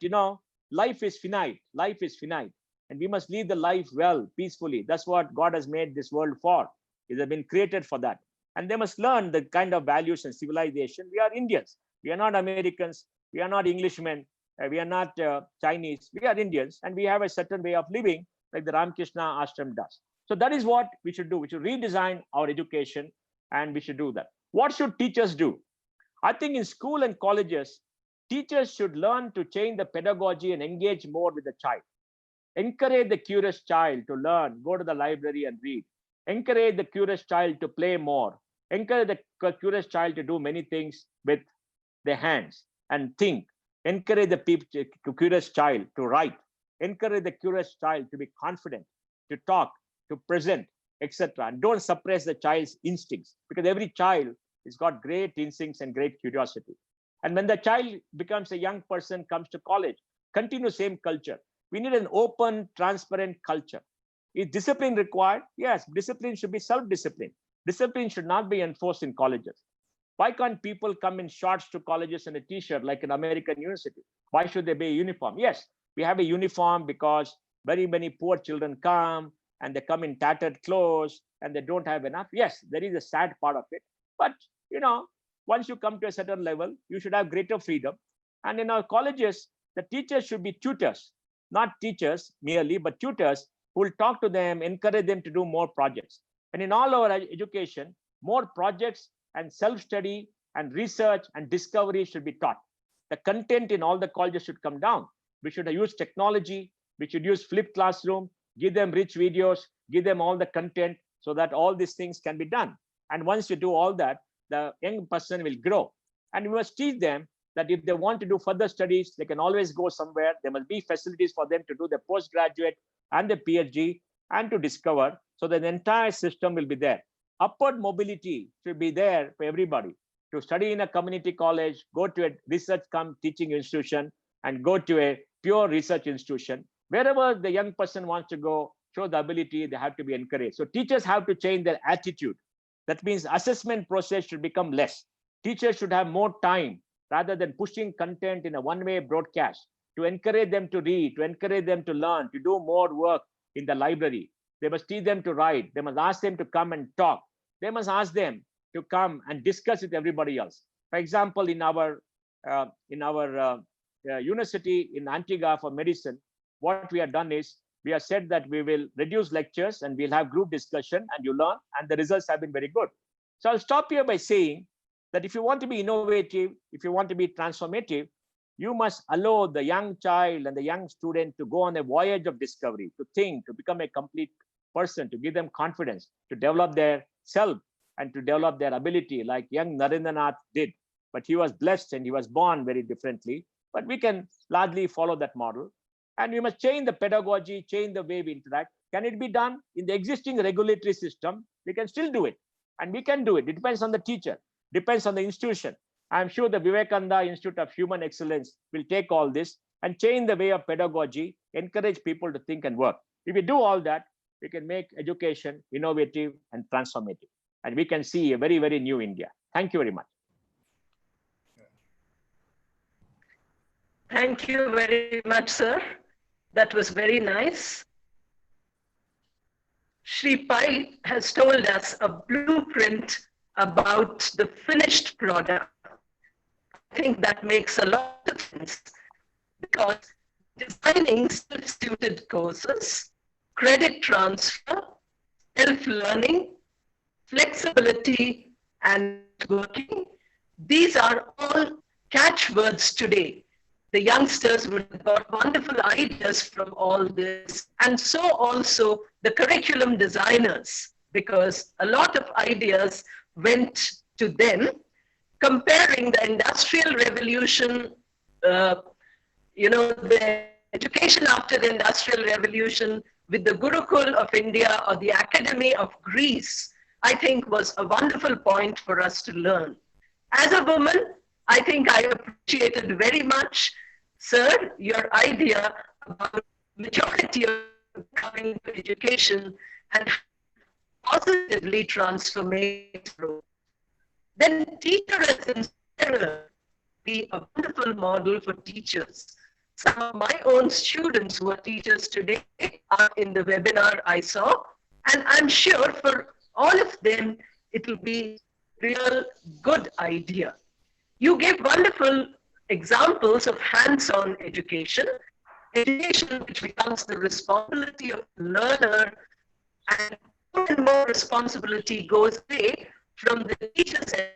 life is finite. Life is finite. And we must live the life well, peacefully. That's what God has made this world for. It has been created for that. And they must learn the kind of values and civilization. We are Indians. We are not Americans. We are not Englishmen. We are not Chinese. We are Indians. And we have a certain way of living like the Ramakrishna ashram does. So that is what we should do. We should redesign our education and we should do that. What should teachers do? I think in school and colleges, teachers should learn to change the pedagogy and engage more with the child. Encourage the curious child to learn, go to the library and read. Encourage the curious child to play more. Encourage the curious child to do many things with their hands and think. Encourage the curious child to write. Encourage the curious child to be confident, to talk, to present, etc. And don't suppress the child's instincts because every child has got great instincts and great curiosity. And when the child becomes a young person, comes to college, continue same culture. We need an open, transparent culture. Is discipline required? Yes, discipline should be self-discipline. Discipline should not be enforced in colleges. Why can't people come in shorts to colleges and a t-shirt like an American university? Why should there be a uniform? Yes, we have a uniform because very many poor children come and they come in tattered clothes and they don't have enough. Yes, there is a sad part of it. But, once you come to a certain level, you should have greater freedom. And in our colleges, the teachers should be tutors, not teachers merely, but tutors who will talk to them, encourage them to do more projects. And in all our education, more projects and self-study and research and discovery should be taught. The content in all the colleges should come down. We should use technology. We should use flipped classroom, give them rich videos, give them all the content so that all these things can be done. And once you do all that, the young person will grow. And we must teach them that if they want to do further studies, they can always go somewhere. There must be facilities for them to do the postgraduate and the PhD and to discover, so that the entire system will be there. Upward mobility should be there for everybody to study in a community college, go to a research cum teaching institution, and go to a pure research institution. Wherever the young person wants to go, show the ability, they have to be encouraged. So teachers have to change their attitude. That means assessment process should become less. Teachers should have more time rather than pushing content in a one-way broadcast, to encourage them to read, to encourage them to learn, to do more work in the library. They must teach them to write. They must ask them to come and talk. They must ask them to come and discuss with everybody else. For example, in our university in Antigua for medicine, what we have done is we have said that we will reduce lectures and we'll have group discussion and you learn, and the results have been very good. So I'll stop here by saying that if you want to be innovative, if you want to be transformative, you must allow the young child and the young student to go on a voyage of discovery, to think, to become a complete person, to give them confidence, to develop their self and to develop their ability like young Narendranath did. But he was blessed and he was born very differently. But we can largely follow that model. And we must change the pedagogy, change the way we interact. Can it be done in the existing regulatory system? We can still do it. And we can do it. It depends on the teacher, depends on the institution. I'm sure the Vivekananda Institute of Human Excellence will take all this and change the way of pedagogy, encourage people to think and work. If we do all that, we can make education innovative and transformative. And we can see a very, very new India. Thank you very much. Thank you very much, sir. That was very nice. Shri Pai has told us a blueprint about the finished product. I think that makes a lot of sense because designing self-suited courses, credit transfer, self-learning, flexibility, and working, these are all catchwords today. The youngsters would have got wonderful ideas from all this, and so also the curriculum designers, because a lot of ideas went to them, comparing the Industrial Revolution, the education after the Industrial Revolution with the Gurukul of India or the Academy of Greece, I think was a wonderful point for us to learn. As a woman, I think I appreciated very much, sir, your idea about majority of coming to education and positively transformate growth. Then teacher as inspirer be a wonderful model for teachers. Some of my own students who are teachers today are in the webinar I saw, and I'm sure for all of them, it will be a real good idea. You gave wonderful examples of hands-on education, education which becomes the responsibility of the learner, and more and more responsibility goes away from the teacher's end.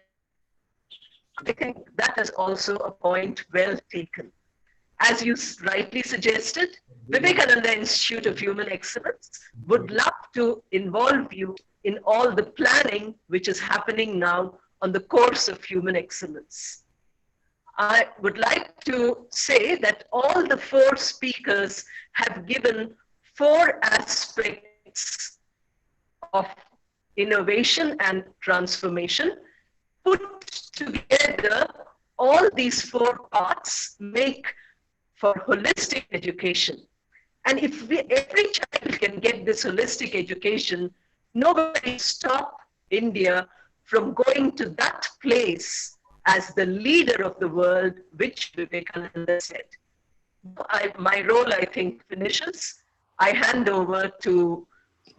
I think that is also a point well taken. As you rightly suggested, Vivekananda Institute of Human Excellence would love to involve you in all the planning which is happening now on the course of human excellence. I would like to say that all the four speakers have given four aspects of innovation and transformation. Put together, all these four parts make for holistic education. And if every child can get this holistic education, nobody stop India from going to that place as the leader of the world, which Vivekananda said. My role, I think, finishes. I hand over to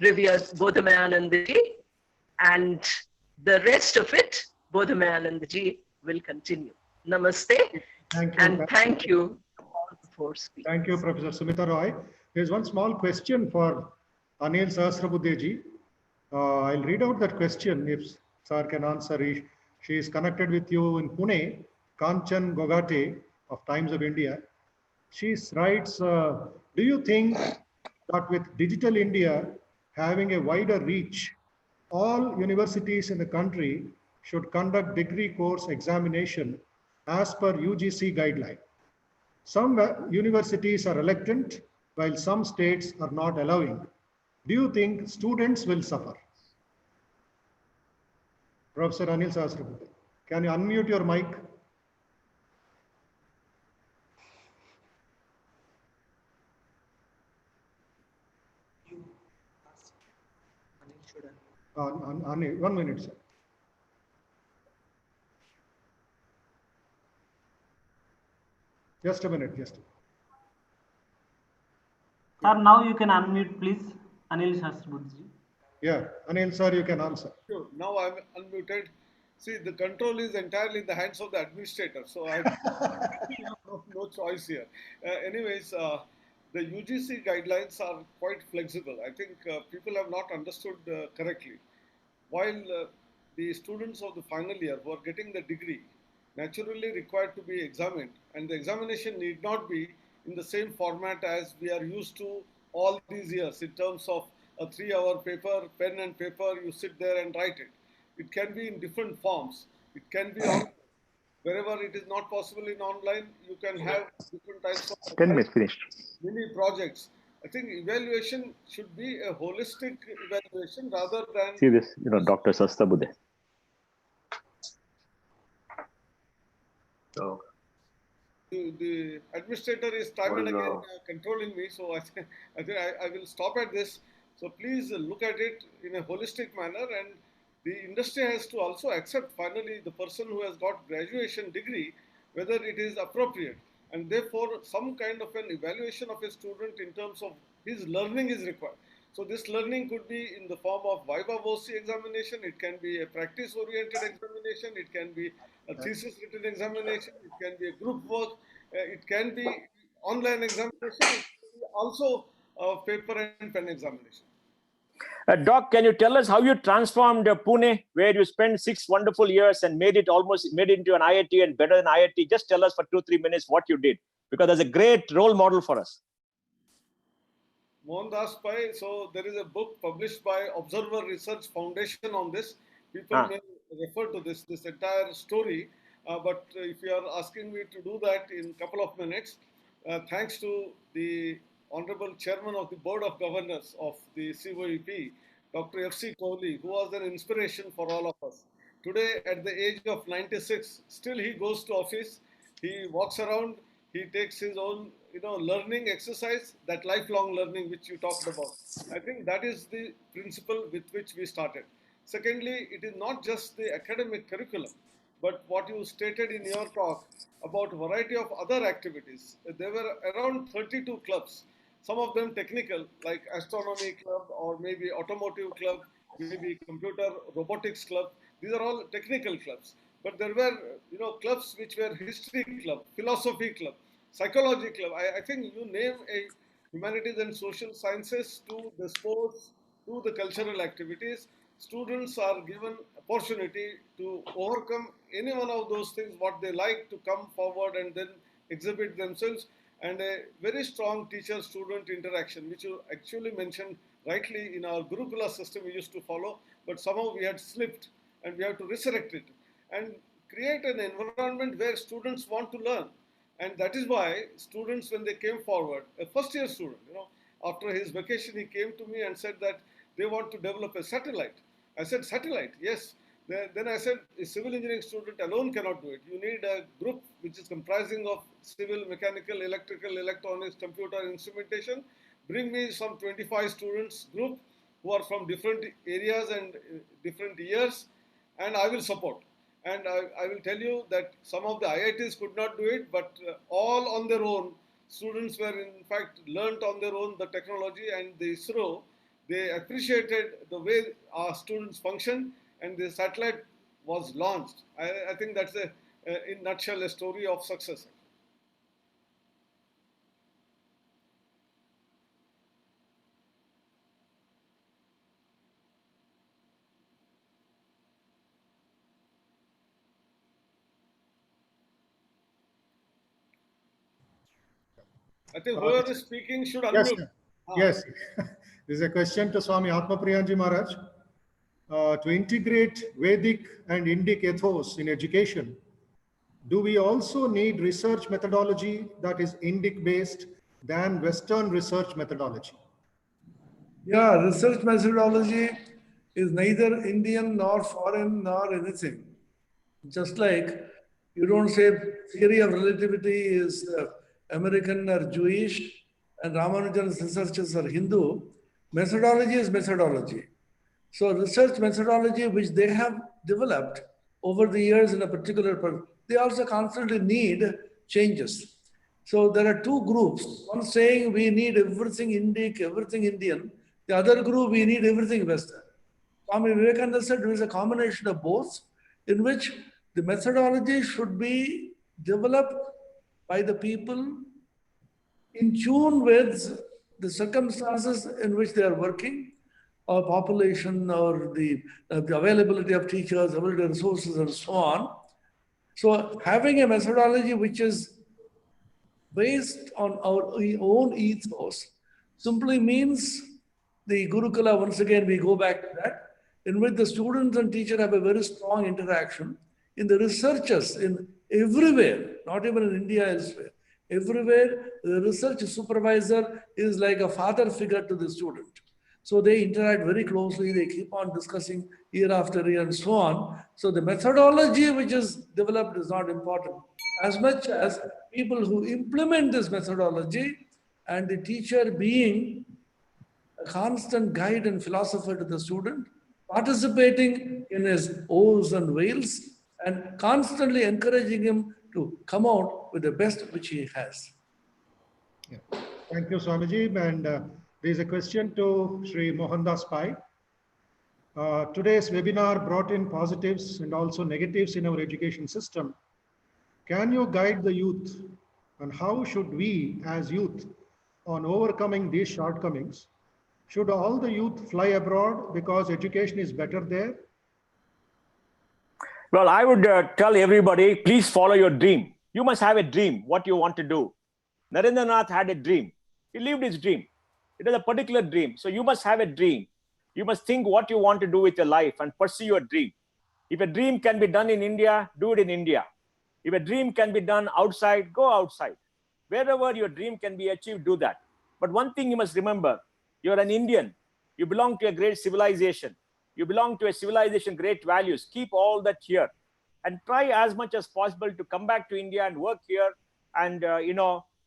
revered Bodhamayanandaji, and the rest of it, Bodhamayanandaji will continue. Namaste, Thank you. and thank you all the four speakers. Thank you, Professor Sumita Roy. There's one small question for Anil Sahasrabudhe. I'll read out that question if sir can answer. She is connected with you in Pune, Kanchan Gogate of Times of India. She writes, do you think that with Digital India having a wider reach, all universities in the country should conduct degree course examination as per UGC guideline? Some universities are reluctant, while some states are not allowing. Do you think students will suffer? Professor Anil Sahasrabudhe, can you unmute your mic? Anil, 1 minute, sir. Just a minute, just a minute. Sir, now you can unmute, please. Anil Sahasrabudhe. Yeah, Anil sir, you can answer. Sure. Now I'm unmuted. See, the control is entirely in the hands of the administrator, so I have no choice here. Anyways, the UGC guidelines are quite flexible. I think people have not understood correctly. While the students of the final year who are getting the degree naturally required to be examined, and the examination need not be in the same format as we are used to all these years in terms of a 3-hour paper, pen and paper, you sit there and write it. It can be in different forms. It can be on wherever it is not possible in online, you can have different types of 10 minutes finished. mini projects. I think evaluation should be a holistic evaluation rather than See this, Dr. Sahasrabudhe. So, the administrator is time and again controlling me, so I think I will stop at this. So please look at it in a holistic manner, and the industry has to also accept finally the person who has got graduation degree, whether it is appropriate, and therefore some kind of an evaluation of a student in terms of his learning is required. So this learning could be in the form of VIHE examination, it can be a practice-oriented examination, it can be a thesis-written examination, it can be a group work, it can be online examination, it can be also paper and pen examination. Doc, can you tell us how you transformed Pune, where you spent 6 wonderful years and made it into an IIT and better than IIT? Just tell us for 2-3 minutes what you did, because that's a great role model for us. Mohandas Pai, so there is a book published by Observer Research Foundation on this. People may refer to this entire story, but if you are asking me to do that in a couple of minutes, thanks to the Honorable Chairman of the Board of Governors of the COEP, Dr. F.C. Kohli, who was an inspiration for all of us. Today, at the age of 96, still he goes to office, he walks around, he takes his own learning exercise, that lifelong learning which you talked about. I think that is the principle with which we started. Secondly, it is not just the academic curriculum, but what you stated in your talk about variety of other activities. There were around 32 clubs, some of them technical, like astronomy club or maybe automotive club, maybe computer robotics club. These are all technical clubs. But there were, clubs which were history club, philosophy club, psychology club. I think you name a humanities and social sciences to the sports, to the cultural activities. Students are given opportunity to overcome any one of those things, what they like, to come forward and then exhibit themselves, and a very strong teacher-student interaction, which you actually mentioned rightly in our Gurukula system we used to follow, but somehow we had slipped and we have to resurrect it and create an environment where students want to learn. And that is why students, when they came forward, a first-year student, after his vacation, he came to me and said that they want to develop a satellite. I said, satellite? Yes. Then I said, a civil engineering student alone cannot do it. You need a group which is comprising of civil, mechanical, electrical, electronics, computer, instrumentation. Bring me some 25 students group who are from different areas and different years, and I will support. And I will tell you that some of the IITs could not do it, but all on their own, students were in fact learnt on their own the technology, and the ISRO, they appreciated the way our students function, and the satellite was launched. I think that's in a nutshell, a story of success. I think whoever is speaking should unmute. Yes. This is a question to Swami Atmapriyanandaji Maharaj. To integrate Vedic and Indic ethos in education, do we also need research methodology that is Indic based than Western research methodology? Yeah, research methodology is neither Indian nor foreign nor anything. Just like you don't say theory of relativity is American or Jewish and Ramanujan's researches are Hindu, methodology is methodology. So research methodology which they have developed over the years in a particular, they also constantly need changes. So there are two groups, one saying we need everything Indic, everything Indian, the other group we need everything Western. Swami Vivekananda said there is a combination of both. in which the methodology should be developed by the people in tune with the circumstances in which they are working, or population, or the availability of teachers, availability of resources, and so on. So having a methodology which is based on our own ethos simply means the Gurukula, once again, we go back to that, in which the students and teacher have a very strong interaction. In the researchers, in everywhere, not even in India, elsewhere, everywhere, the research supervisor is like a father figure to the student. So they interact very closely, they keep on discussing year after year and so on. So the methodology which is developed is not important, as much as people who implement this methodology and the teacher being a constant guide and philosopher to the student, participating in his woes and wails, and constantly encouraging him to come out with the best which he has. Yeah. Thank you, Swamiji. And there is a question to Shri Mohandas Pai. Today's webinar brought in positives and also negatives in our education system. Can you guide the youth on how should we as youth on overcoming these shortcomings? Should all the youth fly abroad because education is better there? Well, I would tell everybody, please follow your dream. You must have a dream, what you want to do. Narendranath had a dream. He lived his dream. It is a particular dream. So you must have a dream. You must think what you want to do with your life and pursue your dream. If a dream can be done in India, do it in India. If a dream can be done outside, go outside. Wherever your dream can be achieved, do that. But one thing you must remember, you're an Indian. You belong to a great civilization. You belong to a civilization, great values. Keep all that here and try as much as possible to come back to India and work here and,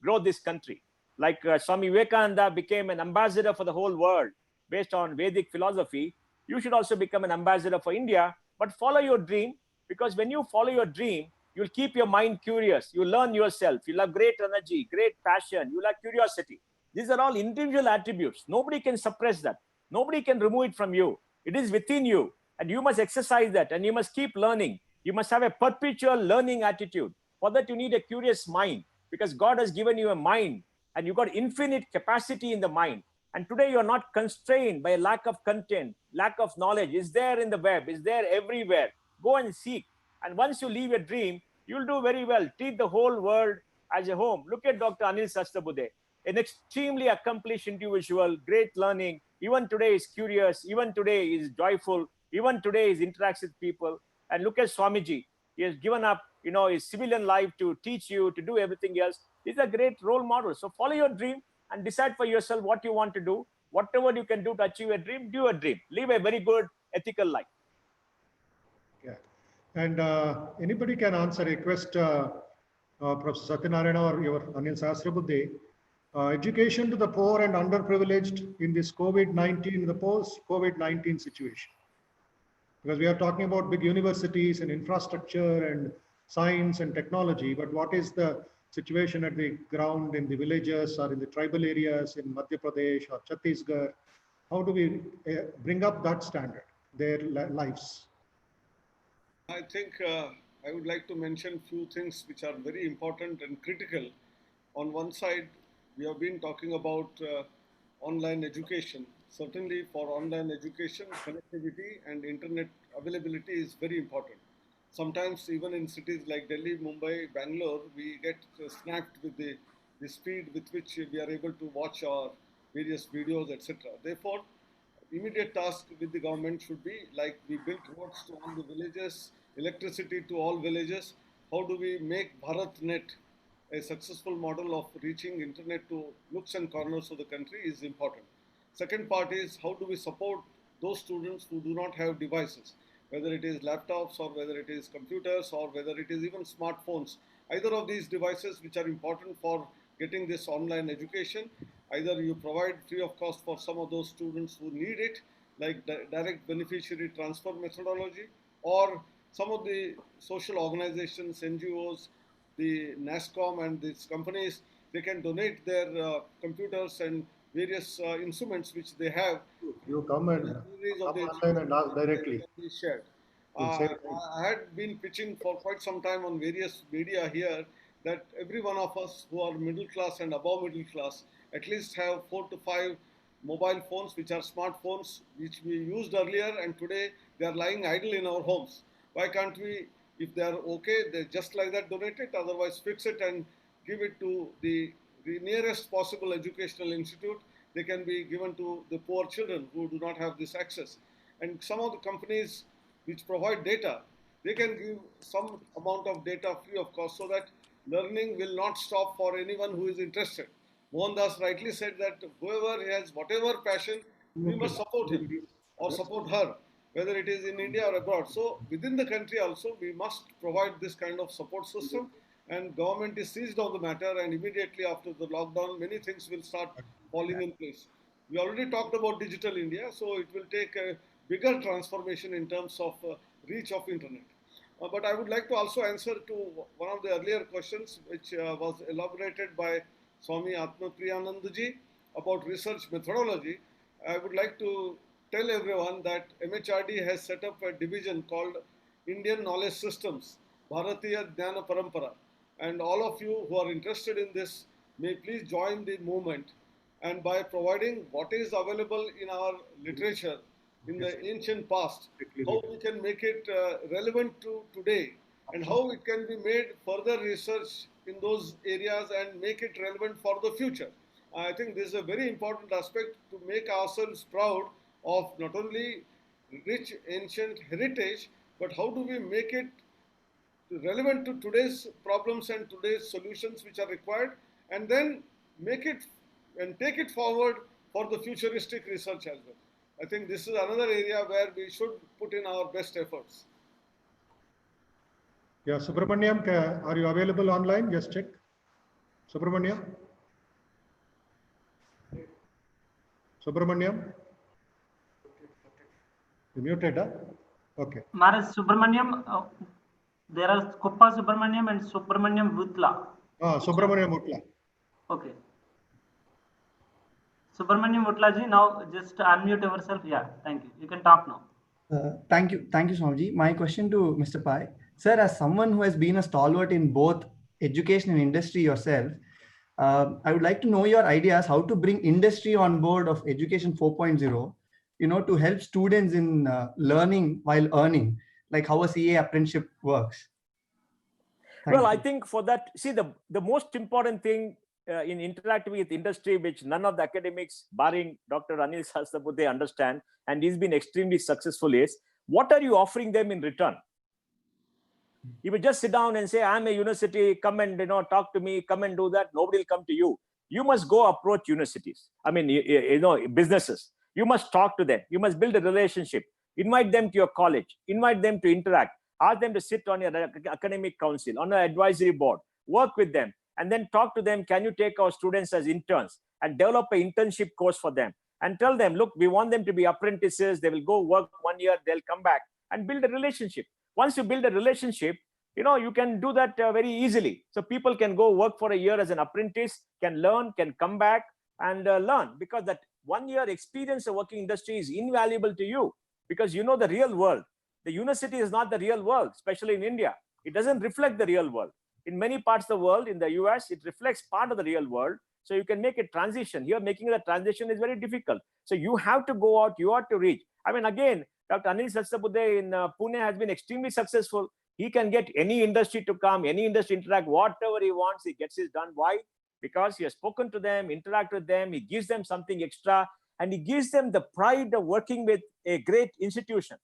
grow this country. Like Swami Vivekananda became an ambassador for the whole world based on Vedic philosophy. You should also become an ambassador for India, but follow your dream, because when you follow your dream, you'll keep your mind curious. You learn yourself. You'll have great energy, great passion. You'll have curiosity. These are all individual attributes. Nobody can suppress that. Nobody can remove it from you. It is within you, and you must exercise that, and you must keep learning. You must have a perpetual learning attitude. For that, you need a curious mind, because God has given you a mind, and you've got infinite capacity in the mind. And today, you're not constrained by a lack of content, lack of knowledge. It's there in the web. It's there everywhere. Go and seek. And once you leave your dream, you'll do very well. Treat the whole world as a home. Look at Dr. Anil Sahasrabudhe, an extremely accomplished individual, great learning. Even today is curious. Even today is joyful. Even today is interacts with people. And look at Swamiji. He has given up, his civilian life to teach you, to do everything else. These are great role models. So follow your dream and decide for yourself what you want to do. Whatever you can do to achieve a dream, do a dream. Live a very good ethical life. Yeah. And anybody can answer a request, Professor Satyanarayana or your Anil Sahasrabudhe. Education to the poor and underprivileged in this COVID-19, the post-COVID-19 situation. Because we are talking about big universities and infrastructure and science and technology, but what is the situation at the ground in the villages or in the tribal areas in Madhya Pradesh or Chhattisgarh? How do we bring up that standard, their lives? I think I would like to mention a few things which are very important and critical. On one side, we have been talking about online education. Certainly for online education, connectivity and internet availability is very important. Sometimes even in cities like Delhi, Mumbai, Bangalore, we get snapped with the speed with which we are able to watch our various videos, etc. Therefore, immediate task with the government should be like we build roads to all the villages, electricity to all villages. How do we make BharatNet a successful model of reaching internet to nooks and corners of the country is important. Second part is how do we support those students who do not have devices, whether it is laptops or whether it is computers or whether it is even smartphones. Either of these devices which are important for getting this online education, either you provide free of cost for some of those students who need it, like direct beneficiary transfer methodology, or some of the social organizations, NGOs, the NASCOM and these companies, they can donate their computers and various instruments which they have. You come and online and ask directly. Can be shared. I had been pitching for quite some time on various media here that every one of us who are middle class and above middle class at least have 4 to 5 mobile phones, which are smartphones, which we used earlier, and today they are lying idle in our homes. Why can't we, if they are okay, they just like that donate it, otherwise fix it and give it to the nearest possible educational institute. They can be given to the poor children who do not have this access. And some of the companies which provide data, they can give some amount of data free of cost so that learning will not stop for anyone who is interested. Mohandas rightly said that whoever has whatever passion, we must support him or support her, whether it is in India or abroad. So within the country also, we must provide this kind of support system, and government is seized on the matter, and immediately after the lockdown, many things will start falling in place. We already talked about digital India, so it will take a bigger transformation in terms of reach of internet. But I would like to also answer to one of the earlier questions, which was elaborated by Swami Atmapriyanandaji about research methodology. I would like to tell everyone that MHRD has set up a division called Indian Knowledge Systems, Bharatiya Jnana Parampara. And all of you who are interested in this may please join the movement. And by providing what is available in our literature in the ancient past, how we can make it relevant to today, and how it can be made further research in those areas and make it relevant for the future. I think this is a very important aspect to make ourselves proud of not only rich ancient heritage, but how do we make it relevant to today's problems and today's solutions which are required, and then make it and take it forward for the futuristic research as well. I think this is another area where we should put in our best efforts. Yeah, Subramaniam, are you available online? Just check. Subramaniam? Subramaniam? You muted, huh? Okay. Maharaj Subramaniam, there are Kuppa Subramaniam and Subramaniam Vutla. Subramaniam Vutla. Okay. Subramaniam Vutlaji, now just unmute yourself. Yeah, thank you. You can talk now. Thank you, Swamiji. My question to Mr. Pai. Sir, as someone who has been a stalwart in both education and industry yourself, I would like to know your ideas how to bring industry on board of Education 4.0, to help students in learning while earning, like how a CA apprenticeship works. Well, I think for that, see, the most important thing in interacting with industry, which none of the academics, barring Dr. Anil Sahasrabudhe, understand, and he's been extremely successful, is what are you offering them in return? You would just sit down and say, I'm a university, come and talk to me, come and do that. Nobody will come to you. You must go approach universities. I mean, businesses. You must talk to them. You must build a relationship. Invite them to your college. Invite them to interact. Ask them to sit on your academic council, on an advisory board. Work with them. And then talk to them, can you take our students as interns and develop an internship course for them? And tell them, look, we want them to be apprentices. They will go work 1 year, they'll come back and build a relationship. Once you build a relationship, you can do that very easily. So people can go work for a year as an apprentice, can learn, can come back and learn, because that 1 year experience of working industry is invaluable to you, because you know the real world. The university is not the real world, especially in India. It doesn't reflect the real world. In many parts of the world, in the US, it reflects part of the real world. So you can make a transition. Here, making the transition is very difficult. So you have to go out, you have to reach. I mean, again, Dr. Anil Sahasrabudhe in Pune has been extremely successful. He can get any industry to come, any industry interact, whatever he wants, he gets it done. Why? Because he has spoken to them, interact with them, he gives them something extra, and he gives them the pride of working with a great institution.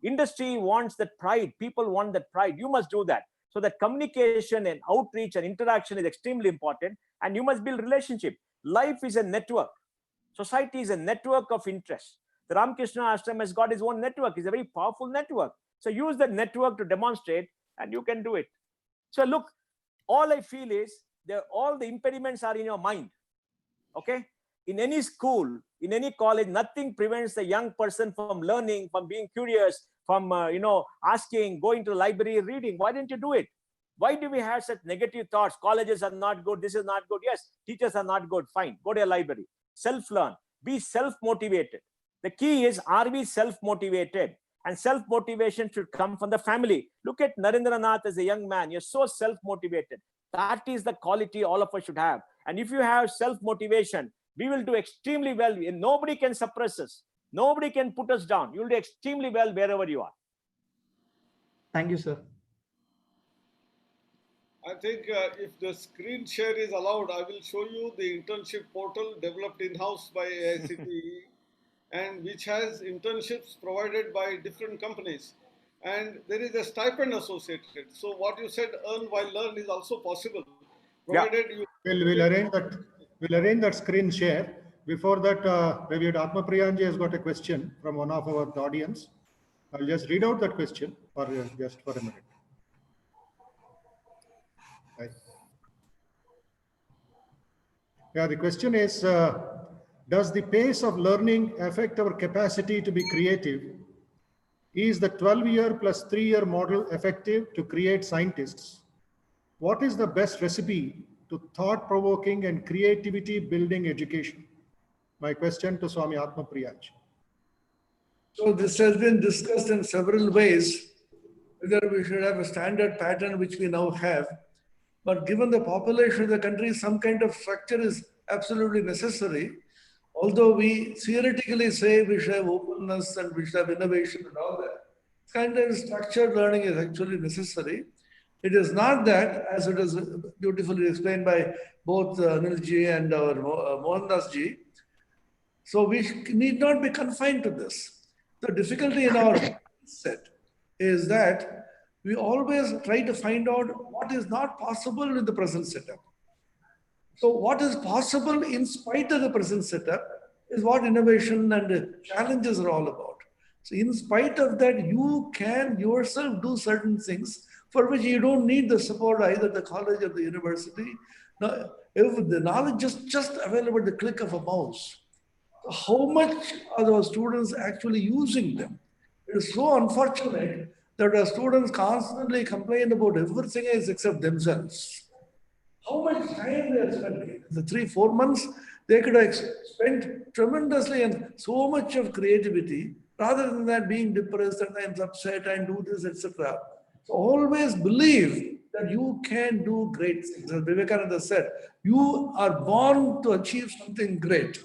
Industry wants that pride. People want that pride. You must do that. So that communication and outreach and interaction is extremely important, and you must build relationship. Life is a network. Society is a network of interest. The Ramakrishna Ashram has got his own network. It's a very powerful network. So use the network to demonstrate, and you can do it. So look, all I feel is all the impediments are in your mind. Okay? In any school, in any college, nothing prevents the young person from learning, from being curious, from asking, going to the library, reading. Why didn't you do it? Why do we have such negative thoughts? Colleges are not good. This is not good. Yes, teachers are not good. Fine. Go to a library. Self-learn. Be self-motivated. The key is, are we self-motivated? And self-motivation should come from the family. Look at Narendranath as a young man. You're so self-motivated. That is the quality all of us should have. And if you have self-motivation, we will do extremely well. Nobody can suppress us. Nobody can put us down. You'll do extremely well wherever you are. Thank you, sir. I think if the screen share is allowed, I will show you the internship portal developed in-house by AICTE and which has internships provided by different companies. And there is a stipend associated. So what you said, earn while learn, is also possible, provided you... We'll arrange that screen share. Before that, maybe Atmapriyanandaji has got a question from one of our audience. I'll just read out that question for just for a minute. Right. Yeah, the question is, does the pace of learning affect our capacity to be creative? Is the 12-year plus 3-year model effective to create scientists? What is the best recipe to thought-provoking and creativity-building education? My question to Swami Atmapriyanandaji. So this has been discussed in several ways, whether we should have a standard pattern, which we now have. But given the population of the country, some kind of structure is absolutely necessary. Although we theoretically say we should have openness and we should have innovation and all that, kind of structured learning is actually necessary. It is not that, as it is beautifully explained by both Anilji and our Mohandasji. So we need not be confined to this. The difficulty in our set is that we always try to find out what is not possible in the present setup. So what is possible in spite of the present setup is what innovation and challenges are all about. So in spite of that, you can yourself do certain things for which you don't need the support either the college or the university. Now, if the knowledge is just available at the click of a mouse, how much are those students actually using them? It is so unfortunate that our students constantly complain about everything else except themselves. How much time they are spending? The 3-4 months, they could have spent tremendously and so much of creativity rather than that being depressed and I'm upset and do this, etc. So always believe that you can do great things. As Vivekananda said, you are born to achieve something great.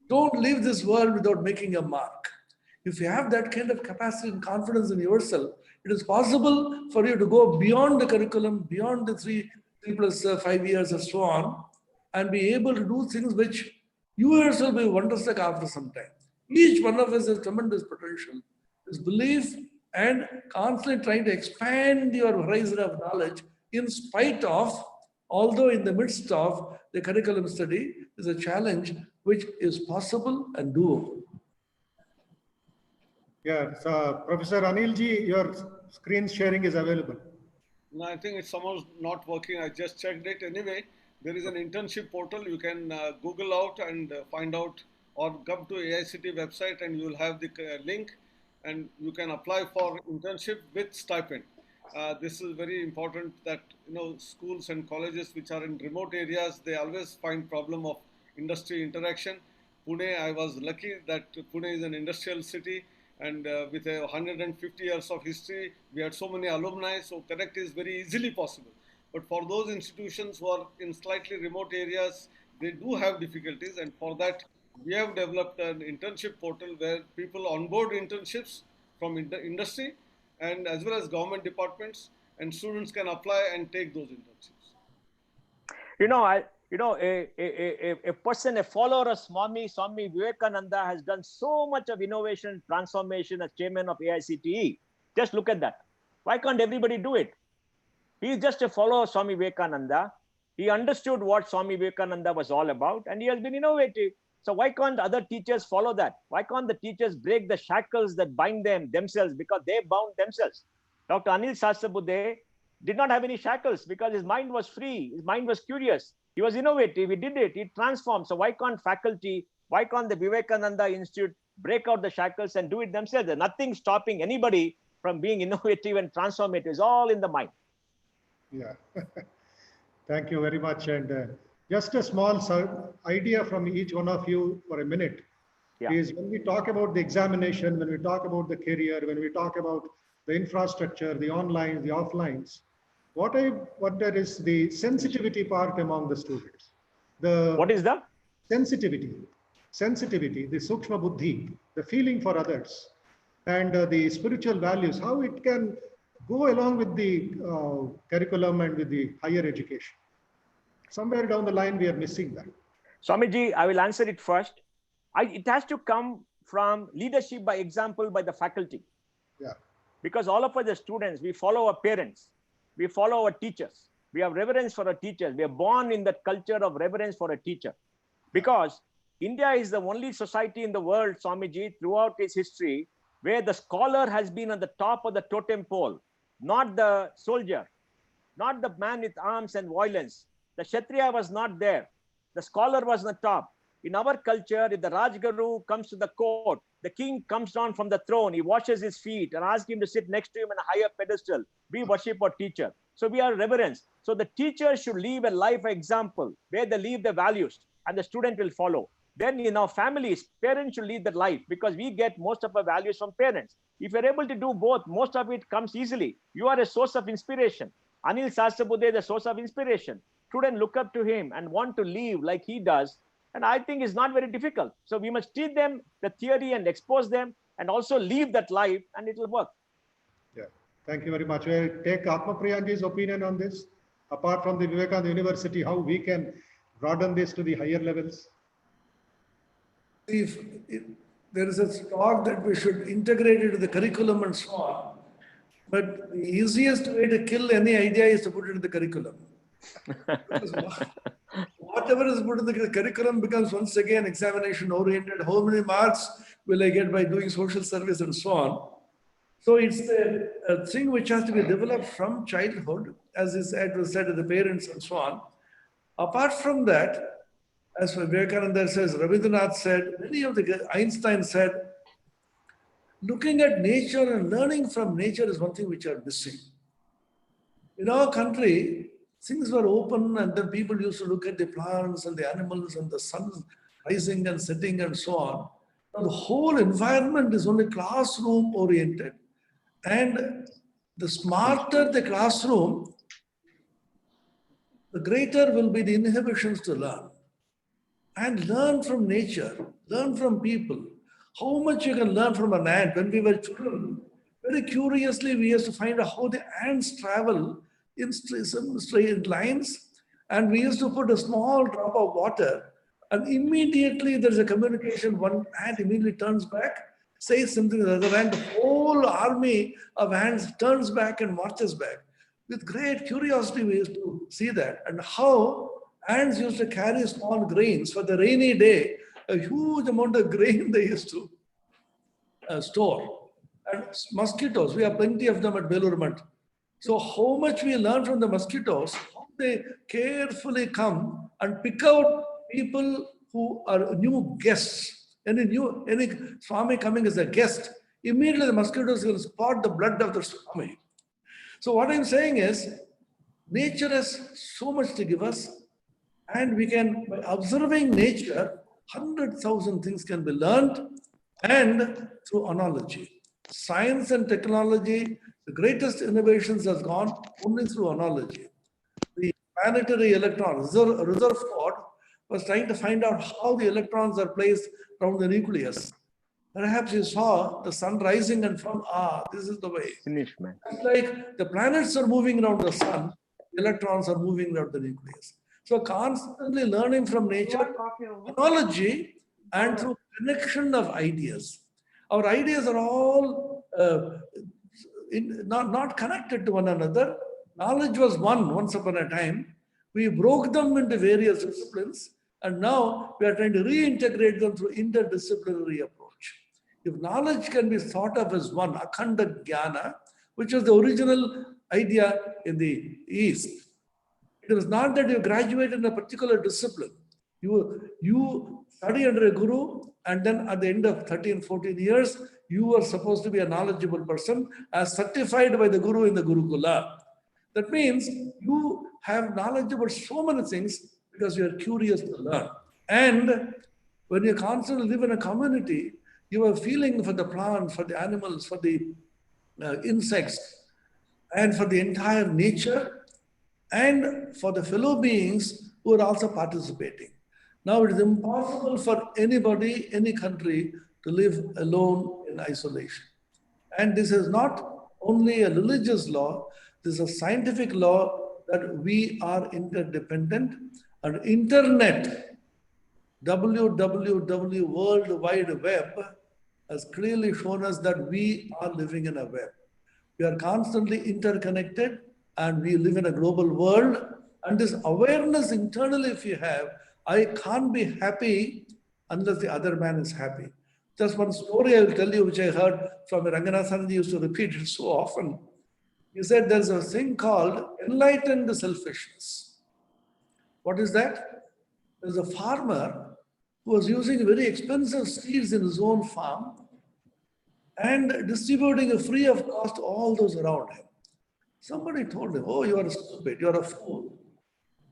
Don't leave this world without making a mark. If you have that kind of capacity and confidence in yourself, it is possible for you to go beyond the curriculum, beyond the 3 plus 5 years and so on, and be able to do things which you yourself will be wonderstruck after some time. Each one of us has tremendous potential. This belief and constantly trying to expand your horizon of knowledge in spite of, although in the midst of the curriculum study, is a challenge which is possible and doable. Yeah, so Professor Anilji, your screen sharing is available. No, I think it's somehow not working. I just checked it. Anyway, there is an internship portal. You can Google out and find out, or come to AICTE website and you will have the link and you can apply for internship with stipend. This is very important that, schools and colleges which are in remote areas, they always find problem of industry interaction. Pune, I was lucky that Pune is an industrial city and with 150 years of history, we had so many alumni, so connect is very easily possible. But for those institutions who are in slightly remote areas, they do have difficulties, and for that, we have developed an internship portal where people onboard internships from industry and as well as government departments, and students can apply and take those internships. A person, a follower of Swami Vivekananda has done so much of innovation, transformation as chairman of AICTE. Just look at that. Why can't everybody do it? He is just a follower of Swami Vivekananda. He understood what Swami Vivekananda was all about and he has been innovative. So why can't other teachers follow that? Why can't the teachers break the shackles that bind them themselves because they bound themselves? Dr. Anil Sahasrabudhe did not have any shackles because his mind was free. His mind was curious. He was innovative. He did it. He transformed. So why can't faculty, why can't the Vivekananda Institute break out the shackles and do it themselves? There's nothing stopping anybody from being innovative and transformative. It's all in the mind. Yeah. Thank you very much. And just a small idea from each one of you for a minute. is when we talk about the examination, when we talk about the career, when we talk about the infrastructure, the online, the offlines, what there is the sensitivity part among the students. What is the? Sensitivity, the sukshma buddhi, the feeling for others, and the spiritual values, how it can go along with the curriculum and with the higher education. Somewhere down the line, we are missing that. Swamiji, I will answer it first. It has to come from leadership by example by the faculty. Yeah. Because all of us as students, we follow our parents, we follow our teachers, we have reverence for our teachers. We are born in that culture of reverence for a teacher. Because India is the only society in the world, Swamiji, throughout its history, where the scholar has been on the top of the totem pole, not the soldier, not the man with arms and violence. The Kshatriya was not there. The scholar was on the top. In our culture, if the Rajguru comes to the court, the king comes down from the throne, he washes his feet and asks him to sit next to him on a higher pedestal. We worship our teacher. So we are reverence. So the teacher should live a life example where they live the values and the student will follow. Then in our families, parents should lead that life because we get most of our values from parents. If you're able to do both, most of it comes easily. You are a source of inspiration. Anil Sahasrabudhe is a source of inspiration. Students look up to him and want to live like he does. And I think it's not very difficult. So we must teach them the theory and expose them and also live that life and it will work. Yeah, thank you very much. We'll take Atmapriyanandaji's opinion on this. Apart from the Vivekananda University, how we can broaden this to the higher levels? If there is a talk that we should integrate it into the curriculum and so on, but the easiest way to kill any idea is to put it in the curriculum. Whatever is put in the curriculum becomes once again examination oriented. How many marks will I get by doing social service and so on? So it's a thing which has to be developed from childhood, as is said to the parents and so on. Apart from that, as Vivekananda says, Rabindranath said, many of the Einstein said, looking at nature and learning from nature is one thing which are missing. In our country, things were open and then people used to look at the plants and the animals and the sun rising and setting and so on. Now the whole environment is only classroom oriented. And the smarter the classroom, the greater will be the inhibitions to learn. And learn from nature, learn from people. How much you can learn from an ant. When we were children, very curiously, we used to find out how the ants travel in straight lines. And we used to put a small drop of water and immediately there's a communication. One ant immediately turns back, says something to the other ant. The whole army of ants turns back and marches back. With great curiosity, we used to see that. And how ants used to carry small grains for the rainy day, a huge amount of grain they used to store. And mosquitoes, we have plenty of them at Belur. So how much we learn from the mosquitoes, how they carefully come and pick out people who are new guests. Any Swami coming as a guest, immediately the mosquitoes will spot the blood of the Swami. So what I'm saying is, nature has so much to give us, and we can, by observing nature, 100,000 things can be learned, and through analogy. Science and technology, the greatest innovations has gone only through analogy. The planetary electron, Rutherford was trying to find out how the electrons are placed around the nucleus. Perhaps you saw the sun rising and found, this is the way. Finished, man. It's like the planets are moving around the sun, the electrons are moving around the nucleus. So constantly learning from nature, analogy, and through connection of ideas. Our ideas are all not connected to one another. Knowledge was one once upon a time. We broke them into various disciplines, and now we are trying to reintegrate them through interdisciplinary approach. If knowledge can be thought of as one, akhanda jnana, which was the original idea in the East. It was not that you graduate in a particular discipline. You study under a guru, and then at the end of 13, 14 years, you are supposed to be a knowledgeable person as certified by the guru in the Gurukula. That means you have knowledge about so many things because you are curious to learn. And When you constantly live in a community, you are feeling for the plants, for the animals, for the insects, and for the entire nature, and for the fellow beings who are also participating. Now it is impossible for anybody, any country to live alone in isolation. And this is not only a religious law, this is a scientific law that we are interdependent. And internet, www, World Wide Web, has clearly shown us that we are living in a web. We are constantly interconnected and we live in a global world. And this awareness internally, if you have, I can't be happy unless the other man is happy. Just one story I will tell you, which I heard from Ranganathan used to repeat it so often. He said there's a thing called enlightened selfishness. What is that? There's a farmer who was using very expensive seeds in his own farm and distributing it free of cost to all those around him. Somebody told him, oh, you are stupid, you are a fool.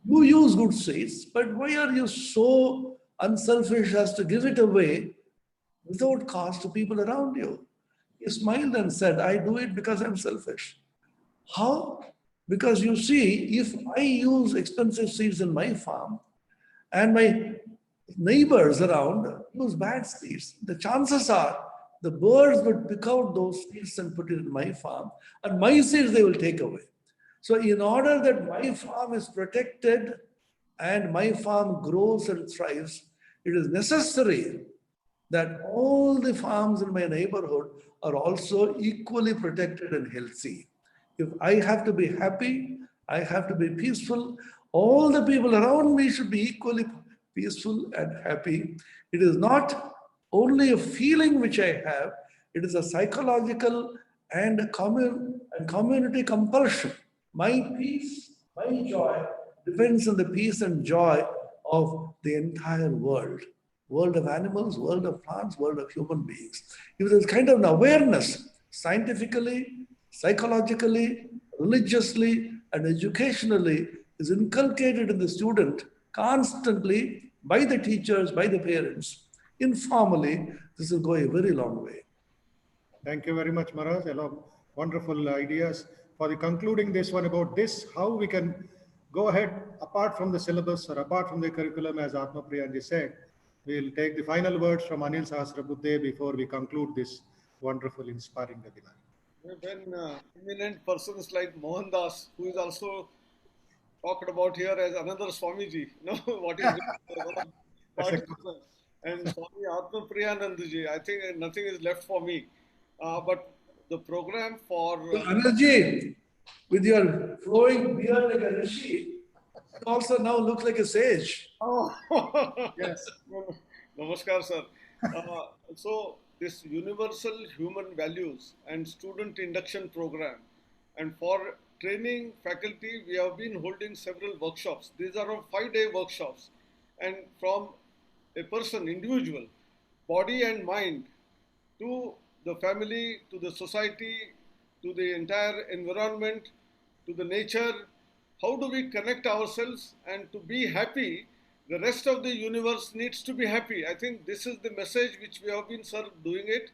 You use good seeds, but why are you so unselfish as to give it away without cost to people around you? He smiled and said, I do it because I'm selfish. How? Because you see, if I use expensive seeds in my farm and my neighbors around use bad seeds, the chances are the birds would pick out those seeds and put it in my farm, and my seeds they will take away. So in order that my farm is protected and my farm grows and thrives, it is necessary that all the farms in my neighborhood are also equally protected and healthy. If I have to be happy, I have to be peaceful, all the people around me should be equally peaceful and happy. It is not only a feeling which I have, it is a psychological and community compulsion. My peace, my joy depends on the peace and joy of the entire world. World of animals, world of plants, world of human beings. If there's kind of an awareness, scientifically, psychologically, religiously, and educationally is inculcated in the student constantly by the teachers, by the parents, informally, this will go a very long way. Thank you very much, Maharaj. A lot of wonderful ideas. For the concluding this one about this, how we can go ahead apart from the syllabus or apart from the curriculum, as Atmapriyanandaji said. We'll take the final words from Anil Sahasrabudhe before we conclude this wonderful, inspiring webinar. When eminent persons like Mohandas, who is also talked about here as another Swamiji, what is and Swami Atmapriyanandaji, I think nothing is left for me. But the program for Anilji, with your flowing beard like a rishi, you also now look like a sage. Oh, yes. Namaskar, sir. So this universal human values and student induction program, and for training faculty, we have been holding several workshops. These are 5-day workshops, and from a person, individual, body and mind, to the family, to the society, to the entire environment, to the nature. How do we connect ourselves and to be happy? The rest of the universe needs to be happy. I think this is the message which we have been, sir, doing it.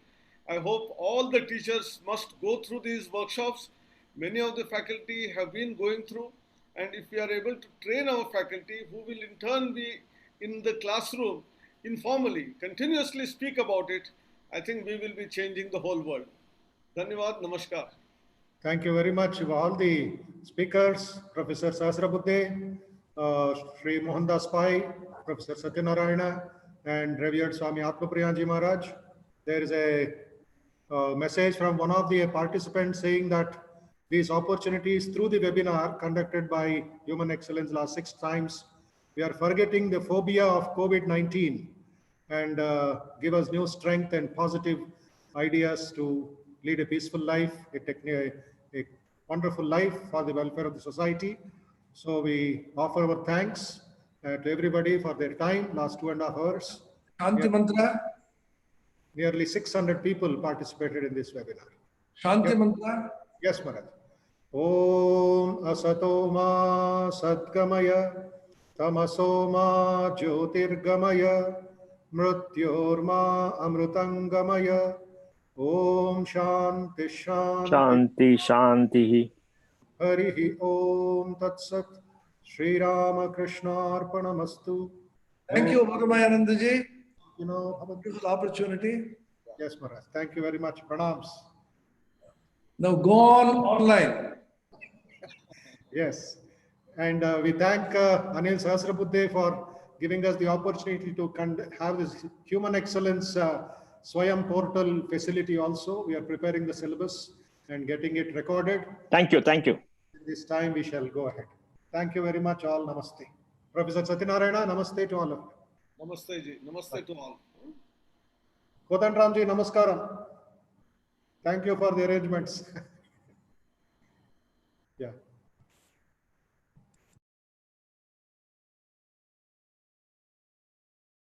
I hope all the teachers must go through these workshops. Many of the faculty have been going through, and if we are able to train our faculty, who will in turn be in the classroom informally, continuously speak about it, I think we will be changing the whole world. Dhanyavad, namaskar. Thank you very much to all the speakers, Professor Sahasrabudhe, Shri Mohandas Pai, Professor Satyanarayana, and revered Swami Atmapriyanandaji Maharaj. There is a message from one of the participants saying that these opportunities through the webinar conducted by Human Excellence last 6 times, we are forgetting the phobia of COVID-19 and give us new strength and positive ideas to lead a peaceful life, a wonderful life for the welfare of the society. So we offer our thanks to everybody for their time, last 2.5 hours. Shanti Mantra. Nearly 600 people participated in this webinar. Shanti Mantra. Yes, Maharaj. Om Asatoma Sadgamaya Tamasoma Jyotirgamaya Mrityorma Amrutangamaya. Om Shanti Shanti. Shanti Shanti. Harihi Om Tat Sat. Shri Ramakrishna Arpanamastu. Thank you, Bodhamayanandaji. You know, Beautiful opportunity. yes, Maharaj. Thank you very much. Pranams. Now go on online. Yes. And we thank Anil Sahasrabudhe for giving us the opportunity to have this human excellence Swayam portal facility also. We are preparing the syllabus and getting it recorded. Thank you. Thank you. This time we shall go ahead. Thank you very much all. Namaste. Professor Satyanarayana, namaste to all of you. Namaste ji. Namaste to all. Kodan Ramji, namaskaram. Thank you for the arrangements. Yeah.